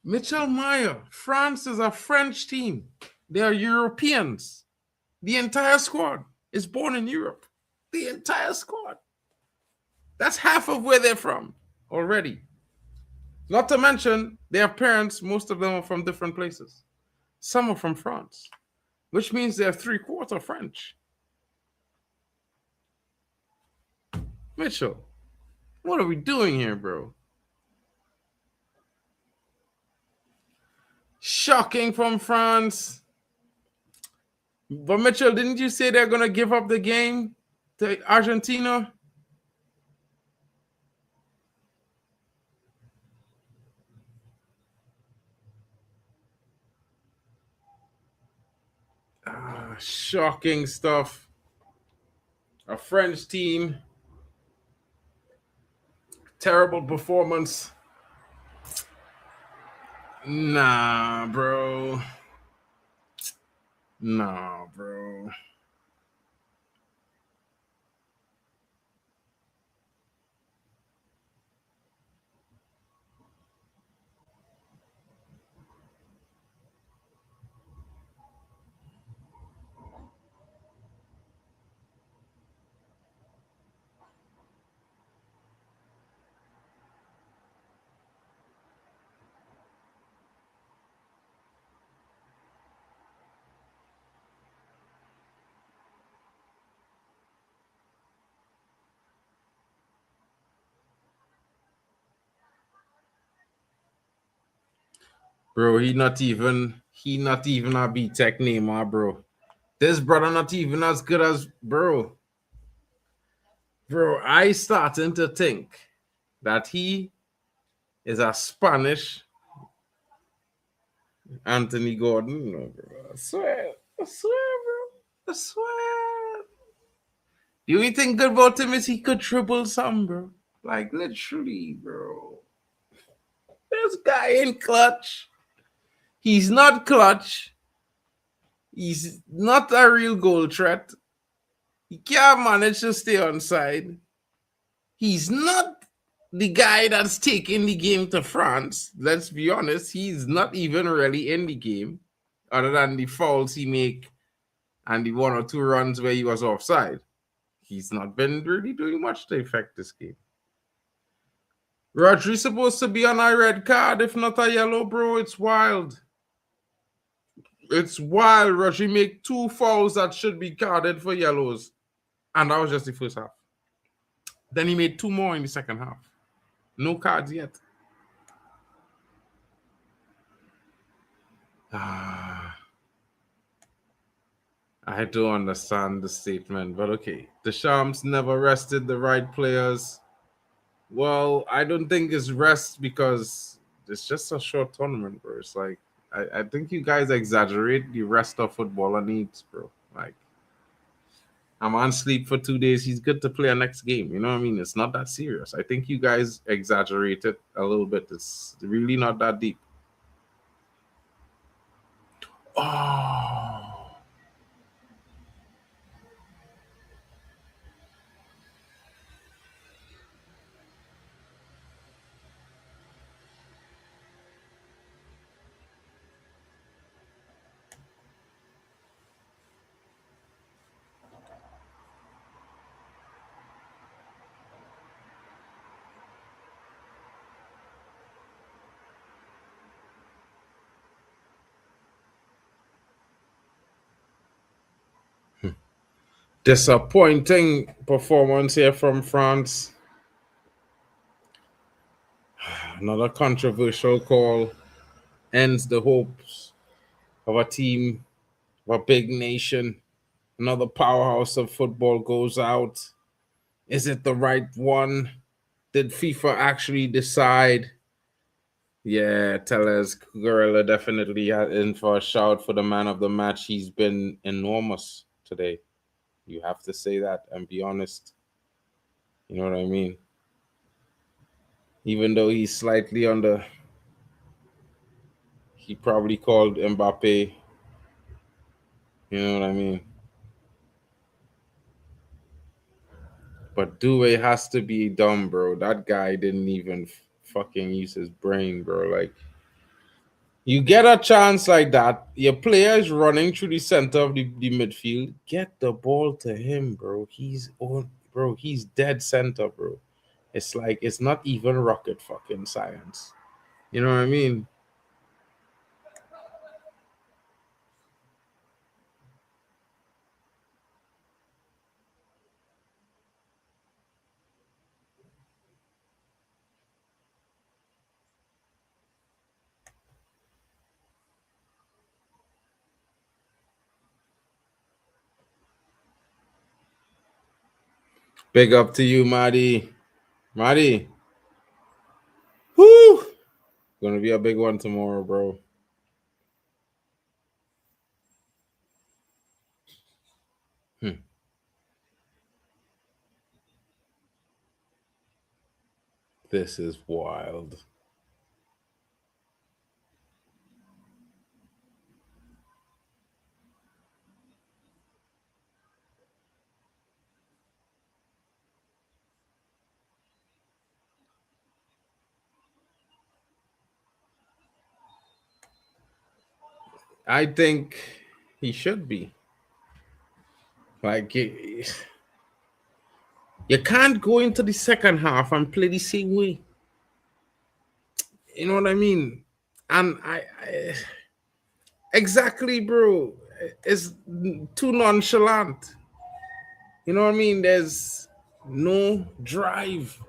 Mitchell Meyer. France is a French team. They are Europeans. The entire squad is born in Europe. The entire squad. That's half of where they're from already. Not to mention, their parents, most of them are from different places. Some are from France, which means they're 3/4 French. Mitchell, what are we doing here, bro? Shocking from France. But Mitchell, didn't you say they're going to give up the game to Argentina? Shocking stuff. A French team. Terrible performance. Nah, bro. Nah, bro. Bro, he not even a B-Tech Neymar, bro. This brother not even as good as bro. Bro, I starting to think that he is a Spanish Anthony Gordon. No, bro. I swear, bro. I swear. The only thing good about him is he could dribble some, bro. Like, literally, bro. This guy ain't clutch. He's not clutch. He's not a real goal threat. He can't manage to stay on side. He's not the guy that's taking the game to France. Let's be honest. He's not even really in the game, other than the fouls he make and the 1 or 2 runs where he was offside. He's not been really doing much to affect this game. Rodri's supposed to be on a red card, if not a yellow, bro. It's wild. It's wild. Rodri make 2 fouls that should be carded for yellows. And that was just the first half. Then he made 2 more in the second half. No cards yet. I don't understand the statement, but okay. The Shams never rested the right players. Well, I don't think it's rest because it's just a short tournament, bro. It's like, I think you guys exaggerate the rest of footballer needs, bro. Like, I'm on sleep for 2 days. He's good to play a next game. You know what I mean? It's not that serious. I think you guys exaggerate it a little bit. It's really not that deep. Oh. Disappointing performance here from France. Another controversial call ends the hopes of a team, of a big nation. Another powerhouse of football goes out. Is it the right one? Did FIFA actually decide? Yeah, Tellez Gorilla definitely in for a shout for the man of the match. He's been enormous today. You have to say that and be honest. You know what I mean? Even though he's slightly under, he probably called Mbappé. You know what I mean? But Due has to be dumb, bro. That guy didn't even fucking use his brain, bro. Like, you get a chance like that, your player is running through the center of the midfield. Get the ball to him, bro. He's on, bro. He's dead center, bro. It's like, it's not even rocket fucking science. You know what I mean? Big up to you, Maddie. Maddie. Whoo! Gonna be a big one tomorrow, bro. This is wild. I think he should be. Like, you can't go into the second half and play the same way. You know what I mean? And I exactly, bro. It's too nonchalant. You know what I mean? There's no drive.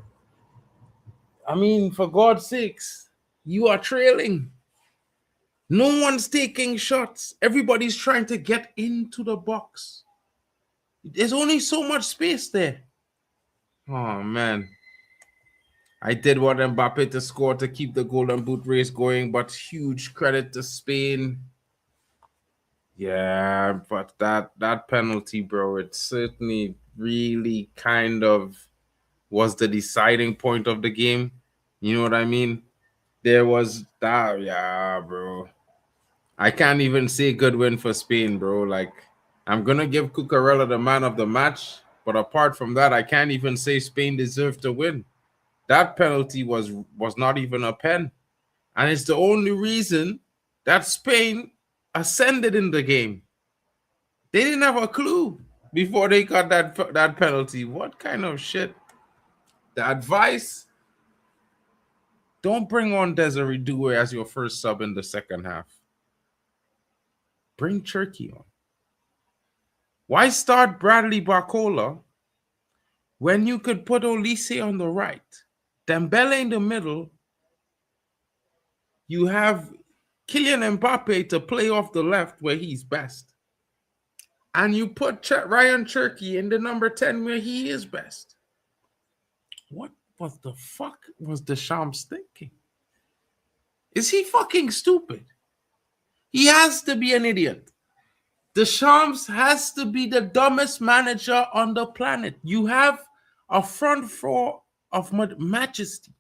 I mean, for God's sakes, you are trailing. No one's taking shots. Everybody's trying to get into the box. There's only so much space there. Oh, man. I did want Mbappé to score to keep the golden boot race going, but huge credit to Spain. Yeah, but that penalty, bro, it certainly really kind of was the deciding point of the game. You know what I mean? There was that, yeah, bro. I can't even say good win for Spain, bro. Like, I'm gonna give Cucurella the man of the match, but apart from that, I can't even say Spain deserved to win. That penalty was not even a pen, and it's the only reason that Spain ascended in the game. They didn't have a clue before they got that penalty. What kind of shit? The advice: don't bring on Desiree Doué as your first sub in the second half. Bring Turkey on. Why start Bradley Barcola when you could put Olise on the right, Dembele in the middle? You have Kylian Mbappé to play off the left where he's best. And you put Ryan Cherki in the number 10 where he is best. What the fuck was Deschamps thinking? Is he fucking stupid? He has to be an idiot. Deschamps has to be the dumbest manager on the planet. You have a front four of majesty.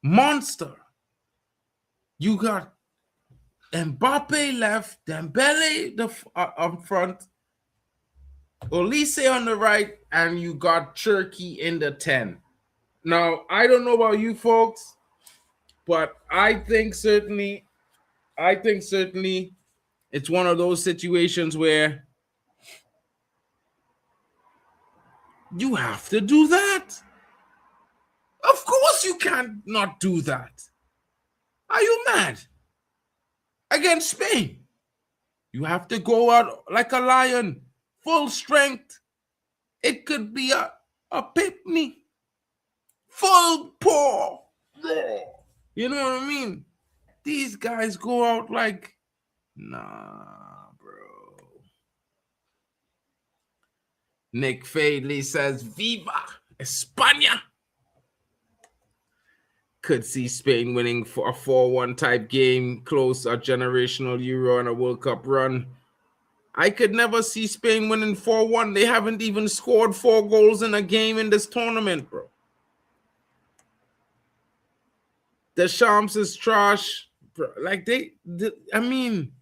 Monster. You got Mbappe left, Dembele up front, Olise on the right, and you got Cherki in the 10. Now, I don't know about you folks, but I think certainly it's one of those situations where you have to do that. Of course you can't not do that. Are you mad? Against Spain, you have to go out like a lion, full strength. It could be a picnic, full paw. You know what I mean? These guys go out like, nah, bro. Nick Fadley says, Viva España. Could see Spain winning for a 4-1 type game, close a generational Euro and a World Cup run. I could never see Spain winning 4-1. They haven't even scored 4 goals in a game in this tournament, bro. Deschamps is trash. Bro. Like, I mean,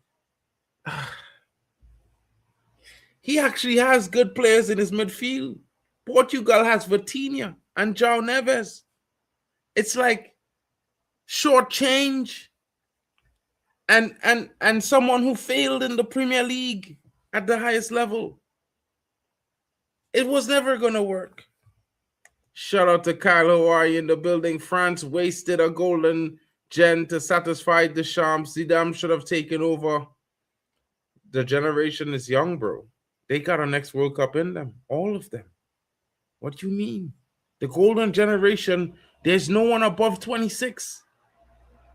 he actually has good players in his midfield. Portugal has Vitinha and João Neves. It's like short change and someone who failed in the Premier League at the highest level. It was never going to work. Shout out to Kyle, who are you in the building? France wasted a golden gen to satisfy Deschamps. Zidane should have taken over. The generation is young, bro. They got a next World Cup in them. All of them. What do you mean? The golden generation, there's no one above 26.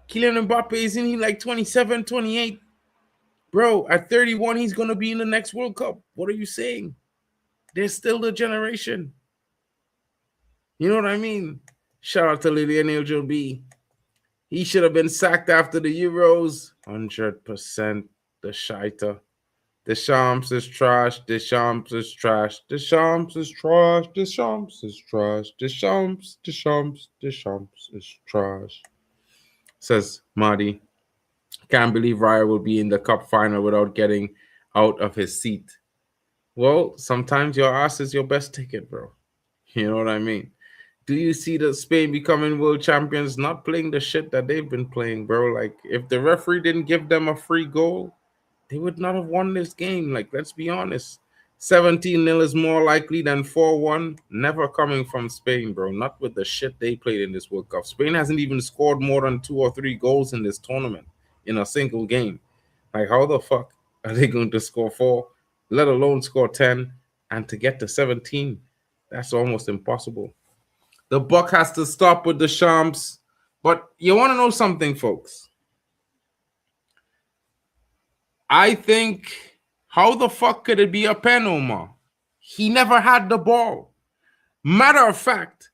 Kylian Mbappé, isn't he like 27, 28? Bro, at 31, he's going to be in the next World Cup. What are you saying? They're still the generation. You know what I mean? Shout out to Lilian B. He should have been sacked after the Euros. 100% the shiter. Deschamps is trash. Deschamps is trash. Deschamps is trash. Deschamps is trash. Deschamps is trash. Says Marty. Can't believe Raya will be in the cup final without getting out of his seat. Well, sometimes your ass is your best ticket, bro. You know what I mean? Do you see that Spain becoming world champions not playing the shit that they've been playing, bro? Like, if the referee didn't give them a free goal, they would not have won this game. Like, let's be honest. 17-0 is more likely than 4-1. Never coming from Spain, bro. Not with the shit they played in this World Cup. Spain hasn't even scored more than 2 or 3 goals in this tournament in a single game. Like, how the fuck are they going to score 4, let alone score 10, and to get to 17? That's almost impossible. The buck has to stop with Deschamps. But you want to know something, folks? I think, how the fuck could it be a pen, Omar? He never had the ball. Matter of fact,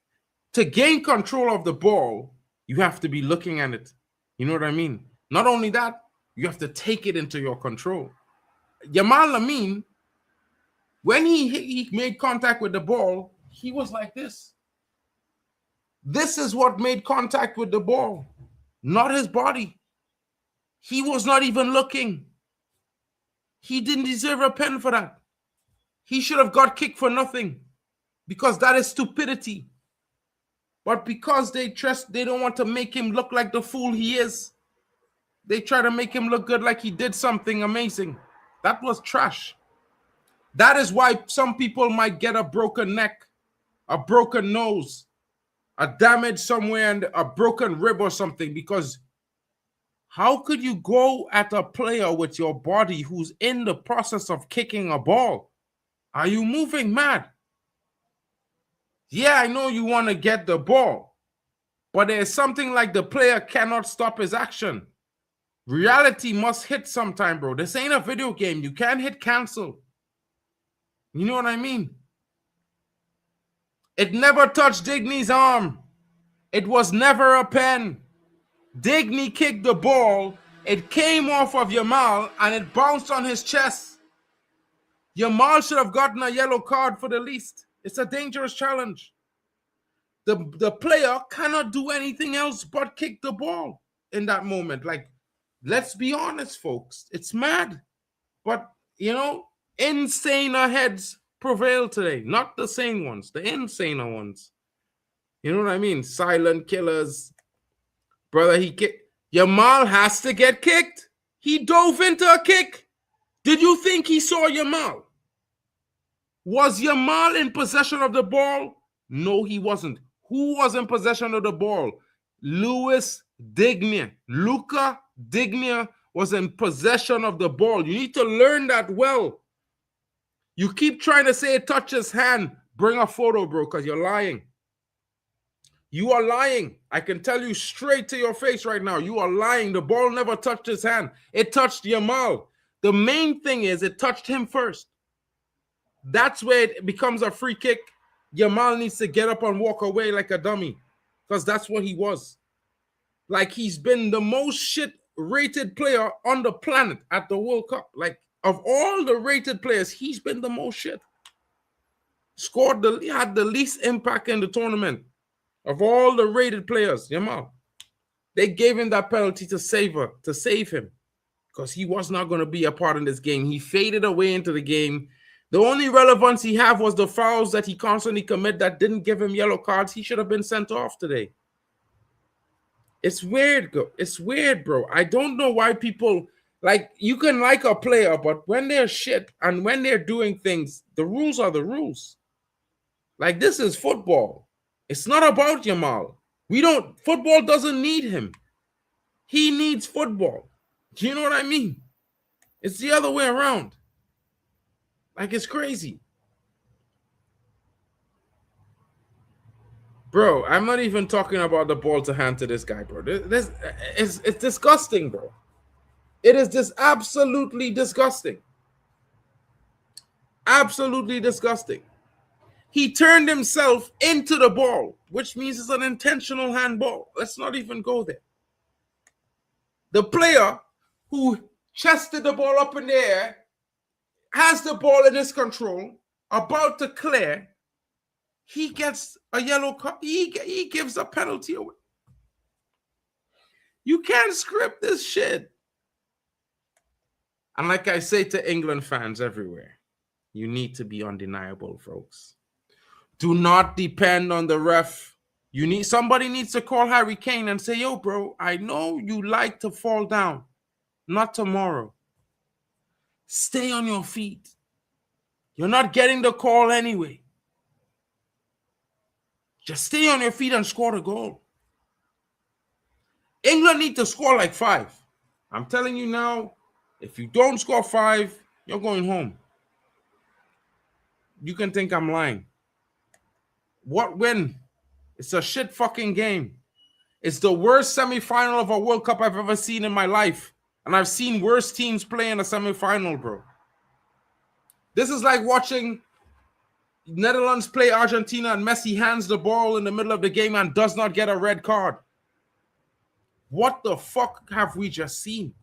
To gain control of the ball, you have to be looking at it. You know what I mean? Not only that, you have to take it into your control. Yamal Lamine, when he made contact with the ball, he was like this. This is what made contact with the ball, not his body. He was not even looking. He didn't deserve a pen for that. He should have got kicked for nothing because that is stupidity. But because they don't want to make him look like the fool he is, they try to make him look good like he did something amazing. That was trash. That is why some people might get a broken neck, a broken nose, a damage somewhere, and a broken rib or something. Because how could you go at a player with your body who's in the process of kicking a ball? Are you moving mad? Yeah, I know you want to get the ball, but there's something like the player cannot stop his action. Reality must hit sometime, bro. This ain't a video game. You can't hit cancel. You know what I mean? It never touched Digny's arm. It was never a pen. Digny kicked the ball. It came off of Yamal and it bounced on his chest. Yamal should have gotten a yellow card for the least. It's a dangerous challenge. The player cannot do anything else but kick the ball in that moment. Like, let's be honest, folks. It's mad. But, you know, insaner heads prevail today. Not the sane ones, the insaner ones. You know what I mean? Silent killers. Brother, he kicked. Yamal has to get kicked. He dove into a kick. Did you think he saw Yamal? Was Yamal in possession of the ball? No, he wasn't. Who was in possession of the ball? Luca Digny was in possession of the ball. You need to learn that well. You keep trying to say it touched his hand. Bring a photo, bro, because you're lying. You are lying. I can tell you straight to your face right now. You are lying. The ball never touched his hand. It touched Yamal. The main thing is it touched him first. That's where it becomes a free kick. Yamal needs to get up and walk away like a dummy because that's what he was. Like, he's been the most shit-rated player on the planet at the World Cup. Like, of all the rated players, he's been the most shit. Had the least impact in the tournament of all the rated players. Yamal. They gave him that penalty to save him because he was not going to be a part in this game. He faded away into the game. The only relevance he had was the fouls that he constantly commit that didn't give him yellow cards. He should have been sent off today. It's weird. It's weird, bro. I don't know why people, like, you can like a player, but when they're shit and when they're doing things, the rules are the rules. Like, this is football. It's not about Yamal. Football doesn't need him. He needs football. Do you know what I mean? It's the other way around. Like, it's crazy. Bro, I'm not even talking about the ball to hand to this guy, bro. It's disgusting, bro. It is just absolutely disgusting. Absolutely disgusting. He turned himself into the ball, which means it's an intentional handball. Let's not even go there. The player who chested the ball up in the air has the ball in his control, about to clear. He gets a yellow card. He gives a penalty away. You can't script this shit. And like I say to England fans everywhere, you need to be undeniable, folks. Do not depend on the ref. Somebody needs to call Harry Kane and say, yo, bro, I know you like to fall down. Not tomorrow. Stay on your feet. You're not getting the call anyway. Just stay on your feet and score the goal. England need to score like 5. I'm telling you now, if you don't score 5, you're going home. You can think I'm lying. What win? It's a shit fucking game. It's the worst semifinal of a World Cup I've ever seen in my life. And I've seen worse teams play in a semifinal, bro. This is like watching Netherlands play Argentina and Messi hands the ball in the middle of the game and does not get a red card. What the fuck have we just seen?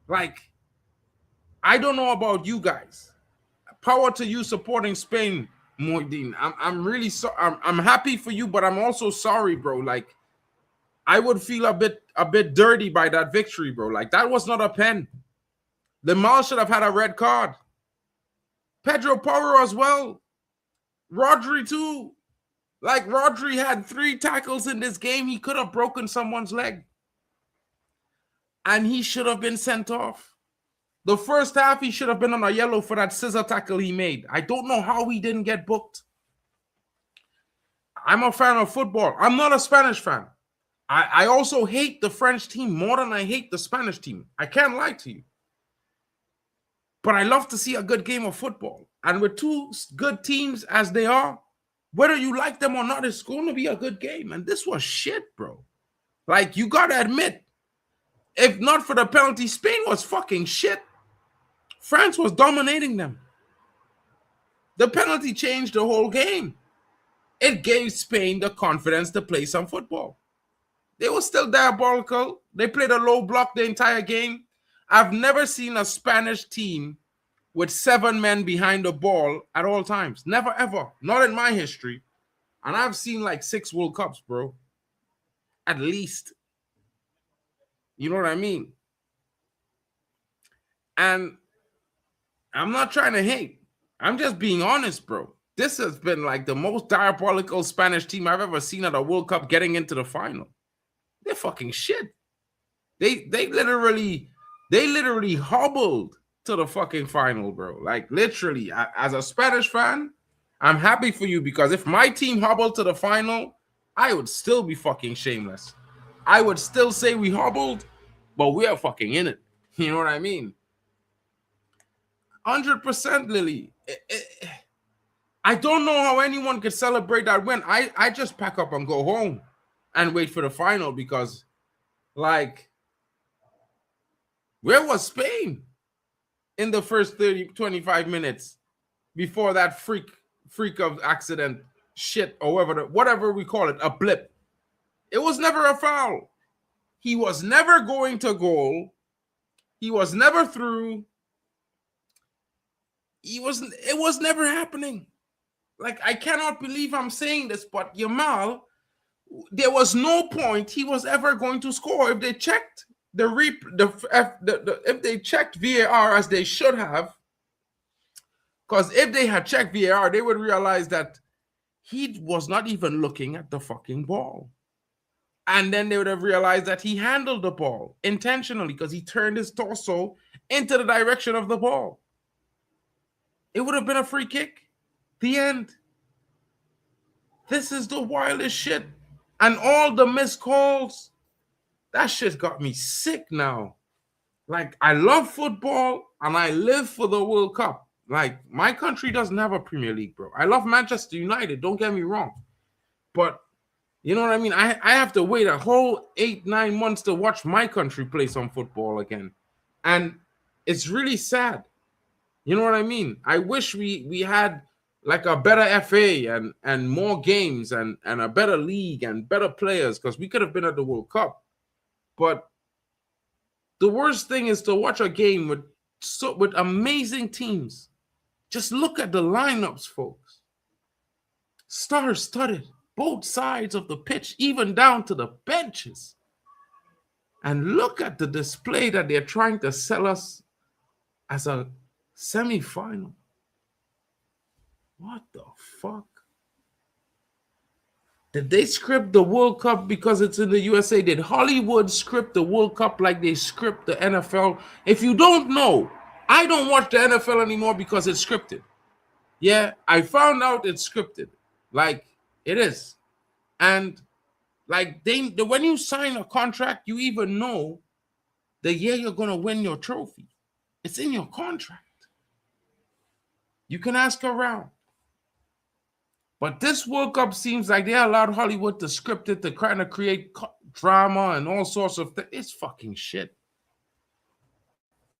Like, I don't know about you guys. Power to you supporting Spain, Moideen. I'm really sorry. I'm happy for you, but I'm also sorry, bro. Like, I would feel a bit dirty by that victory, bro. Like, that was not a pen. Yamal should have had a red card. Pedro Porro as well. Rodri too. Like, Rodri had 3 tackles in this game. He could have broken someone's leg. And he should have been sent off. The first half, he should have been on a yellow for that scissor tackle he made. I don't know how he didn't get booked. I'm a fan of football. I'm not a Spanish fan. I also hate the French team more than I hate the Spanish team. I can't lie to you. But I love to see a good game of football. And with 2 good teams as they are, whether you like them or not, it's going to be a good game. And this was shit, bro. Like, you got to admit, if not for the penalty, Spain was fucking shit. France was dominating them. The penalty changed the whole game. It gave Spain the confidence to play some football. They were still diabolical. They played a low block the entire game. I've never seen a Spanish team with 7 men behind the ball at all times. Never, ever. Not in my history. And I've seen like 6 World Cups, bro. At least. You know what I mean? And I'm not trying to hate. I'm just being honest, bro. This has been like the most diabolical Spanish team I've ever seen at a World Cup getting into the final. They're fucking shit. They literally hobbled to the fucking final, bro. Like, literally, as a Spanish fan, I'm happy for you, because if my team hobbled to the final, I would still be fucking shameless. I would still say we hobbled, but we are fucking in it. You know what I mean? 100%, Lily. I don't know how anyone could celebrate that win. I just pack up and go home and wait for the final, because, like, where was Spain in the first 25 minutes before that freak of accident shit, or whatever we call it, a blip? It was never a foul. He was never going to goal. He was never through. It was never happening. Like, I cannot believe I'm saying this, but Yamal, there was no point he was ever going to score. If they checked if they checked VAR as they should have, because if they had checked VAR, they would realize that he was not even looking at the fucking ball. And then they would have realized that he handled the ball intentionally because he turned his torso into the direction of the ball. It would have been a free kick. The end. This is the wildest shit. And all the missed calls, that shit got me sick now. Like, I love football and I live for the World Cup. Like, my country doesn't have a Premier League, bro. I love Manchester United, don't get me wrong. But, you know what I mean? I have to wait a whole 8-9 months to watch my country play some football again. And it's really sad. You know what I mean? I wish we had like a better FA and more games and a better league and better players, because we could have been at the World Cup. But the worst thing is to watch a game with amazing teams. Just look at the lineups, folks. Star-studded, both sides of the pitch, even down to the benches. And look at the display that they're trying to sell us as a semi-final. What the fuck? Did they script the World Cup because it's in the USA? Did Hollywood script the World Cup like they script the NFL? If you don't know, I don't watch the NFL anymore because it's scripted. Yeah, I found out it's scripted. Like, it is. And like, when you sign a contract, you even know the year you're going to win your trophy. It's in your contract. You can ask around. But this World Cup seems like they allowed Hollywood to script it, to kind of create drama and all sorts of things. It's fucking shit.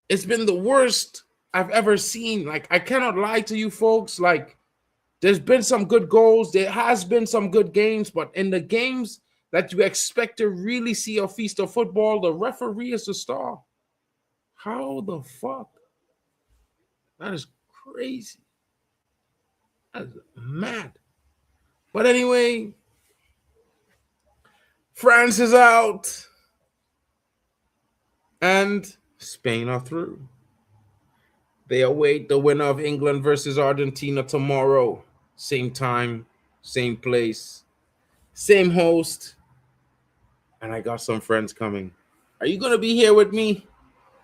It's been the worst I've ever seen. Like, I cannot lie to you folks. Like, there's been some good goals. There has been some good games, but in the games that you expect to really see a feast of football, the referee is the star. How the fuck? That is crazy. That is mad. But anyway, France is out. And Spain are through. They await the winner of England versus Argentina tomorrow. Same time, same place, same host. And I got some friends coming. Are you going to be here with me?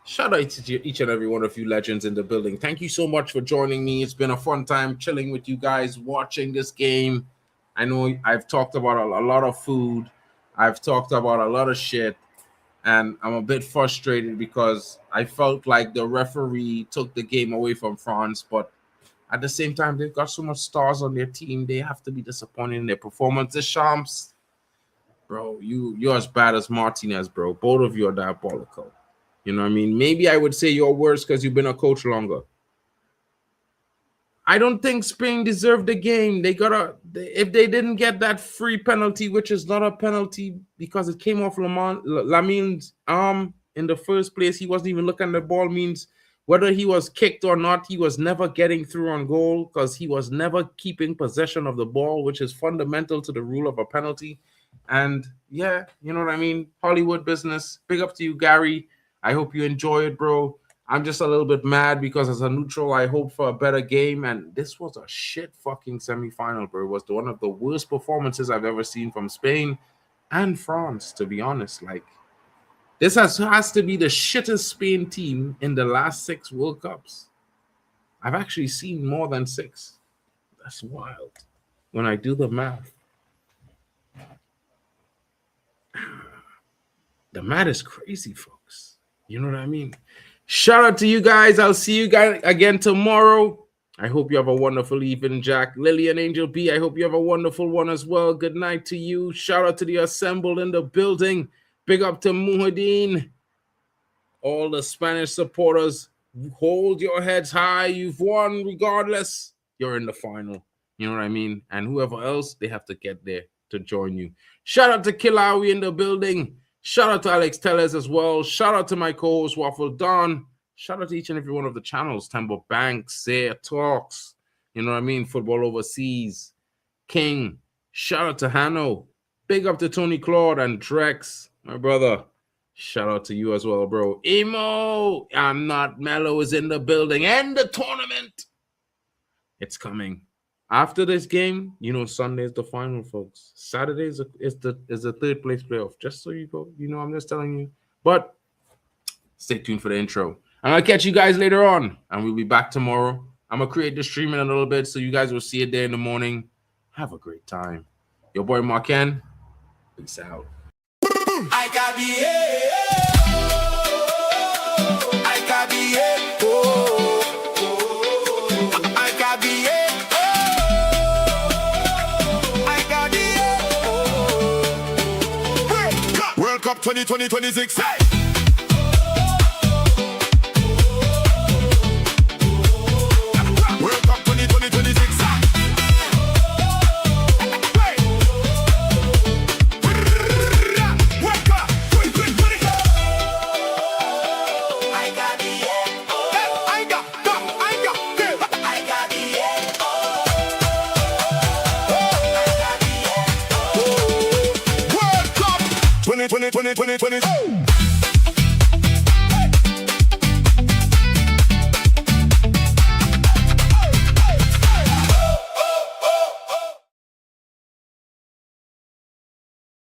Shout out to each and every one of you legends in the building. Thank you so much for joining me. It's been a fun time chilling with you guys, watching this game. I know I've talked about a lot of food. I've talked about a lot of shit. And I'm a bit frustrated because I felt like the referee took the game away from France. But at the same time, they've got so much stars on their team. They have to be disappointed in their performance. Deschamps, bro, you're as bad as Martinez, bro. Both of you are diabolical. You know what I mean? Maybe I would say you're worse because you've been a coach longer. I don't think Spain deserved the game. If they didn't get that free penalty, which is not a penalty because it came off Lamine's arm in the first place. He wasn't even looking at the ball, means whether he was kicked or not, he was never getting through on goal because he was never keeping possession of the ball, which is fundamental to the rule of a penalty. And yeah, you know what I mean? Hollywood business. Big up to you, Gary. I hope you enjoy it, bro. I'm just a little bit mad because as a neutral, I hope for a better game. And this was a shit fucking semifinal, bro. It was one of the worst performances I've ever seen from Spain and France, to be honest. Like, this has to be the shittest Spain team in the last 6 World Cups. I've actually seen more than 6. That's wild. When I do the math. The math is crazy, folks. You know what I mean? Shout out to you guys. I'll see you guys again tomorrow. I hope you have a wonderful evening, Jack. Lily and Angel B, I hope you have a wonderful one as well. Good night to you. Shout out to the assembled in the building. Big up to Muhaddin. All the Spanish supporters, hold your heads high. You've won regardless. You're in the final. You know what I mean? And whoever else, they have to get there to join you. Shout out to Kilawi in the building. Shout out to Alex Tellez as well. Shout out to my co-host, Waffle Don. Shout out to each and every one of the channels. Tambo Banks, Say Talks. You know what I mean? Football Overseas. King. Shout out to Hanno. Big up to Tony Claude and Drex, my brother. Shout out to you as well, bro. Emo. I'm not Mellow is in the building. And the tournament. It's coming. After this game, you know, Sunday is the final, folks. Saturday is the third place playoff. Just so you go, you know, I'm just telling you. But stay tuned for the intro. I'm going to catch you guys later on, and we'll be back tomorrow. I'm going to create the stream in a little bit, so you guys will see it there in the morning. Have a great time. Your boy, Marken. Peace out. I got World Cup 2026. Hey! World Cup 2026. Hey! World Cup 2026. I got the I got the World Cup 2020.